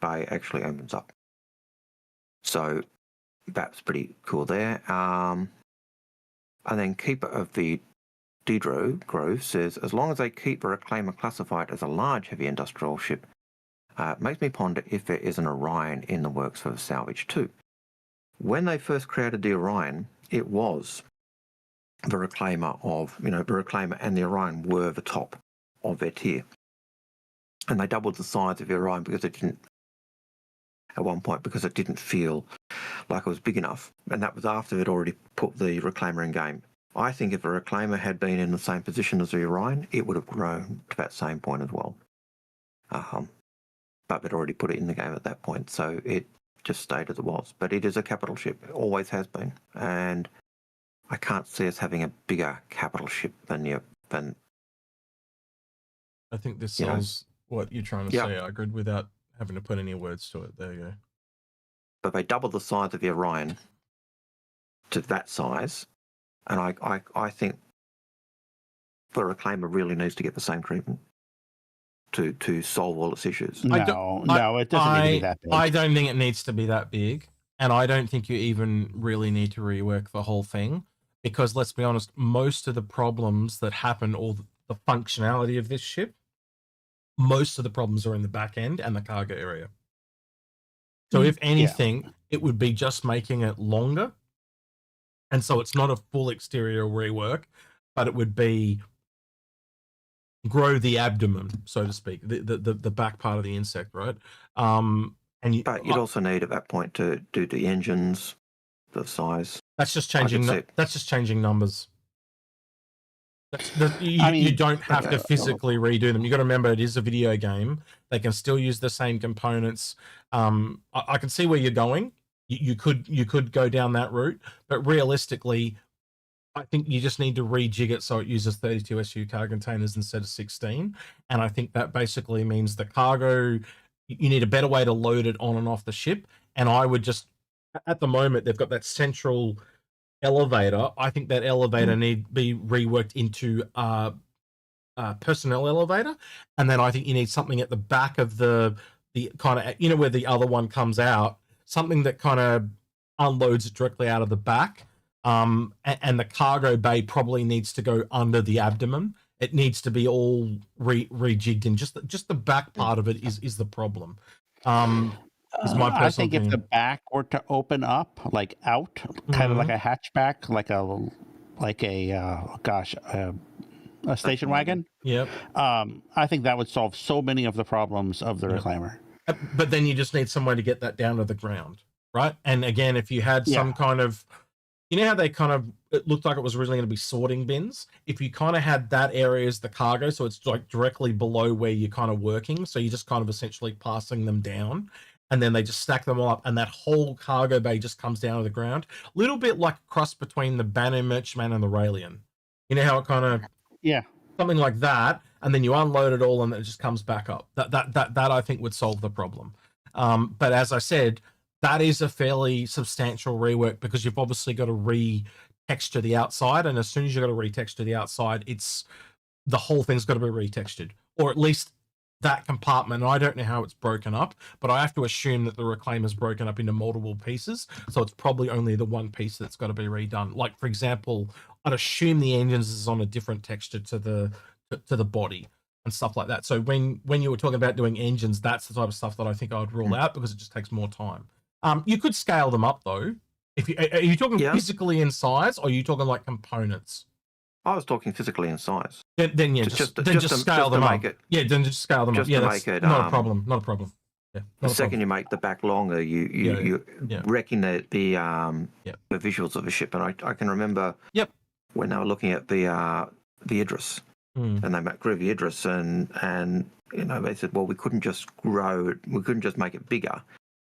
bay actually opens up. So that's pretty cool there. And then Keeper of the Dedro Grove says, as long as they keep a Reclaimer classified as a large heavy industrial ship, makes me ponder if there is an Orion in the works for the salvage too. When they first created the Orion, it was the Reclaimer the Reclaimer and the Orion were the top of their tier. And they doubled the size of the Orion because it didn't, at one point, because it didn't feel like it was big enough. And that was after they'd already put the Reclaimer in game. I think if a Reclaimer had been in the same position as the Orion, it would have grown to that same point as well. But they'd already put it in the game at that point, so it just stayed as it was. But it is a capital ship. It always has been. And I can't see us having a bigger capital ship than I think this sells what you're trying to say, Algared, without having to put any words to it. There you go. But they doubled the size of the Orion to that size, and I think the Reclaimer really needs to get the same treatment to solve all its issues. No, it doesn't need to be that big. I don't think it needs to be that big, and I don't think you even really need to rework the whole thing, because let's be honest, most of the problems that happen, or the functionality of this ship, most of the problems are in the back end and the cargo area. So if anything, it would be just making it longer. And so it's not a full exterior rework, but it would be grow the abdomen, so to speak, the back part of the insect, right? But you'd also need at that point to do the engines, the size. That's just changing. That's just changing numbers. You don't have to physically redo them. You got to remember, it is a video game. They can still use the same components. I can see where you're going. You could go down that route, but realistically, I think you just need to rejig it so it uses 32 SU cargo containers instead of 16. And I think that basically means the cargo, you need a better way to load it on and off the ship. And I would just, at the moment, they've got that central elevator. I think that elevator need to be reworked into a personnel elevator, and then I think you need something at the back of the kind of, where the other one comes out, something that kind of unloads it directly out of the back. And the cargo bay probably needs to go under the abdomen. It needs to be all rejigged in. Just the back part of it is the problem. Is my personal I think opinion. if the back were to open up, like out, kind of like a hatchback, like a station wagon. Yep. I think that would solve so many of the problems of the Reclaimer. But then you just need somewhere to get that down to the ground, right? And again, if you had some kind of, how they kind of, it looked like it was originally going to be sorting bins. If you kind of had that area as the cargo, so it's like directly below where you're kind of working, so you're just kind of essentially passing them down, and then they just stack them all up, and that whole cargo bay just comes down to the ground. A little bit like a cross between the Banner Merchantman and the Raelian. You know how it kind of, something like that, and then you unload it all, and it just comes back up. That I think would solve the problem. But as I said, that is a fairly substantial rework, because you've obviously got to retexture the outside, and as soon as you've got to retexture the outside, the whole thing's got to be retextured, or at least that compartment. And I don't know how it's broken up, but I have to assume that the Reclaimer's broken up into multiple pieces, so it's probably only the one piece that's got to be redone. Like, for example, I'd assume the engines is on a different texture to the body and stuff like that. So when you were talking about doing engines, that's the type of stuff that I think I would rule out, because it just takes more time. You could scale them up though. Are you talking physically in size, or are you talking like components? I was talking physically in size. Then just scale them up. Then just scale them up. Yeah, that's not a problem. Not a problem. Yeah. The second you make the back longer, you wrecking the visuals of a ship. And I can remember when they were looking at the Idris, and they grew the Idris, and they said, well, we couldn't just grow it, we couldn't just make it bigger.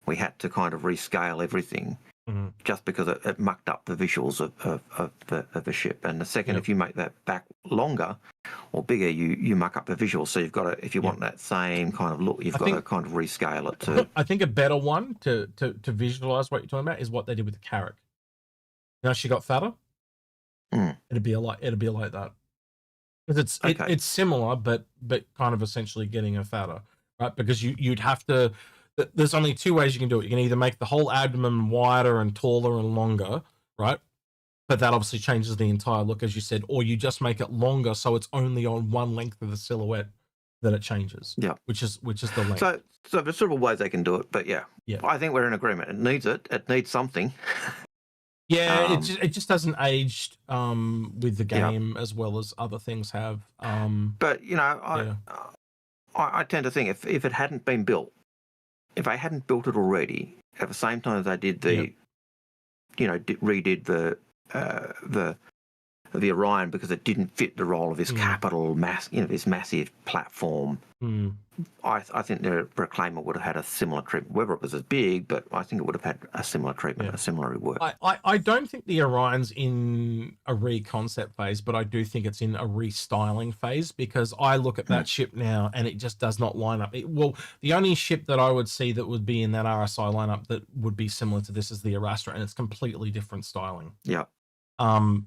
We had to kind of rescale everything just because it mucked up the visuals of the ship. And the second, if you make that back longer or bigger, you muck up the visuals. So you've got to, if you want that same kind of look, you've got to kind of rescale it to. I think a better one to visualize what you're talking about is what they did with the Carrack. You know, she got fatter. It'd be like that. Because it's similar, but kind of essentially getting her fatter, right? Because you'd have to. There's only two ways you can do it. You can either make the whole abdomen wider and taller and longer, right? But that obviously changes the entire look, as you said, or you just make it longer so it's only on one length of the silhouette that it changes. Yeah, which is the length. So there's several ways they can do it, but yeah, I think we're in agreement. It needs it. It needs something. Yeah, it just hasn't aged with the game as well as other things have. But you know, I tend to think if it hadn't been built, if they hadn't built it already at the same time as they did the, redid the Orion because it didn't fit the role of this capital this massive platform. I think the Reclaimer would have had a similar treatment, whether it was as big, but I think it would have had a similar treatment, a similar rework. I don't think the Orion's in a re-concept phase, but I do think it's in a restyling phase because I look at that ship now and it just does not line up. The only ship that I would see that would be in that RSI lineup that would be similar to this is the Arastra, and it's completely different styling. Yeah. So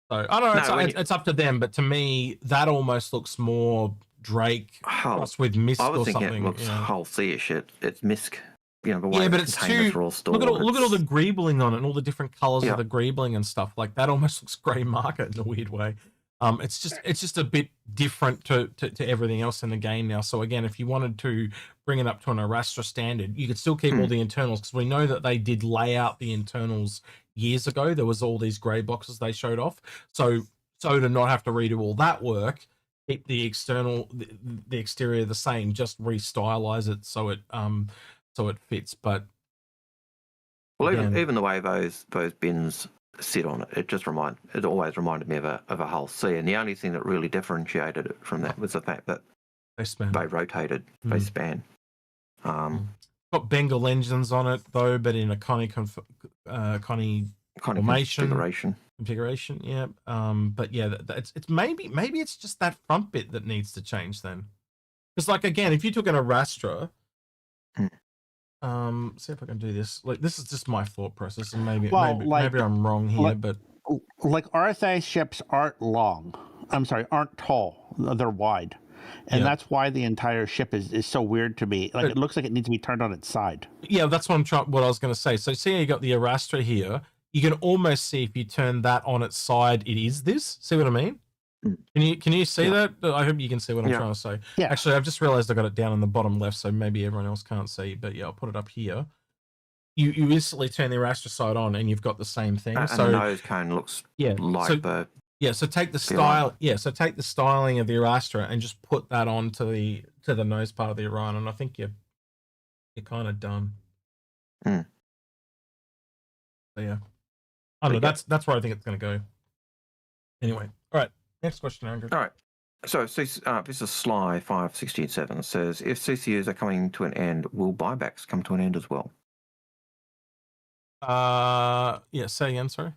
I don't know. It's up to them, but to me, that almost looks more Drake crossed with Misk or something. I was thinking it looks whole sea-ish. It's Misk. The way but it's too. Look at all the greebling on it and all the different colors of the greebling and stuff. Like that almost looks grey market in a weird way. It's just a bit different to everything else in the game now. So again, if you wanted to bring it up to an Arastra standard, you could still keep all the internals because we know that they did lay out the internals years ago. There was all these grey boxes they showed off. So to not have to redo all that work, keep the exterior the same, just restylize it so it fits. But even the way those bins sit on it, it always reminded me of a hull C, and the only thing that really differentiated it from that was the fact that they rotated, they span. Got Bengal engines on it though, but in a Connie configuration, yeah. But yeah, it's maybe it's just that front bit that needs to change then, because like again, if you took an Arastra, see if I can do this. Like this is just my thought process, and maybe I'm wrong here, but like RSA ships aren't tall; they're wide. And that's why the entire ship is so weird to me. Like it looks like it needs to be turned on its side. Yeah, that's what I was going to say. So see how you got the Arastra here. You can almost see if you turn that on its side, it is this. See what I mean? Can you see that? I hope you can see what I'm trying to say. Yeah. Actually, I've just realized I got it down in the bottom left, so maybe everyone else can't see. But yeah, I'll put it up here. You instantly turn the Arastra side on, and you've got the same thing. And the nose cone looks like the. Yeah, so take the style. Yeah, so take the styling of the Arastra and just put that on to the nose part of the Orion, and I think you're kind of done. So yeah, I don't know. That's where I think it's going to go. Anyway, all right. Next question, Andrew. All right. So this is Sly 567 says, if CCUs are coming to an end, will buybacks come to an end as well? Yeah. Say again. Sorry.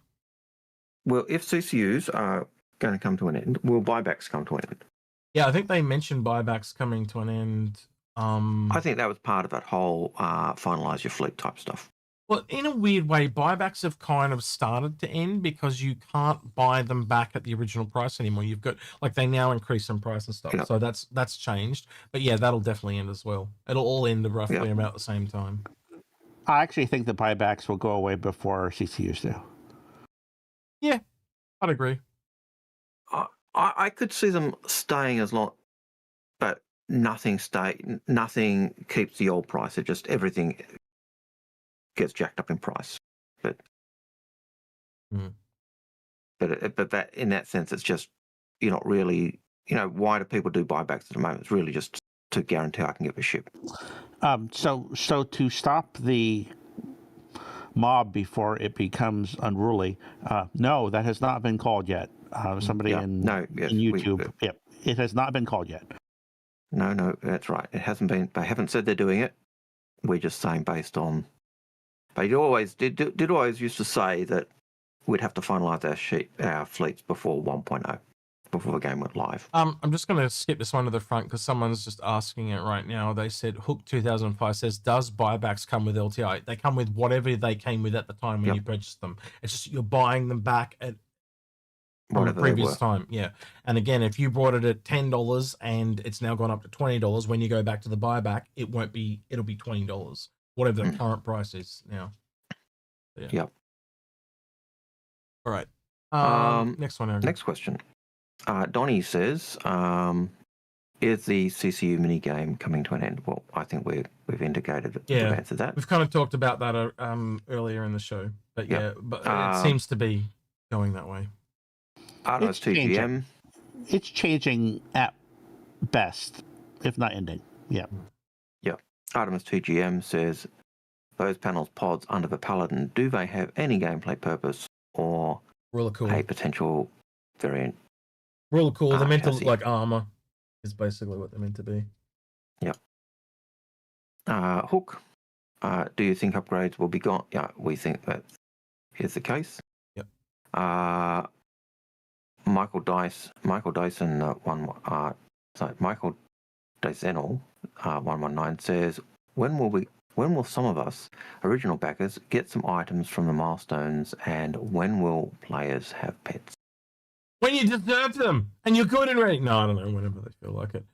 Well, if CCUs are going to come to an end, will buybacks come to an end? Yeah, I think they mentioned buybacks coming to an end. I think that was part of that whole finalize your fleet type stuff. Well, in a weird way, buybacks have kind of started to end because you can't buy them back at the original price anymore. You've got they now increase in price and stuff. Yep. So that's changed. But yeah, that'll definitely end as well. It'll all end roughly about the same time. I actually think the buybacks will go away before CCUs do. Yeah, I'd agree. I could see them staying as long, but nothing keeps the old price. It just everything gets jacked up in price. But that in that sense, it's just you're not really why do people do buybacks at the moment? It's really just to guarantee I can get the ship. So to stop the mob before it becomes unruly. No, that has not been called yet. Somebody in YouTube. It has not been called yet. No, that's right. It hasn't been. They haven't said they're doing it. We're just saying based on But he always did always used to say that we'd have to finalise our fleets before 1.0, before the game went live. I'm just going to skip this one to the front because someone's just asking it right now. They said Hook 2005 says, does buybacks come with LTI? They come with whatever they came with at the time when you purchased them. It's just you're buying them back at from the previous time. Yeah. And again, if you bought it at $10 and it's now gone up to $20, when you go back to the buyback, it'll be $20, whatever the current price is now. Yeah. Yep. All right. Next one. Next question. Donnie says, is the CCU mini game coming to an end? Well, I think we've indicated that we've answered that. We've kind of talked about that earlier in the show, but it seems to be going that way. Artemis 2GM. It's changing at best, if not ending. Yeah. Yeah. Artemis 2GM says, those panels pods under the Paladin, do they have any gameplay purpose or really cool. A potential variant? Really cool. They're meant to look like armor, is basically what they're meant to be. Yeah. Hook, do you think upgrades will be gone? Yeah, we think that is the case. Yep. Michael Dyson, Michael Dysenel 119 says, when will some of us original backers get some items from the milestones, and when will players have pets? When you deserve them and you're good and ready. No, I don't know, whenever they feel like it.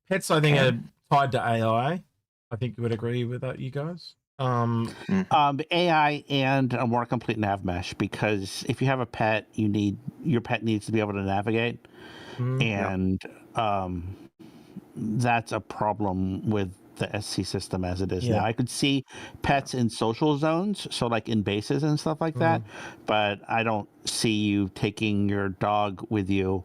Pets I think are tied to AI. I think you would agree with that, you guys. AI and a more complete nav mesh, because if you have a pet, your pet needs to be able to navigate, and that's a problem with the SC system as it is now. I could see pets in social zones, so like in bases and stuff like that, but I don't see you taking your dog with you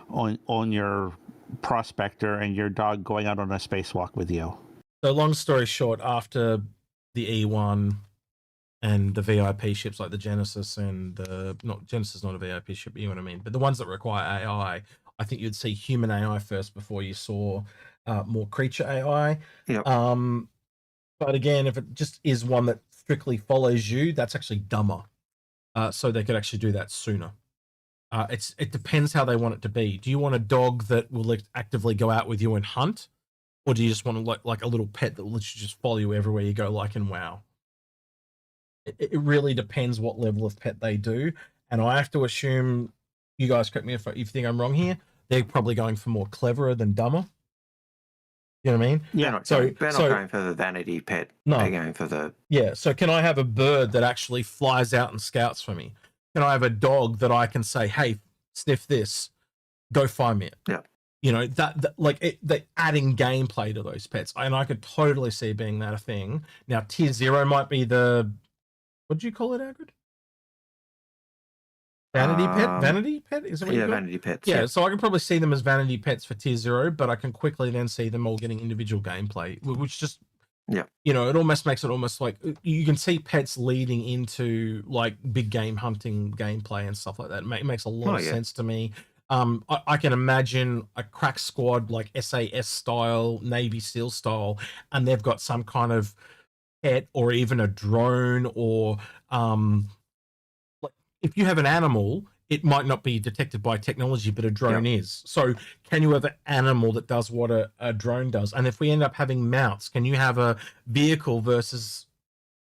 on your prospector and your dog going out on a spacewalk with you. So long story short, after the E1 and the VIP ships like the Genesis and Genesis, not a VIP ship, you know what I mean, but the ones that require AI, I think you'd see human AI first before you saw more creature AI. Yep. But again, if it just is one that strictly follows you, that's actually dumber. So they could actually do that sooner. It depends how they want it to be. Do you want a dog that will actively go out with you and hunt? Or do you just want like a little pet that will literally just follow you everywhere you go, like in WoW? It really depends what level of pet they do. And I have to assume, you guys correct me if you think I'm wrong here, they're probably going for more cleverer than dumber. You know what I mean? Yeah. They're not going for the vanity pet. No. They're going for the... Yeah. So can I have a bird that actually flies out and scouts for me? Can I have a dog that I can say, hey, sniff this, go find me it? Yeah. You know, they're adding gameplay to those pets. And I could totally see being that a thing. Now, tier 0 might be the, what did you call it, Algared? Vanity pet? Vanity pet? Is it what you call it? Vanity pets. Yeah, so I can probably see them as vanity pets for tier 0, but I can quickly then see them all getting individual gameplay, which just, you know, it almost makes it almost like you can see pets leading into like big game hunting gameplay and stuff like that. It makes a lot of sense to me. I can imagine a crack squad like SAS style, Navy SEAL style, and they've got some kind of pet or even a drone, or like if you have an animal, it might not be detected by technology, but a drone is. So can you have an animal that does what a drone does? And if we end up having mounts, can you have a vehicle versus,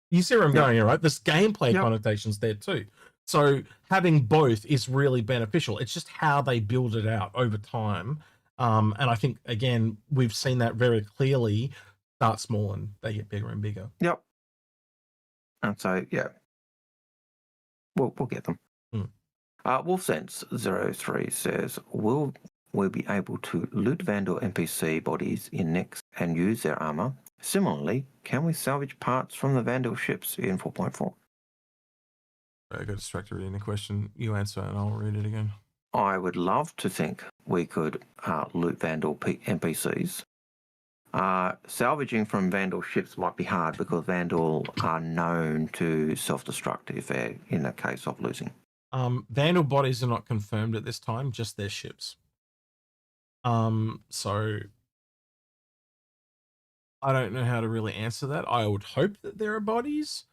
you see where I'm going here, right? There's gameplay connotations there too. So having both is really beneficial. It's just how they build it out over time. And I think, again, we've seen that very clearly. Start small and they get bigger and bigger. Yep. And so, we'll get them. WolfSense03 says, will we be able to loot Vandal NPC bodies in Next and use their armor? Similarly, can we salvage parts from the Vandal ships in 4.4? I got distracted reading the question. You answer and I'll read it again. I would love to think we could loot Vandal NPCs. Salvaging from Vandal ships might be hard because Vandal are known to self-destruct if they're in a case of losing. Vandal bodies are not confirmed at this time, just their ships. So I don't know how to really answer that. I would hope that there are bodies.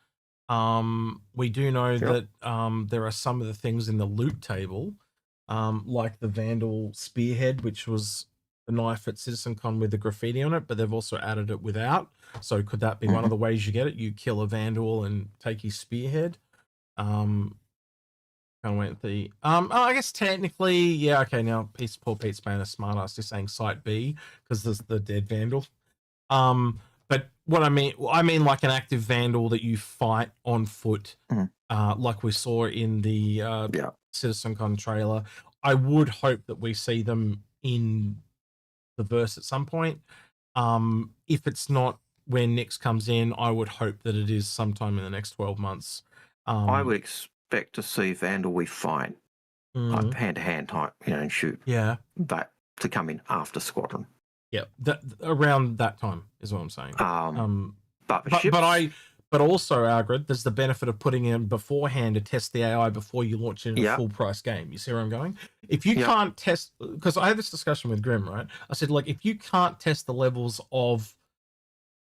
We do know that there are some of the things in the loot table, like the Vandal Spearhead, which was the knife at CitizenCon with the graffiti on it, but they've also added it without. So could that be one of the ways you get it? You kill a Vandal and take his spearhead. Can't wait to see. I guess technically, yeah, okay. Now, poor Pete Spain, a smartass, is saying Site B because there's the dead Vandal. But what I mean like an active Vandal that you fight on foot, like we saw in the CitizenCon trailer. I would hope that we see them in the verse at some point. If it's not when Nyx comes in, I would hope that it is sometime in the next 12 months. I would expect to see Vandal we fight, like hand-to-hand type, and shoot. Yeah. But to come in after Squadron. Yeah, around that time is what I'm saying. But also, Algared, there's the benefit of putting in beforehand to test the AI before you launch it in a full price game. You see where I'm going? If you can't test, because I had this discussion with Grim, right? I said, like, if you can't test the levels of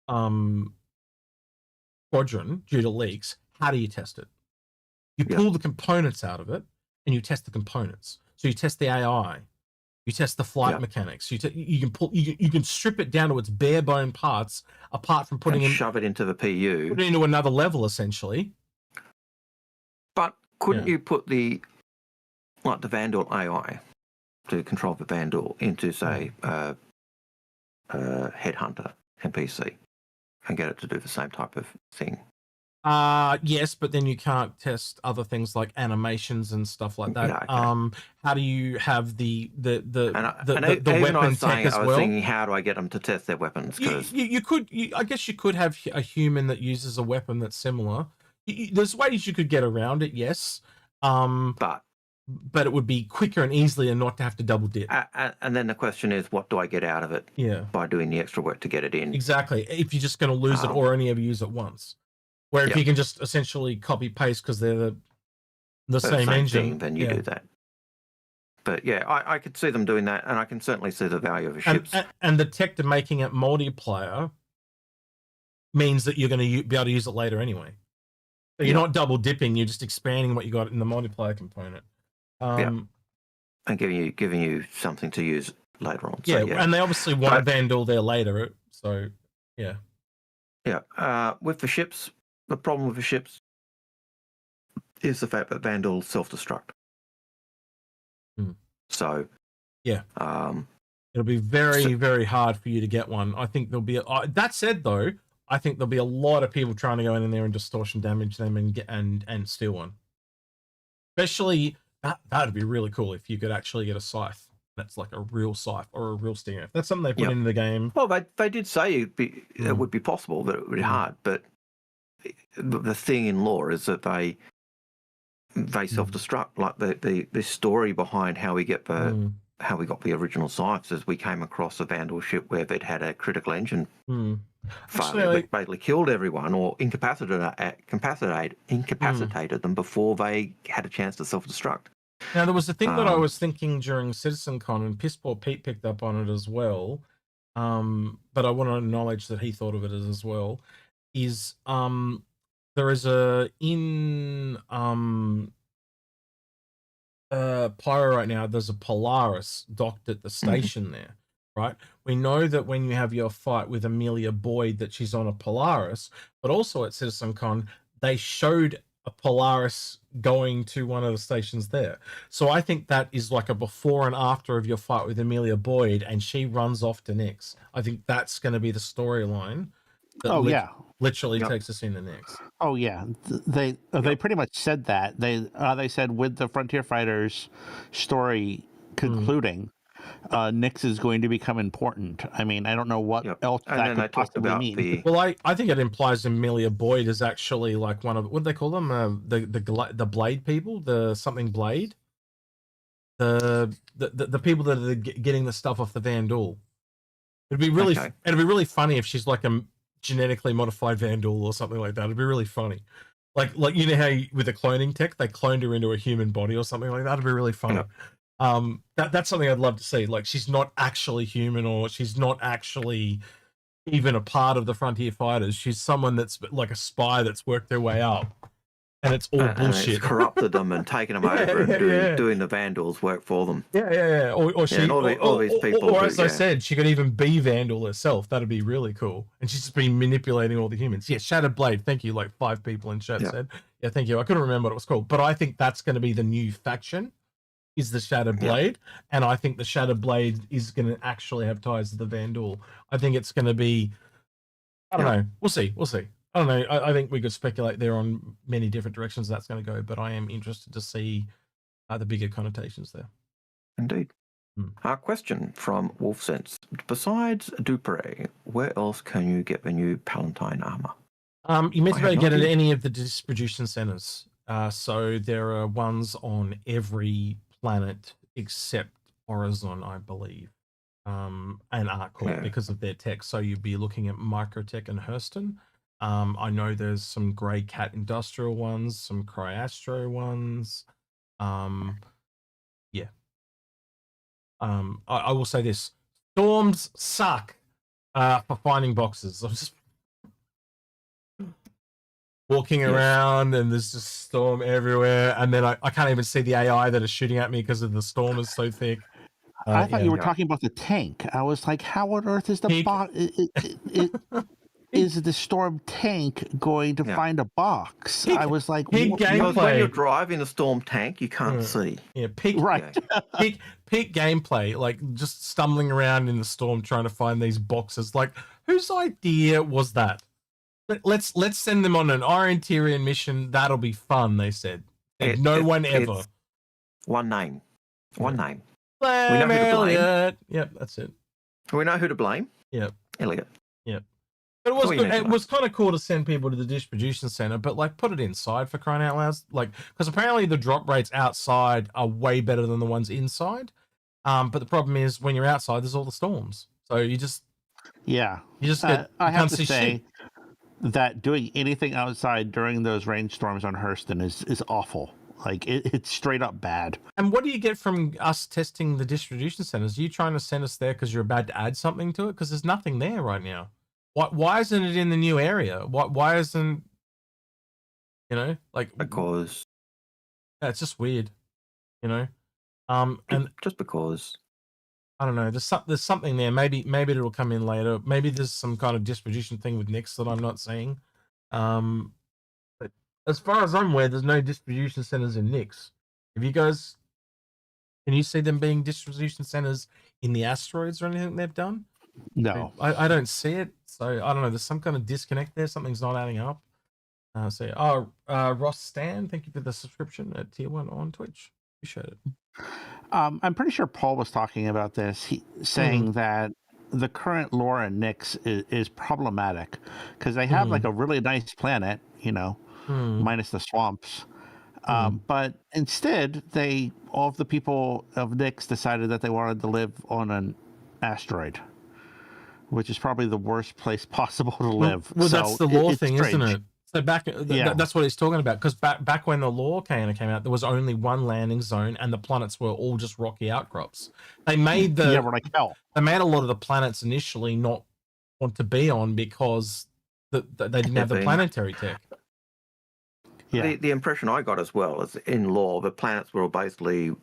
Squadron due to leaks, how do you test it? You pull the components out of it and you test the components. So you test the AI. You test the flight mechanics. You can strip it down to its bare bone parts, apart from putting shove it into the PU, put it into another level essentially. But couldn't you put the Vandal AI to control the Vandal into say Headhunter NPC and get it to do the same type of thing? Yes, but then you can't test other things like animations and stuff like that. Yeah, okay. How do you have the weapon tech as well? I was thinking, how do I get them to test their weapons? Because I guess you could have a human that uses a weapon that's similar. There's ways you could get around it, yes. But it would be quicker and easier not to have to double dip. And then the question is, what do I get out of it? Yeah. By doing the extra work to get it in. Exactly. If you're just going to lose it or only ever use it once. Where if you can just essentially copy paste because they're the same engine, thing, then you do that. But yeah, I could see them doing that, and I can certainly see the value of the ships. And the tech to making it multiplayer means that you're going to be able to use it later anyway. So you're not double dipping; you're just expanding what you got in the multiplayer component. And giving you something to use later on. So, and they obviously want Vandal there later. So yeah. With the ships. The problem with the ships is the fact that Vandals self-destruct. So, it'll be very, very hard for you to get one. I think there'll be. That said, though, I think there'll be a lot of people trying to go in there and distortion damage them and steal one. Especially that'd be really cool if you could actually get a scythe that's like a real scythe or a real stinger. That's something they put into the game. Well, they did say it would be possible, that it would be hard, but. The thing in lore is that they self-destruct. Like the story behind how we got the original scythes is we came across a Vandal ship where they'd had a critical engine failure that basically killed everyone or incapacitated them before they had a chance to self-destruct. Now there was a thing that I was thinking during CitizenCon, and Pisspoor Pete picked up on it as well. But I want to acknowledge that he thought of it as well. Is there is in Pyro right now, there's a Polaris docked at the station there, right? We know that when you have your fight with Amelia Boyd that she's on a Polaris, but also at CitizenCon they showed a Polaris going to one of the stations there. So I think that is like a before and after of your fight with Amelia Boyd, and she runs off to Nyx. I think that's going to be the storyline. Literally takes us into Nyx. Oh yeah, they pretty much said that. They said with the Frontier Fighters story concluding, Nyx is going to become important. I mean, I don't know what else that could possibly mean. Well, I think it implies Amelia Boyd is actually like one of, what do they call them? The Blade people, the something Blade, the people that are getting the stuff off the Vandal. It'd be really funny if she's like a genetically modified Vandal or something like that. It'd be really funny. Like you know how with the cloning tech they cloned her into a human body or something like that. It'd be really funny. That's something I'd love to see. Like she's not actually human, or she's not actually even a part of the Frontier Fighters. She's someone that's like a spy that's worked their way up, and it's all And bullshit. it's corrupted them and taken them over and doing the Vandals work for them. Yeah. Or she, and all these people. Or as I said, she could even be Vandal herself. That'd be really cool. And she's just been manipulating all the humans. Yeah, Shattered Blade. Thank you. Like 5 people in chat said. Yeah, thank you. I couldn't remember what it was called, but I think that's going to be the new faction. Is the Shattered Blade, and I think the Shattered Blade is going to actually have ties to the Vandal. I think it's going to be, I don't know. We'll see. I don't know. I think we could speculate there on many different directions that's going to go, but I am interested to see the bigger connotations there. Indeed. Our question from Wolfsense. Besides Dupree, where else can you get the new Palatine armor? You meant to get it at any of the distribution centers. So there are ones on every planet except Horizon, I believe, and ArcCorp because of their tech. So you'd be looking at Microtech and Hurston. I know there's some Grey Cat Industrial ones, some Cryastro ones. I will say this: storms suck for finding boxes. I'm just walking around and there's just storm everywhere, and then I can't even see the AI that is shooting at me because of the storm is so thick. I thought you were talking about the tank. I was like, how on earth is the box? Is the storm tank going to find a box? I was like, gameplay. When you're driving a storm tank, you can't see. Yeah, peak gameplay, like just stumbling around in the storm trying to find these boxes. Like, whose idea was that? Let's send them on an Orienteerian mission. That'll be fun, they said. No one ever. One name. One name. Blame we know who to blame. Elliot. Yep, that's it. We know who to blame. Yep. Elliot. Yep. But it was good. It was kind of cool to send people to the distribution center, but like put it inside for crying out loud. Like, because apparently the drop rates outside are way better than the ones inside. But the problem is when you're outside, there's all the storms. So you just get. I have to say that doing anything outside during those rainstorms on Hurston is awful. Like it's straight up bad. And what do you get from us testing the distribution centers? Are you trying to send us there because you're about to add something to it? Because there's nothing there right now. Why isn't it in the new area? Why isn't, because it's just weird, and just because I don't know. There's something there. Maybe it'll come in later. Maybe there's some kind of distribution thing with Nix that I'm not seeing. But as far as I'm aware, there's no distribution centers in Nix. Have you guys? Can you see them being distribution centers in the asteroids or anything they've done? No, I don't see it. So I don't know. There's some kind of disconnect there. Something's not adding up. Ross Stan, thank you for the subscription at Tier 1 on Twitch. Appreciate it. I'm pretty sure Paul was talking about this, saying that the current lore in Nix is problematic because they have like a really nice planet, minus the swamps. But instead, all of the people of Nix decided that they wanted to live on an asteroid, which is probably the worst place possible to live. Well, that's the lore thing, isn't it? So that's what he's talking about. Because back when the lore came out, there was only one landing zone, and the planets were all just rocky outcrops. They made we're like hell. They made a lot of the planets initially not want to be on because they didn't have the planetary tech. Yeah. The impression I got as well is in lore, the planets were all basically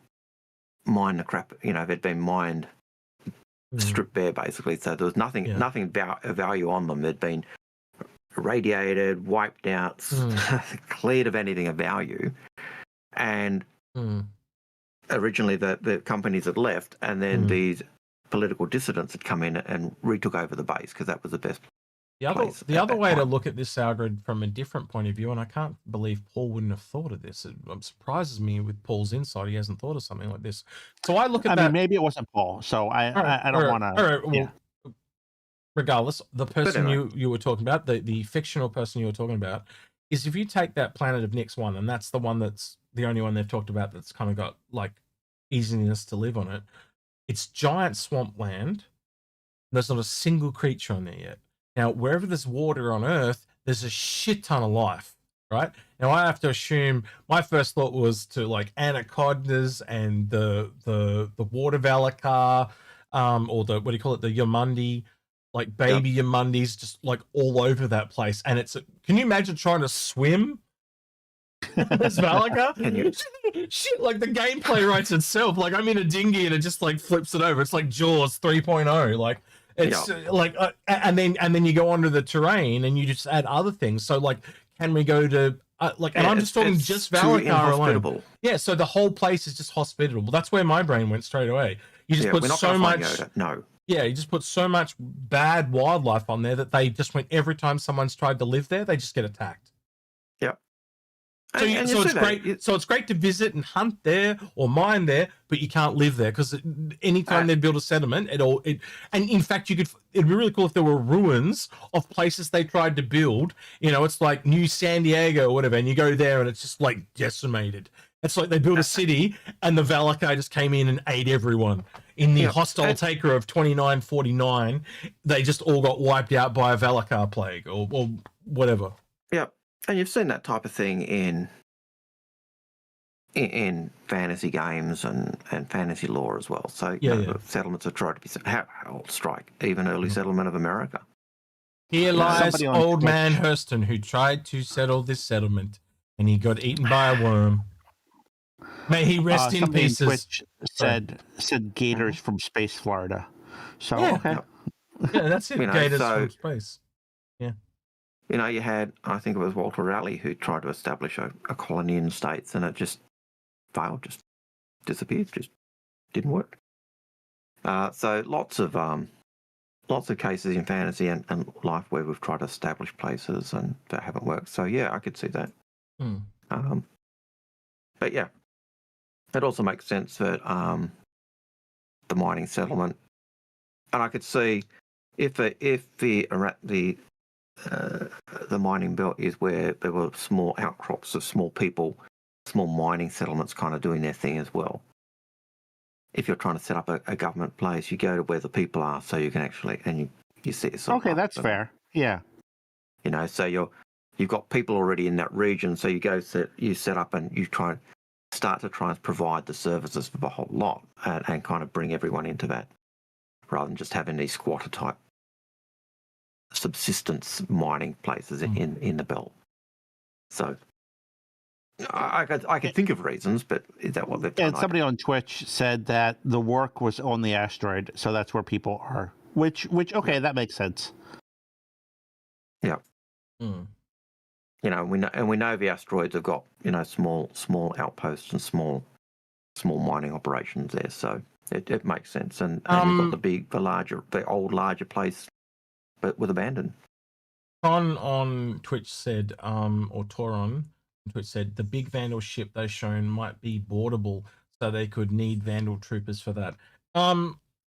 mined the crap. They'd been mined, stripped bare basically. So there was nothing of value on them. They'd been irradiated, wiped out, cleared of anything of value. And originally the companies had left, and then these political dissidents had come in and retook over the base because that was the best. The other way to look at this, Algared, from a different point of view, and I can't believe Paul wouldn't have thought of this. It surprises me with Paul's insight. He hasn't thought of something like this. So I look at that. I mean, maybe it wasn't Paul, so I don't want to. All right, well, regardless, the person you were talking about, the fictional person you were talking about, is if you take that planet of Nix 1, and that's the one that's the only one they've talked about that's kind of got like easiness to live on it. It's giant swampland. There's not a single creature on there yet. Now, wherever there's water on Earth, there's a shit ton of life, right? Now, I have to assume my first thought was to like anacondas and the water Valakar, or the, what do you call it, the Yamundi. like baby immundies just like all over that place. And can you imagine trying to swim as Valaka? Shit, like the gameplay writes itself. Like I'm in a dinghy and it just like flips it over. It's like Jaws 3.0. Like it's like, and then you go onto the terrain and you just add other things. So like, can we go to and I'm just talking just Valakar alone. Yeah, so the whole place is just hospitable. That's where my brain went straight away. You just put so much. No. Yeah, you just put so much bad wildlife on there that they just went every time someone's tried to live there, they just get attacked. Yep. So, it's great. So it's great to visit and hunt there or mine there, but you can't live there because anytime they build a settlement, and in fact, it'd be really cool if there were ruins of places they tried to build. You know, it's like New San Diego or whatever, and you go there and it's just like decimated. It's like they built a city and the Valakar just came in and ate everyone. In the hostile taker of 2949, they just all got wiped out by a Valakar plague or whatever. Yep. And you've seen that type of thing in fantasy games and fantasy lore as well. So settlements have tried to be strike, even early settlement of America. Here lies old man Hurston, who tried to settle this settlement, and he got eaten by a worm. May he rest in pieces. Twitch said gators from space Florida. So okay. Yeah, that's it. Gators from space. Yeah. You know, you had, I think it was Walter Raleigh who tried to establish a colony in the States, and it just failed, just disappeared, just didn't work. So lots of cases in fantasy and life where we've tried to establish places and that haven't worked. So yeah, I could see that. But yeah, it also makes sense that the mining settlement, and I could see if the mining belt is where there were small outcrops of small people, small mining settlements kind of doing their thing as well. If you're trying to set up a government place, you go to where the people are, so you can actually, and you set yourself up. Okay, that's fair. Yeah. You know, so you've got people already in that region, so you set up and you start to provide the services for the whole lot and kind of bring everyone into that, rather than just having these squatter type subsistence mining places in the belt. So I could think of reasons, but is that what they've done? And somebody on Twitch said that the work was on the asteroid, so that's where people are. Which okay, that makes sense. Yeah. You know, we know the asteroids have got, you know, small outposts and small mining operations there, so it makes sense. And you've got the old larger place, but with abandoned. On Twitch said, or Toron on Twitch said, the big Vandal ship they've shown might be boardable, so they could need Vandal troopers for that.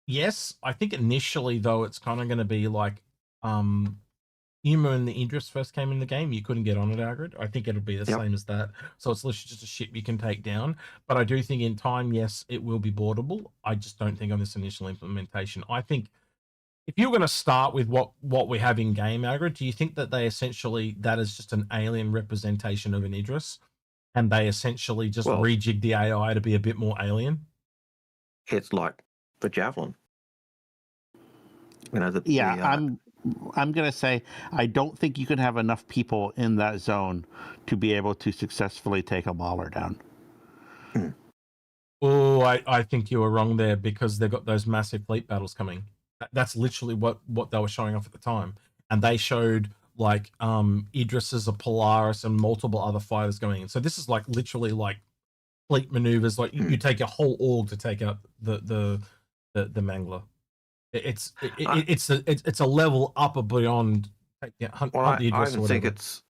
Yes, I think initially though it's kind of going to be like, when the Idris first came in the game, you couldn't get on it, Algared. I think it'll be the same as that. So it's literally just a ship you can take down. But I do think in time, yes, it will be boardable. I just don't think on this initial implementation. I think if you're going to start with what we have in game, Algared, do you think that that is just an alien representation of an Idris, and they essentially just rejig the AI to be a bit more alien? It's like the Javelin. You know, I'm going to say I don't think you can have enough people in that zone to be able to successfully take a Mauler down. Oh, I think you were wrong there, because they've got those massive fleet battles coming. That's literally what they were showing off at the time. And they showed like Idris's, a Polaris, and multiple other fighters going in. So this is like literally like fleet maneuvers. Like you take a whole org to take out the Mangler. It's a level up beyond. I even think it's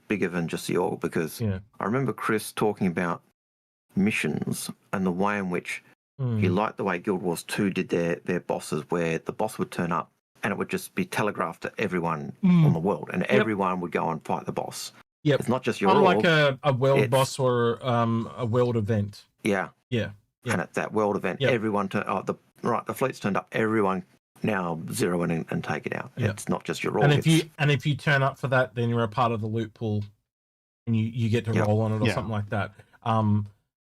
bigger than just the org, because I remember Chris talking about missions and the way in which he liked the way Guild Wars 2 did their bosses, where the boss would turn up and it would just be telegraphed to everyone on the world, and everyone would go and fight the boss. Yep. It's not just your org. Unlike a world boss or a world event. Yeah. And at that world event, everyone the fleet's turned up. Everyone now zero in and take it out. It's not just your org. And if you turn up for that, then you're a part of the loot pool, and you get to roll on it or something like that.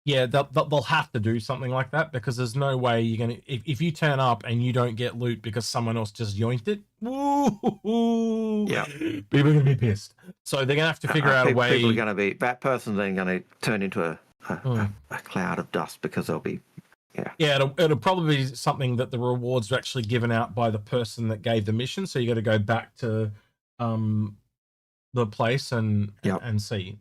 Yeah, they'll have to do something like that, because there's no way you're gonna, if you turn up and you don't get loot because someone else just yoinked it. Yeah. People are gonna be pissed. So they're gonna have to figure out a way. People are going to be, that person's then going to turn into a cloud of dust, because they'll be. Yeah, it'll probably be something that the rewards are actually given out by the person that gave the mission. So you got to go back to the place and see.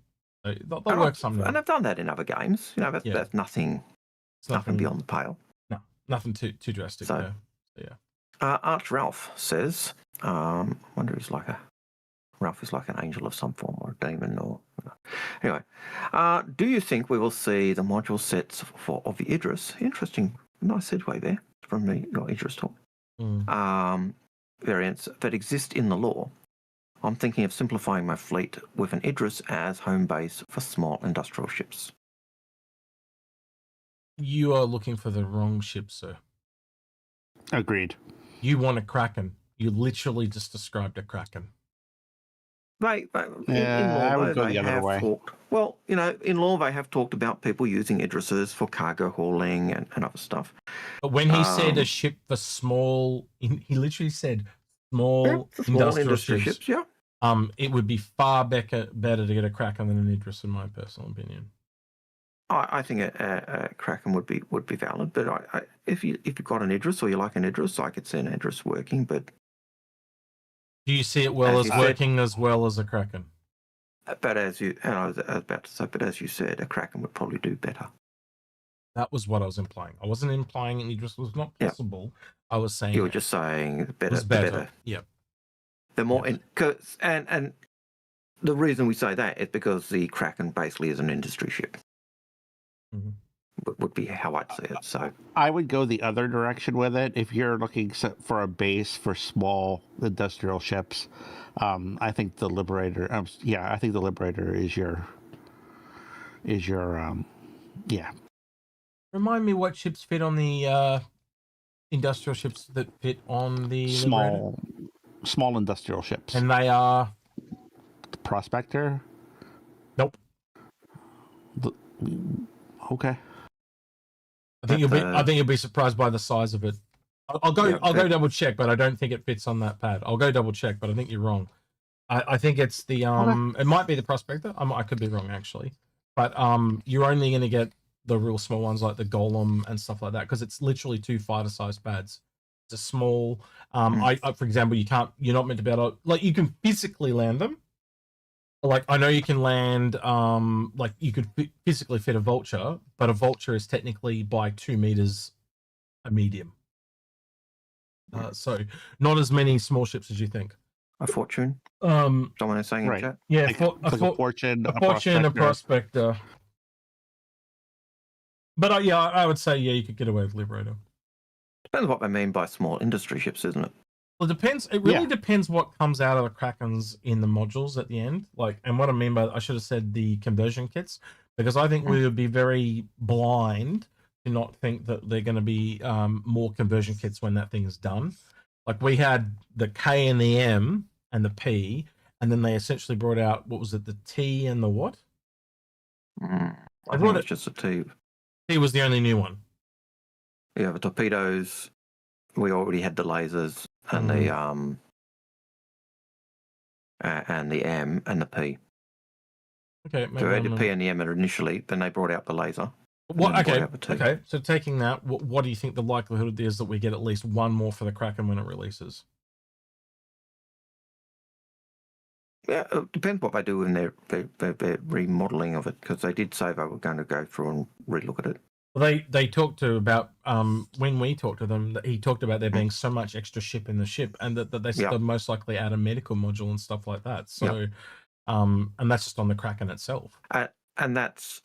So they'll work something. And I've done that in other games. You know, that's nothing. It's nothing beyond the pale. No, nothing too drastic. So yeah. Arch Ralph says, I wonder if Ralph is like an angel of some form, or a demon, or anyway. Do you think we will see the module sets of the Idris? Interesting, nice segue there from your Idris talk. Variants that exist in the lore. I'm thinking of simplifying my fleet with an Idris as home base for small industrial ships. You are looking for the wrong ship, sir. Agreed. You want a Kraken. You literally just described a Kraken. In I would go the other way. In lore they have talked about people using Idrises for cargo hauling and other stuff. But when he said a ship for small, he literally said small industrial ships. Yeah. It would be far better to get a Kraken than an Idris, in my personal opinion. I think a Kraken would be valid, but if you've got an Idris, or you like an Idris, I could see an Idris working. But do you see it working as well as a Kraken? But I was about to say, but as you said, a Kraken would probably do better. That was what I was implying. I wasn't implying an Idris was not possible. I was saying you were just saying better. Better. Yep. The more and the reason we say that is because the Kraken basically is an industry ship. Mm-hmm. Would be how I'd see it. So I would go the other direction with it. If you're looking for a base for small industrial ships, I think the Liberator. I think the Liberator is your. Remind me what ships fit on the industrial ships that fit on the Liberator? Small industrial ships, and they are the Prospector. Nope. Okay. I think you'll be surprised by the size of it. I'll go double check, but I don't think it fits on that pad. I'll go double check, but I think you're wrong. I think it's the it might be the Prospector. I could be wrong actually, but you're only going to get the real small ones like the Golem and stuff like that, because it's literally 2 fighter-sized pads. It's a small. For example, you're not meant to be able to, like, you can physically land them. Like, I know you can land, like, you could physically fit a Vulture, but a Vulture is technically by 2 meters a medium. So not as many small ships as you think. A Fortune. Someone is saying in chat. Yeah, a Fortune, a Prospector. But I would say you could get away with Liberator. Depends what they mean by small industry ships, isn't it? Well, it depends. It really depends what comes out of the Krakens in the modules at the end. Like, and what I mean by, I should have said the conversion kits, because I think we would be very blind to not think that they're going to be more conversion kits when that thing is done. Like, we had the K and the M and the P, and then they essentially brought out, what was it, the T and the what? I think it's just a T. T was the only new one. Yeah, the torpedoes. We already had the lasers and the M and the P. Okay, so we had the P and the M initially. Then they brought out the laser. Okay. So taking that, what do you think the likelihood is that we get at least one more for the Kraken when it releases? Yeah, it depends what they do in their remodeling of it, because they did say they were going to go through and relook at it. Well, they talked about when we talked to them, that he talked about there being so much extra ship in the ship, and that they said most likely add a medical module and stuff like that. So, and that's just on the Kraken itself. And that's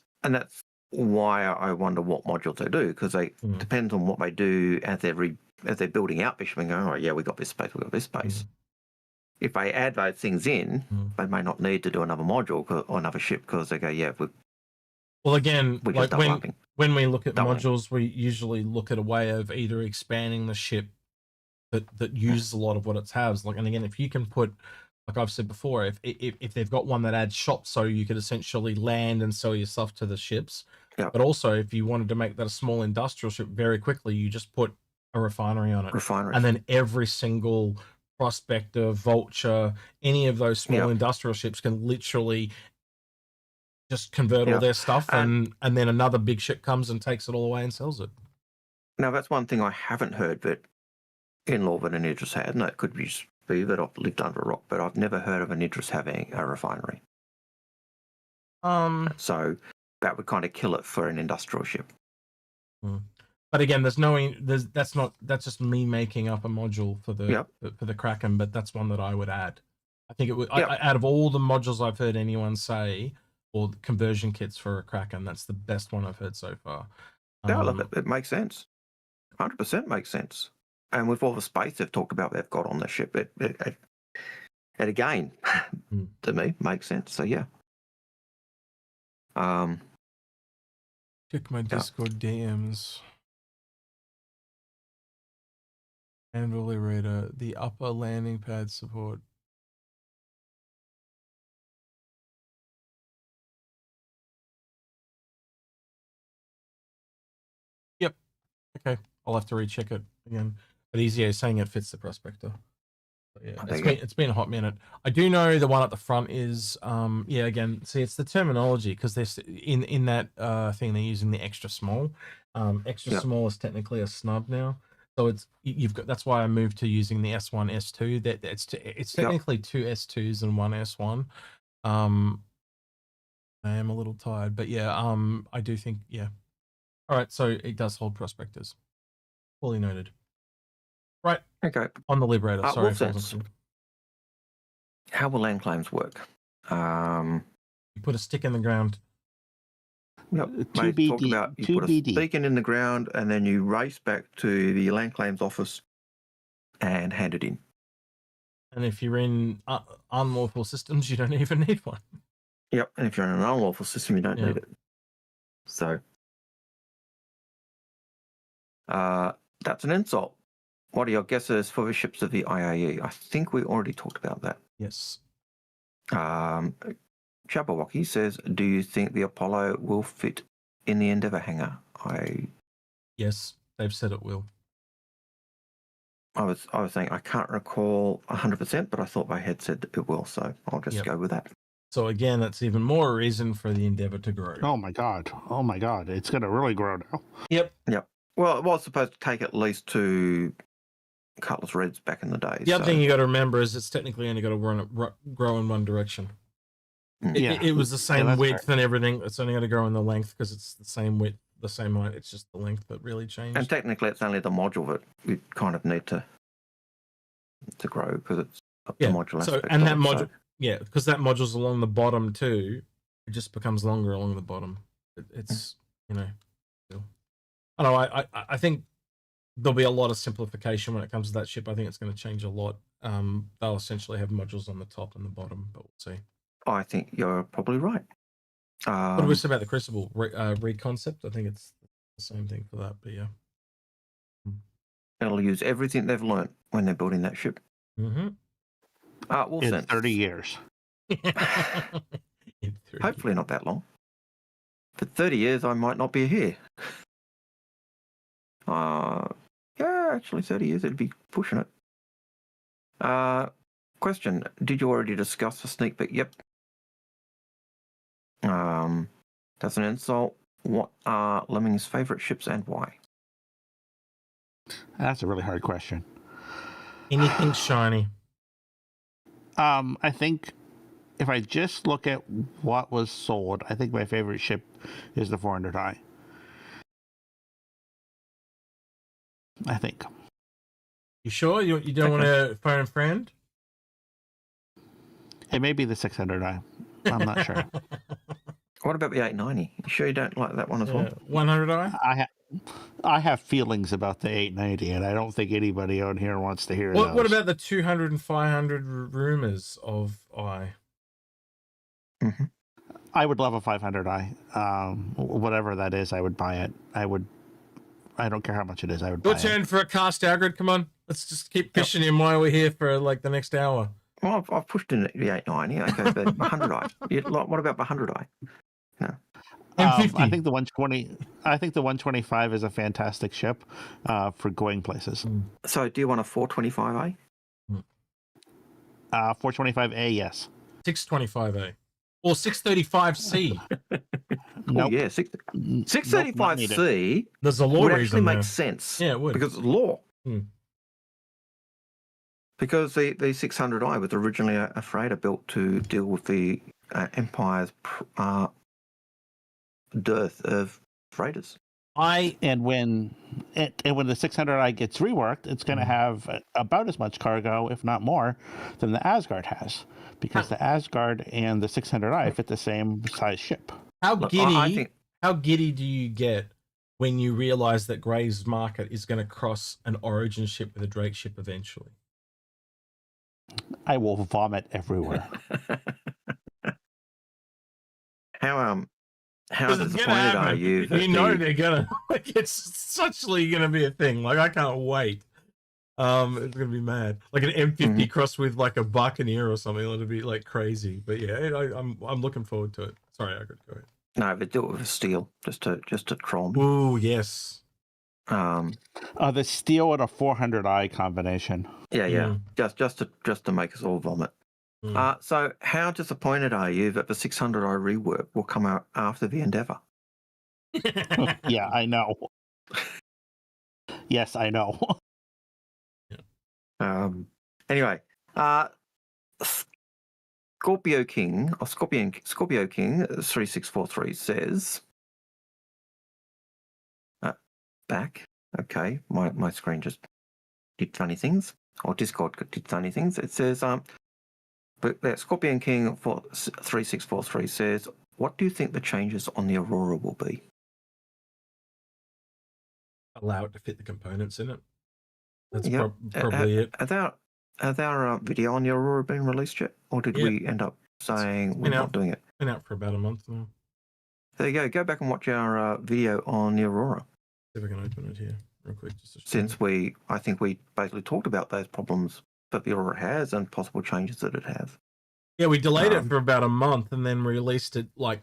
why I wonder what modules they do, because they depends on what they do as they're building out the ship and going, oh yeah, we got this space, we got this space. If they add those things in, they may not need to do another module or another ship, because they go, well, again, like when we look at doubling. modules, we usually look at a way of either expanding the ship that uses a lot of what it has. Like, and again, if you can put, like I've said before, if they've got one that adds shops, so you could essentially land and sell your stuff to the ships, Yep. But also, if you wanted to make that a small industrial ship very quickly, you just put a refinery on it. Refineries. And then every single Prospector, Vulture, any of those small Yep. industrial ships can literally just convert all Yep. their stuff, and then another big ship comes and takes it all away and sells it. Now, that's one thing I haven't heard that in law that an Idris had, and that could be that I've lived under a rock, but I've never heard of an Idris having a refinery. So that would kind of kill it for an industrial ship. But again, that's just me making up a module for the Kraken, but that's one that I would add. I think it would. Out of all the modules I've heard anyone say, or conversion kits for a Kraken, that's the best one I've heard so far. Yeah, look, it makes sense. 100% makes sense. And with all the space they've talked about they've got on the ship, it again, to me, makes sense. So, yeah. Check my Discord DMs. Anvil Raider, the upper landing pad support. Yep. Okay. I'll have to recheck it again. But Easy is saying it fits the Prospector. But yeah, it's been a hot minute. I do know the one at the front is again, see, it's the terminology, because they're in that thing they're using the extra small. Extra small is technically a snub now. So you've got, that's why I moved to using the S1, S2. It's technically two S2s and one S1. I am a little tired, but yeah, I do think, yeah. All right, so it does hold Prospectors. Fully noted. Right. Okay. On the Liberator. Sorry. How will land claims work? You put a stick in the ground. Yep. Talk about you put a beacon in the ground and then you race back to the land claims office and hand it in. And if you're in unlawful systems, you don't even need one. Yep. And if you're in an unlawful system, you don't need it. So that's an insult. What are your guesses for the ships of the IAE? I think we already talked about that. Yes. Jabberwocky says, do you think the Apollo will fit in the Endeavour hangar? Yes, they've said it will. I was saying I can't recall 100%, but I thought they had said that it will, so I'll just go with that. So again, that's even more reason for the Endeavour to grow. Oh my god. It's going to really grow now. Yep. Well, it was supposed to take at least 2 Cutlass Reds back in the day. The other thing you got to remember is it's technically only got to grow in one direction. It was the same width and everything. It's only going to grow in the length because it's the same width, the same height. It's just the length that really changed. And technically, it's only the module that we kind of need to grow because it's the module aspect. And that module, because that module's along the bottom too. It just becomes longer along the bottom. It's I don't know. I think there'll be a lot of simplification when it comes to that ship. I think it's going to change a lot. They'll essentially have modules on the top and the bottom, but we'll see. I think you're probably right. What do we say about the Crucible reconcept? I think it's the same thing for that, but yeah. It'll use everything they've learned when they're building that ship. In 30 years. Hopefully not that long. For 30 years, I might not be here. Actually 30 years, it'd be pushing it. Question, did you already discuss the sneak peek? Yep. That's an insult. What are Lemming's favourite ships and why? That's a really hard question. Anything shiny. I think if I just look at what was sold, I think my favorite ship is the 400i. I think. You sure? You don't want to phone a friend? It may be the 600i. I'm not sure. What about the 890? You sure you don't like that one as well? 100i? I have feelings about the 890, and I don't think anybody on here wants to hear those. What about the 200 and 500 rumors of I? Mm-hmm. I would love a 500i. Whatever that is, I would buy it. I don't care how much it is. I would buy it. Your turn for a cast, Algared. Come on. Let's just keep pushing him while we're here for like the next hour. Well, I've pushed in the 890. Okay, but 100i. What about the 100i? No. M50. I think the 120. I think the 125 is a fantastic ship for going places. So, do you want a 425A? 425A, yes. 625A. Or 635C. Oh Nope. yeah, Nope, not needed. 635C There's a law would actually reason make there. sense. Yeah, it would. Because it's law. Hmm. Because the 600I was originally a freighter built to deal with the Empire's dearth of freighters. And when the 600i gets reworked, it's going to have about as much cargo, if not more, than the Asgard has, because the Asgard and the 600i fit the same size ship. How Look, giddy? I think How giddy do you get when you realize that Graves Market is going to cross an Origin ship with a Drake ship eventually? I will vomit everywhere. how disappointed are you that you know they're gonna like it's suchly gonna be a thing. Like I can't wait. It's gonna be mad. Like an M50 crossed with like a Buccaneer or something. It'll be like crazy. But yeah, I'm looking forward to it. Sorry, I could go ahead. No, but do it with a steel, just to troll me. Ooh, yes. The steel and a 400i combination. Yeah. Just to make us all vomit. So how disappointed are you that the 600i rework will come out after the Endeavour? Yeah, I know. Yes, I know. Anyway, Scorpio King 3643 says back. Okay, my screen just did funny things, or Discord did funny things. It says but that Scorpion King 3643 says, what do you think the changes on the Aurora will be? Allow it to fit the components in it. That's probably it. Has our video on the Aurora been released yet? Or did we end up saying we're not doing it? It's been out for about a month now. There you go. Go back and watch our video on the Aurora. See if I can open it here real quick. Since I think we basically talked about those problems that the Aurora has and possible changes that it has. Yeah, we delayed it for about a month and then released it like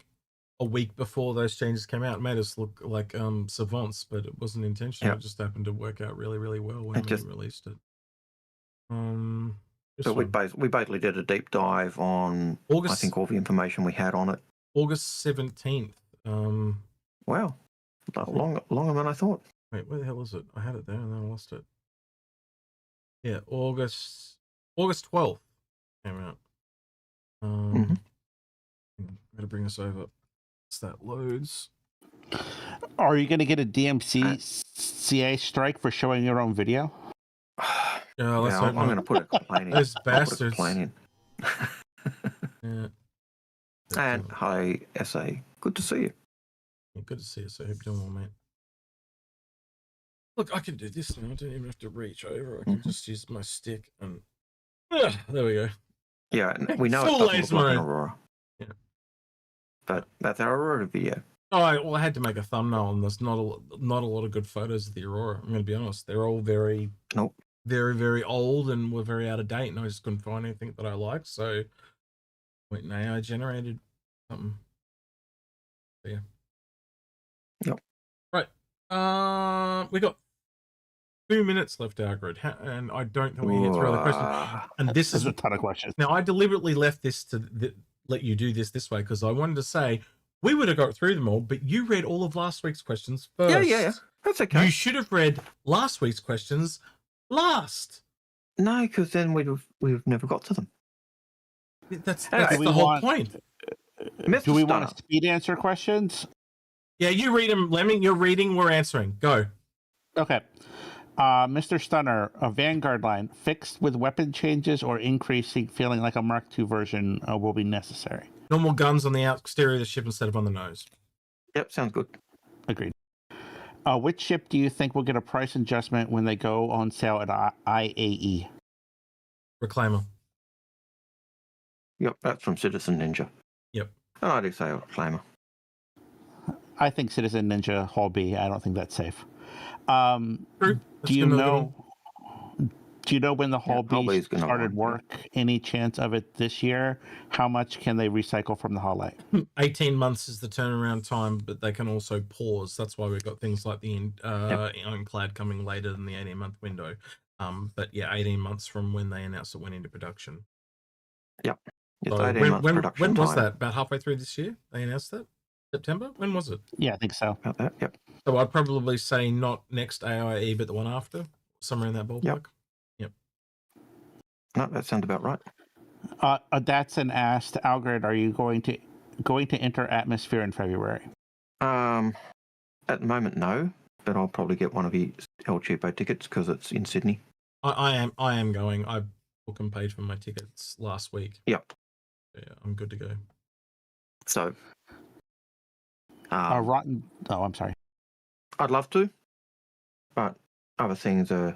a week before those changes came out. It made us look like savants, but it wasn't intentional. It just happened to work out really, really well when we released it. So we basically did a deep dive on August, I think all the information we had on it. August 17th. Wow, longer than I thought. Wait, where the hell is it? I had it there and then I lost it. Yeah, August 12th came out. I'm gonna bring this over. As that loads. Are you gonna get a DMCA strike for showing your own video? I'm gonna put a complaint in. Those bastards. Yeah. And hi, SA. Good to see you. Yeah, good to see you. So hope you're doing well, mate. Look, I can do this now. I don't even have to reach over. I can just use my stick and there we go. Yeah, we know it doesn't look like an Aurora. Yeah. But that's our Aurora video. I had to make a thumbnail, and there's not a lot of good photos of the Aurora. I'm going to be honest; they're all very, very, very old, and were very out of date, and I just couldn't find anything that I liked. So, went and AI generated something. So, yeah. Yep. Right. We got 2 minutes left, Algared, and I don't think we can answer other questions. And this is a ton of questions. Now, I deliberately left this to let you do this way because I wanted to say we would have got through them all, but you read all of last week's questions first. Yeah. That's okay. You should have read last week's questions last. No, because then we've never got to them. That's the whole point. Do we want to speed answer questions? Yeah, you read them, Lemmy. You're reading, we're answering. Go. Okay. Mr. Stunner, a Vanguard line fixed with weapon changes or increasing, feeling like a Mark II version will be necessary. Normal guns on the exterior of the ship instead of on the nose. Yep, sounds good. Agreed. Which ship do you think will get a price adjustment when they go on sale at IAE? Reclaimer. Yep, that's from Citizen Ninja. Yep. And I do say Reclaimer. I think Citizen Ninja Hall B. I don't think that's safe. True. Do you know Do you know when the Hull Hull B B is gonna started want work? Any chance of it this year? How much can they recycle from the Hull A? 18 months is the turnaround time, but they can also pause. That's why we've got things like the Ironclad coming later than the 18-month window. But yeah, 18 months from when they announced it went into production. Yep. It's So 18 months production when was time. that? About halfway through this year they announced that? September? When was it? Yeah, I think so. About that, yep. So I'd probably say not next AIE, but the one after, somewhere in that ballpark. Yep. No, that sounds about right. That's an asked. Algared, are you going to enter atmosphere in February? At the moment, no, but I'll probably get one of your El Cheapo tickets because it's in Sydney. I am going. I booked and paid for my tickets last week. Yep. Yeah, I'm good to go. So, Rotten. Oh, I'm sorry. I'd love to, but other things are.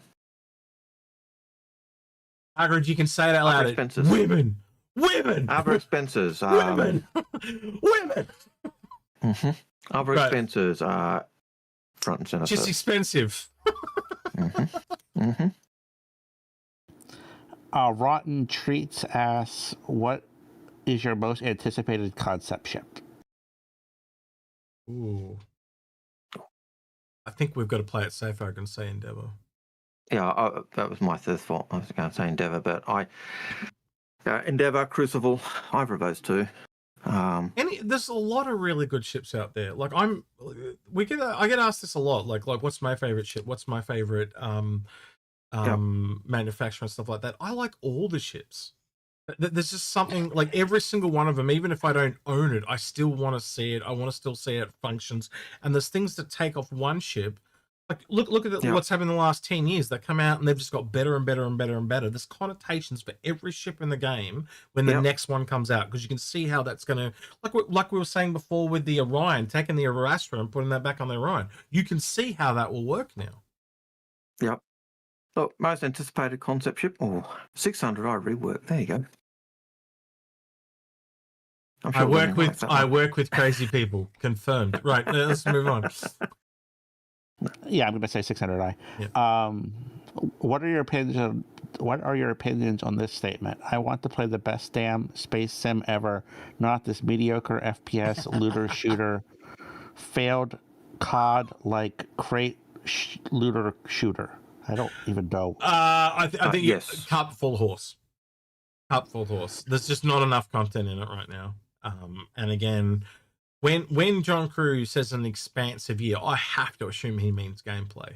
Algared, you can say it out Other loud. expenses. Women. Other expenses. Women. Women. Mm-hmm. Other expenses are front and center. Just expensive. Rotten Treats asks, what is your most anticipated concept ship? Ooh. I think we've got to play it safe. I can say Endeavour. Yeah, that was my third fault. I was going to say Endeavour, but Endeavour, Crucible, either of those two. There's a lot of really good ships out there. Like I get asked this a lot. Like what's my favorite ship? What's my favorite manufacturer and stuff like that. I like all the ships. There's just something like every single one of them, even if I don't own it, I still want to see it. I want to still see it functions. And there's things that take off one ship. Like look at what's happened in the last 10 years. They come out and they've just got better and better and better and better. There's connotations for every ship in the game when the next one comes out, because you can see how that's going to, like we were saying before with the Orion, taking the Arastra and putting that back on the Orion. You can see how that will work now. Yep. Look, most anticipated concept ship. Oh, 600i rework. There you go. I work with crazy people. Confirmed. Right. Let's move on. Yeah, I'm going to say 600i. Yeah. What are your opinions on this statement? I want to play the best damn space sim ever, not this mediocre FPS looter shooter, failed COD like crate looter shooter. I don't even know. I think yes. Cup full horse. Cup full horse. There's just not enough content in it right now. And again, when John Crew says an expansive year, I have to assume he means gameplay.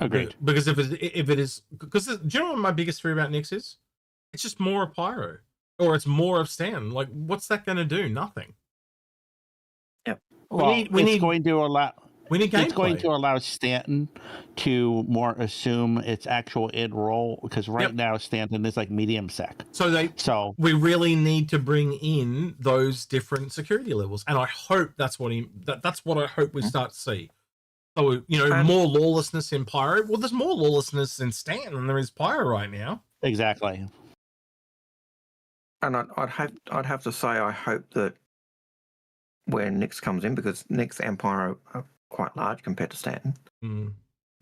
Agreed. Because if it is, because do you know what my biggest fear about Nyx is? It's just more of Pyro, or it's more of Stan. Like, what's that going to do? Nothing. Yep. We need gameplay. It's going to allow Stanton to more assume its actual id role, because right now Stanton is like medium sec. So we really need to bring in those different security levels, and I hope that's what I hope we start to see. So more lawlessness in Pyro. Well, there's more lawlessness in Stanton than there is Pyro right now. Exactly. And I'd have to say I hope that when Nyx comes in, because Nyx and Pyro are quite large compared to Stanton,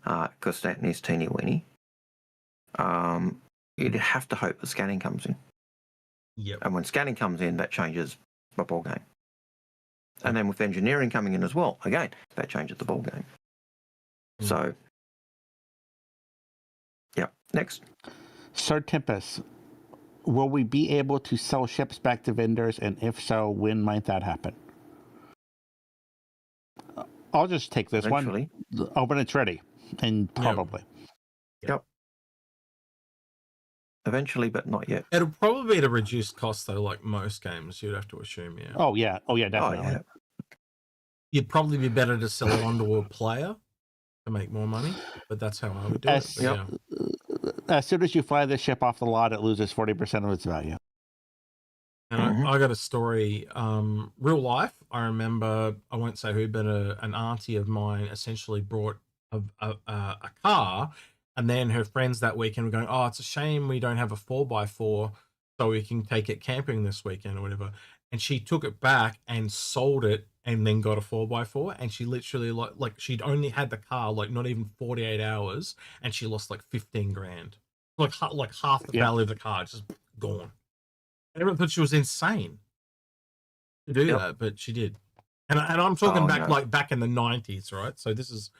because Stanton is teeny weeny. You'd have to hope the scanning comes in. Yep. And when scanning comes in, that changes the ball game. And then with engineering coming in as well, again, that changes the ball game. So, next. Sir Tempest, will we be able to sell ships back to vendors, and if so, when might that happen? I'll just take this one. Oh, when it's ready, and probably. Yep. Eventually, but not yet. It'll probably be at a reduced cost, though, like most games, you'd have to assume, yeah. Oh, yeah, definitely. Oh, yeah. You'd probably be better to sell it onto a player to make more money, but that's how I would do it. As soon as you fly this ship off the lot, it loses 40% of its value. And I got a story, real life. I remember, I won't say who, but an auntie of mine essentially brought a car, and then her friends that weekend were going, oh, it's a shame we don't have a 4x4 so we can take it camping this weekend or whatever. And she took it back and sold it and then got a 4x4. And she literally like she'd only had the car like not even 48 hours and she lost like 15 grand. Like half the value of the car just gone. Everyone thought she was insane to do that, but she did. And I'm talking back back in the 90s, right? So this is,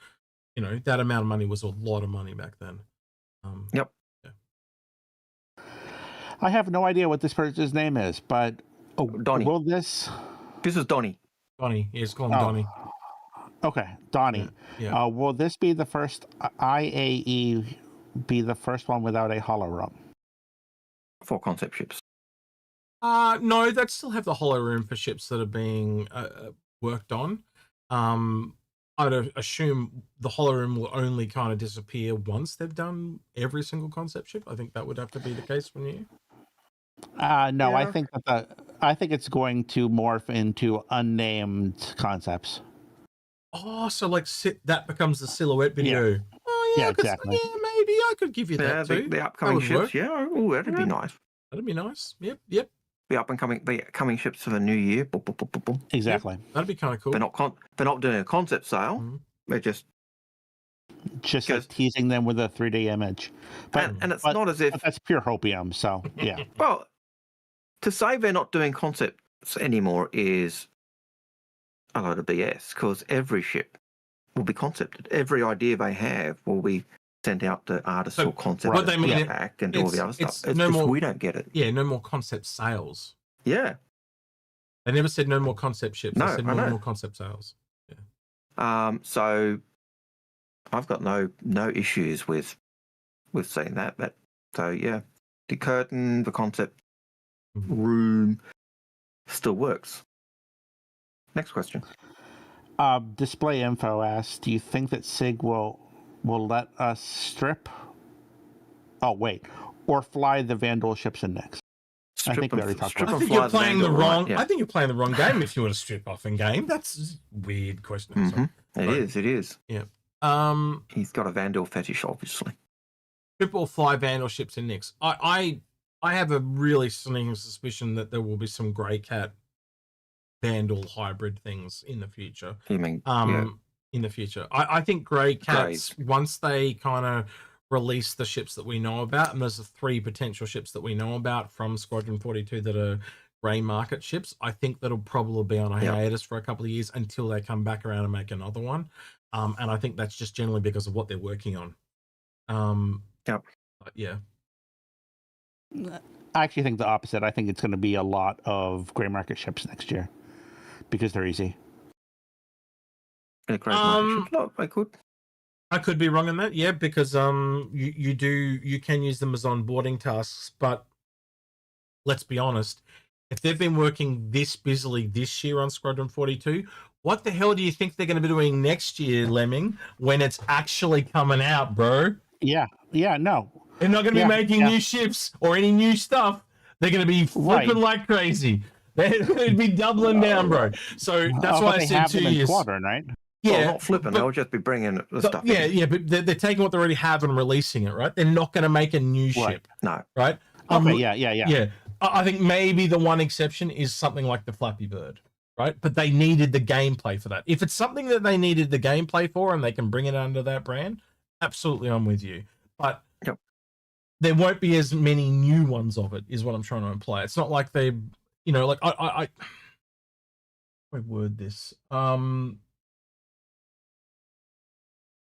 you know, that amount of money was a lot of money back then. Yep. I have no idea what this person's name is, but Donnie. Will this? This is Donnie. Donnie. Yeah, it's called Donnie. Okay, Donnie. Yeah. Will this be the first IAE? Be the first one without a hollow room? For concept ships. No, they'd still have the hollow room for ships that are being worked on. I'd assume the hollow room will only kind of disappear once they've done every single concept ship. I think that would have to be the case from you. No, Yeah. I think it's going to morph into unnamed concepts. Oh, so like that becomes the silhouette video. Yeah. Oh yeah, Exactly. Yeah, maybe I could give you that too. The upcoming ships. Work. Yeah, that'd be nice. That'd be nice. Yep. The coming ships for the new year. Boom, boom, boom, boom, boom. Exactly. Yep. That'd be kind of cool. They're not doing a concept sale. Mm-hmm. They're just like teasing them with a 3D image. But it's not as if that's pure hopium. So yeah. Well, to say they're not doing concepts anymore is a load of BS because every ship will be concepted. Every idea they have will be sent out to artists or concept what they mean back and do all the other stuff. It's no just more, we don't get it. Yeah, no more concept sales. Yeah. They never said no more concept ships. No, they said I know. more concept sales. Yeah. So I've got no issues with seeing that. So yeah, the curtain, the concept room still works. Next question. Display Info asks, do you think that SIG will let us strip? Oh wait, or fly the Vandal ships in next? I think we already talked about. I think you're playing the wrong. I think you're playing the wrong game if you want to strip off in game. That's a weird question. Mm-hmm. It is. Yeah. He's got a Vandal fetish, obviously. Strip or fly Vandal ships in Nyx. I have a really sneaking suspicion that there will be some Grey Cat Vandal hybrid things in the future. You mean in the future? I think Grey Cats, once they kind of release the ships that we know about, and there's 3 potential ships that we know about from Squadron 42 that are grey market ships, I think that'll probably be on a hiatus for a couple of years until they come back around and make another one. And I think that's just generally because of what they're working on. Yeah. I actually think the opposite. I think it's going to be a lot of grey market ships next year because they're easy. Grey market ships, not very good. I could be wrong on that, yeah, because you can use them as onboarding tasks, but let's be honest, if they've been working this busily this year on Squadron 42, what the hell do you think they're going to be doing next year, Lemming, when it's actually coming out, bro? Yeah, no. They're not going to be making new ships or any new stuff. They're going to be flipping like crazy. They'd be doubling down, bro. So that's why I said 2 years. Squadron, right? Yeah, well, not flipping. They'll just be bringing the stuff. Yeah, but they're taking what they already have and releasing it, right? They're not going to make a new ship. No. Right? Okay, yeah. I think maybe the one exception is something like the Flappy Bird, right? But they needed the gameplay for that. If it's something that they needed the gameplay for and they can bring it under that brand, absolutely, I'm with you. But there won't be as many new ones of it, is what I'm trying to imply. It's not like they, like I word this.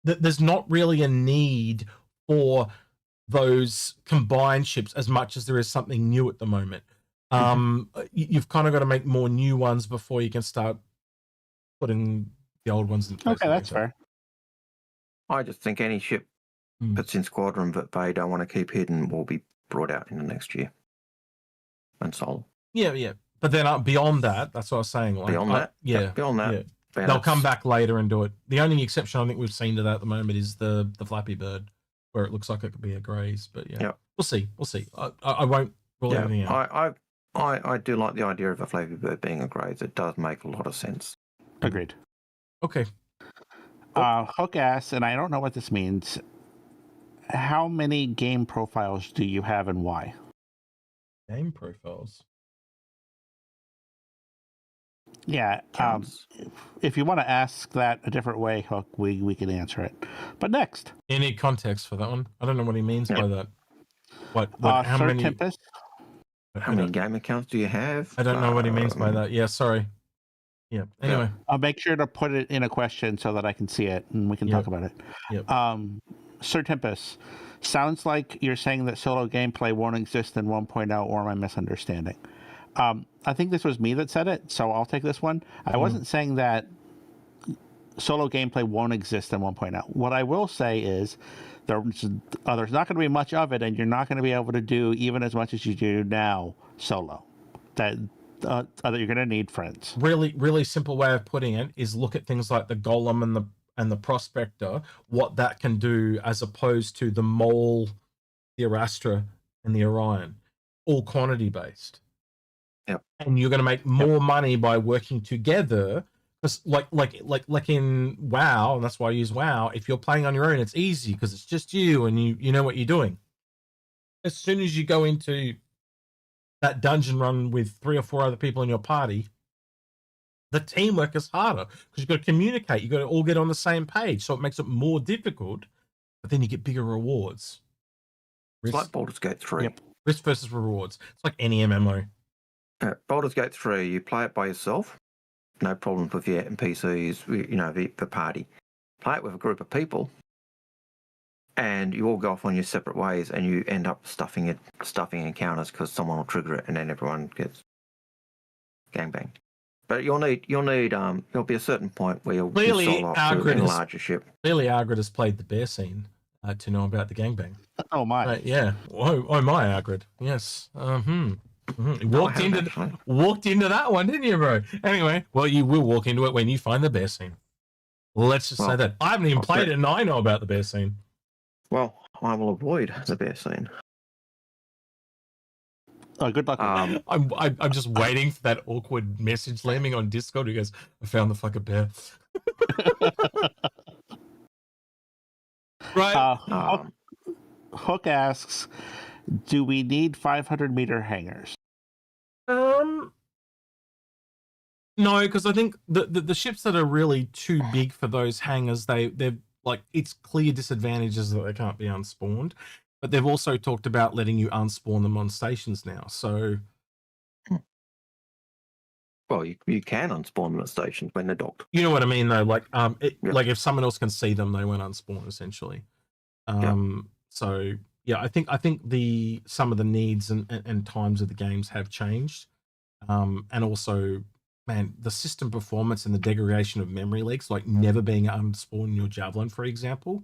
There's not really a need for those combined ships as much as there is something new at the moment. You've kind of got to make more new ones before you can start putting the old ones in place. Okay, that's fair. I just think any ship that's in Squadron that they don't want to keep hidden will be brought out in the next year and sold. Yeah. But then beyond that, that's what I was saying. Like, beyond that. They'll come back later and do it. The only exception I think we've seen to that at the moment is the Flappy Bird, where it looks like it could be a Greys. But we'll see. I won't rule anything out. I do like the idea of a Flappy Bird being a Greys. It does make a lot of sense. Agreed. Okay. Hook asks, and I don't know what this means, how many game profiles do you have and why? Game profiles. Yeah. Counts. If you want to ask that a different way, Hook, we can answer it. But next, You need context for that one. I don't know what he means by that. What? How Sir many? Tempest. How many game accounts do you have? I don't know what he means by that. Yeah, sorry. Yeah. Anyway, I'll make sure to put it in a question so that I can see it and we can talk about it. Yep. Sir Tempest, sounds like you're saying that solo gameplay won't exist in 1.0, or am I misunderstanding? I think this was me that said it, so I'll take this one. I wasn't saying that solo gameplay won't exist in 1.0. What I will say is there's not going to be much of it, and you're not going to be able to do even as much as you do now solo. That you're going to need friends. Really, really simple way of putting it is look at things like the Golem and the Prospector, what that can do as opposed to the Mole, the Arastra, and the Orion, all quantity based. Yep. And you're going to make more money by working together. Because like in WoW, and that's why I use WoW. If you're playing on your own, it's easy because it's just you and you know what you're doing. As soon as you go into that dungeon run with 3 or 4 other people in your party, the teamwork is harder because you've got to communicate. You've got to all get on the same page, so it makes it more difficult. But then you get bigger rewards. It's like Baldur's Gate 3. Yep. Risk versus rewards. It's like any MMO. Baldur's Gate 3, you play it by yourself. No problem with your NPCs, the party. Play it with a group of people, and you all go off on your separate ways, and you end up stuffing encounters because someone will trigger it, and then everyone gets gangbanged. But there'll be a certain point where you'll Clearly, solo up in a Algared larger ship. Clearly, Algared has played the bear scene to know about the gangbang. Oh my! Yeah. Oh my, Algared. Yes. You walked into that one, didn't you, bro? Anyway, well, you will walk into it when you find the bear scene. Let's just say that. I haven't even played it, and I know about the bear scene. Well, I will avoid the bear scene. Oh, good luck. I'm just waiting for that awkward message landing on Discord who goes, "I found the fucking bear." Right. Hook asks, "Do we need 500-meter hangars?" No, because I think the ships that are really too big for those hangars, they're like, it's clear disadvantages that they can't be unspawned, but they've also talked about letting you unspawn them on stations now. So, well, you can unspawn them at stations when they're docked. You know what I mean, though. Like, like if someone else can see them, they won't unspawn essentially. So yeah, I think some of the needs and times of the games have changed, and also, man, the system performance and the degradation of memory leaks, like never being unspawned your Javelin, for example,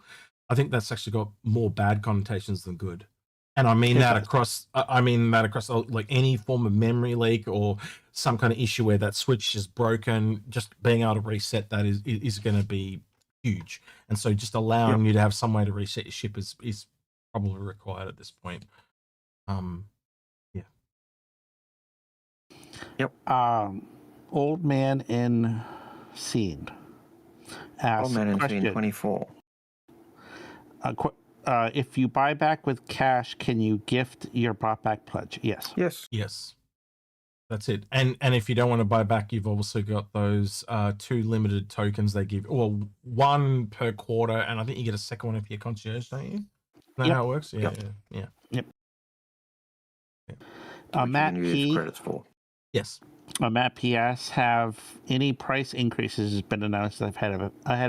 I think that's actually got more bad connotations than good. And I mean that across like any form of memory leak or some kind of issue where that switch is broken. Just being able to reset that is going to be huge. And so just allowing you to have some way to reset your ship is probably required at this point. Old Man in Scene asks, Old Man in Scene 24. If you buy back with cash, can you gift your bought back pledge? Yes. That's it. And if you don't want to buy back, you've also got those 2 limited tokens they give. Well, 1 per quarter, and I think you get a second one if you're concierge, don't you? Is that how it works? Yeah. Matt P. Credits for. Yes. Matt P.S. Have any price increases been announced ahead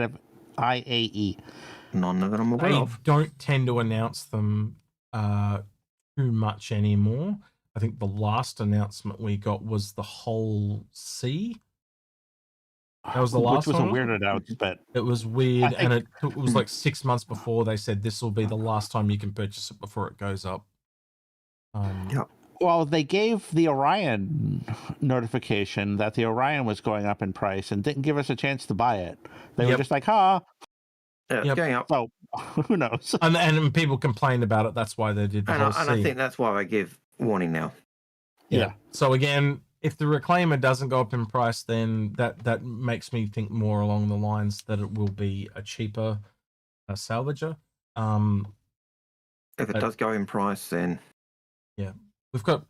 of IAE? None of it I'm aware of. Don't tend to announce them too much anymore. I think the last announcement we got was the whole C. That was the last one. Which was a weird announcement, but it was weird, and it was like 6 months before they said this will be the last time you can purchase it before it goes up. Well, they gave the Orion notification that the Orion was going up in price and didn't give us a chance to buy it. They were just like, Yeah, it's going up. So, who knows? And people complained about it. That's why they did the whole And I think that's why they give warning now. Yeah. So again, if the Reclaimer doesn't go up in price, then that makes me think more along the lines that it will be a cheaper salvager. If it does go in price, then we've got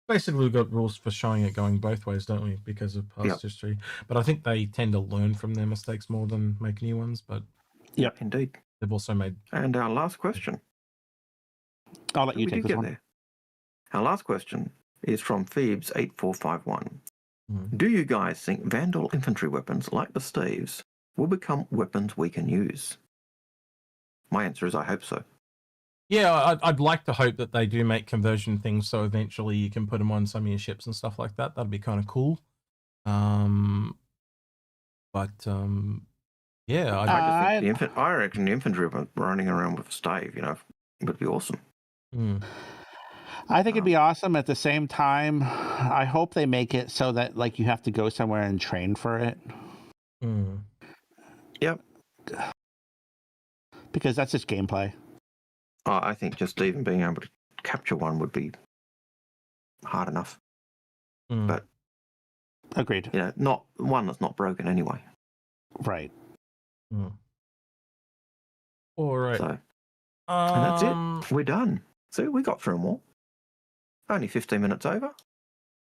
basically we've got rules for showing it going both ways, don't we? Because of past history. But I think they tend to learn from their mistakes more than make new ones. But yeah, indeed. They've also made. And our last question. I'll let you take this one. There. Our last question is from Phoebes8451. Mm. Do you guys think Vandal infantry weapons like the staves will become weapons we can use? My answer is I hope so. Yeah, I'd like to hope that they do make conversion things so eventually you can put them on some of your ships and stuff like that. That'd be kind of cool. Yeah, I reckon the infantry running around with a stave, would be awesome. Mm. I think it'd be awesome. At the same time, I hope they make it so that like you have to go somewhere and train for it. Mm. Yep. Because that's just gameplay. I think just even being able to capture one would be hard enough. Mm. But agreed. Not one that's not broken anyway. Right. Mm. All right. So, and that's it. We're done. So we got through them all. Only 15 minutes over.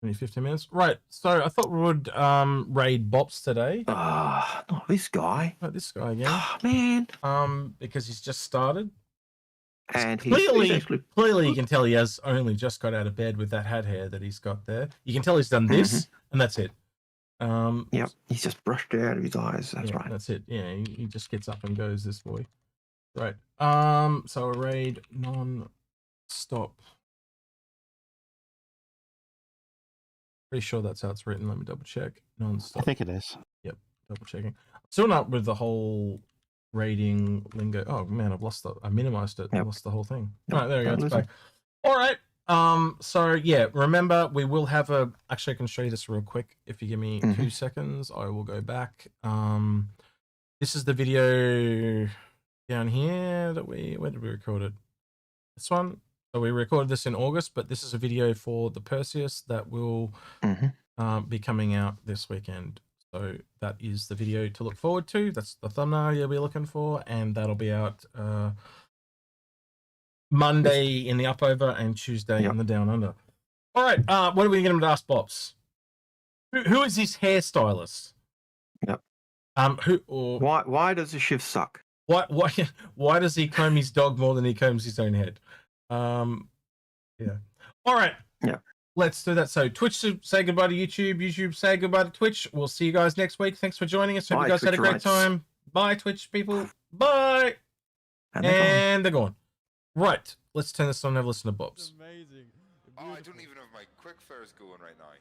Only 15 minutes. Right. So I thought we would raid Bops today. Not this guy. Not this guy again. Oh, man. Because he's just started. And clearly you can tell he has only just got out of bed with that hat hair that he's got there. You can tell he's done this, and that's it. Yep, he's just brushed it out of his eyes. That's right. That's it. Yeah, he just gets up and goes, this boy. Right. So a raid non-stop. Pretty sure that's how it's written. Let me double check. Non-stop. I think it is. Yep, double checking. Still not with the whole raiding lingo. Oh man, I minimized it. Yep. I lost the whole thing. All right, there we go. It's back. All right. So yeah, remember we will have actually I can show you this real quick. If you give me 2 seconds, I will go back. This is the video down here that where did we record it? This one. So we recorded this in August, but this is a video for the Perseus that will be coming out this weekend. So that is the video to look forward to. That's the thumbnail you'll be looking for, and that'll be out Monday in the up over and Tuesday in the down under. All right, what are we going to ask Bops? Who is this hairstylist? Yep. Why does the shift suck? Why does he comb his dog more than he combs his own head? Yeah. All right. Yeah. Let's do that. So Twitch, say goodbye to YouTube. YouTube, say goodbye to Twitch. We'll see you guys next week. Thanks for joining us. Hope you guys had a great time. Bye, Twitch people. Bye. And they're gone. Right. Let's turn this on and have a listen to Bob's. Amazing. Oh, I don't even have my quick fares going right now.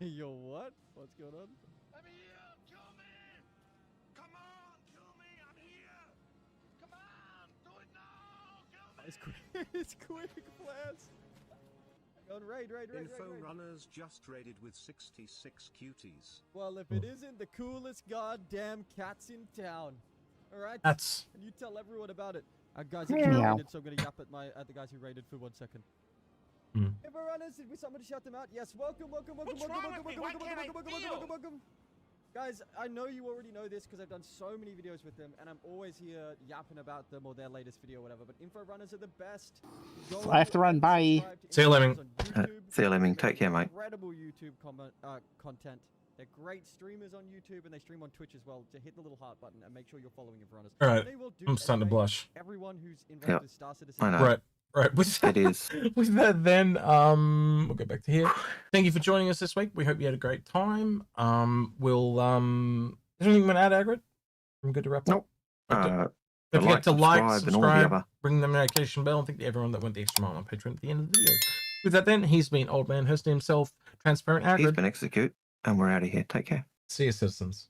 Yo, what? What's going on? I'm here. Kill me. Come on, kill me. I'm here. Come on, do it now. Kill me. It's quick, flash. On raid. Inforunners just raided with 66 cuties. Well, if it isn't the coolest goddamn cats in town, all right? That's. And you tell everyone about it. Guys, it's raided, so I'm gonna yap at the guys who raided for 1 second. Inforunners, did somebody shout them out? Yes. Welcome. Guys, I know you already know this because I've done so many videos with them, and I'm always here yapping about them or their latest video or whatever, but Inforunners are the best. I have to run, bye. See you, Lemming. See you, Lemming. Take care, mate. Incredible YouTube content. They're great streamers on YouTube, and they stream on Twitch as well. To hit the little heart button and make sure you're following Inforunners. All right, I'm starting to blush. Everyone who's involved with Star Citizen. I know. Right. With that, with that, then we'll go back to here. Thank you for joining us this week. We hope you had a great time. We'll is there anything you want to add, Algared? I'm good to wrap up. Nope. Don't forget to like, subscribe, ring the notification bell, and thank you to everyone that went the extra mile on Patreon at the end of the video. With that, then he's been Old Man Hosting himself, Transparent Algared. He's been Execute, and we're out of here. Take care. See you, citizens.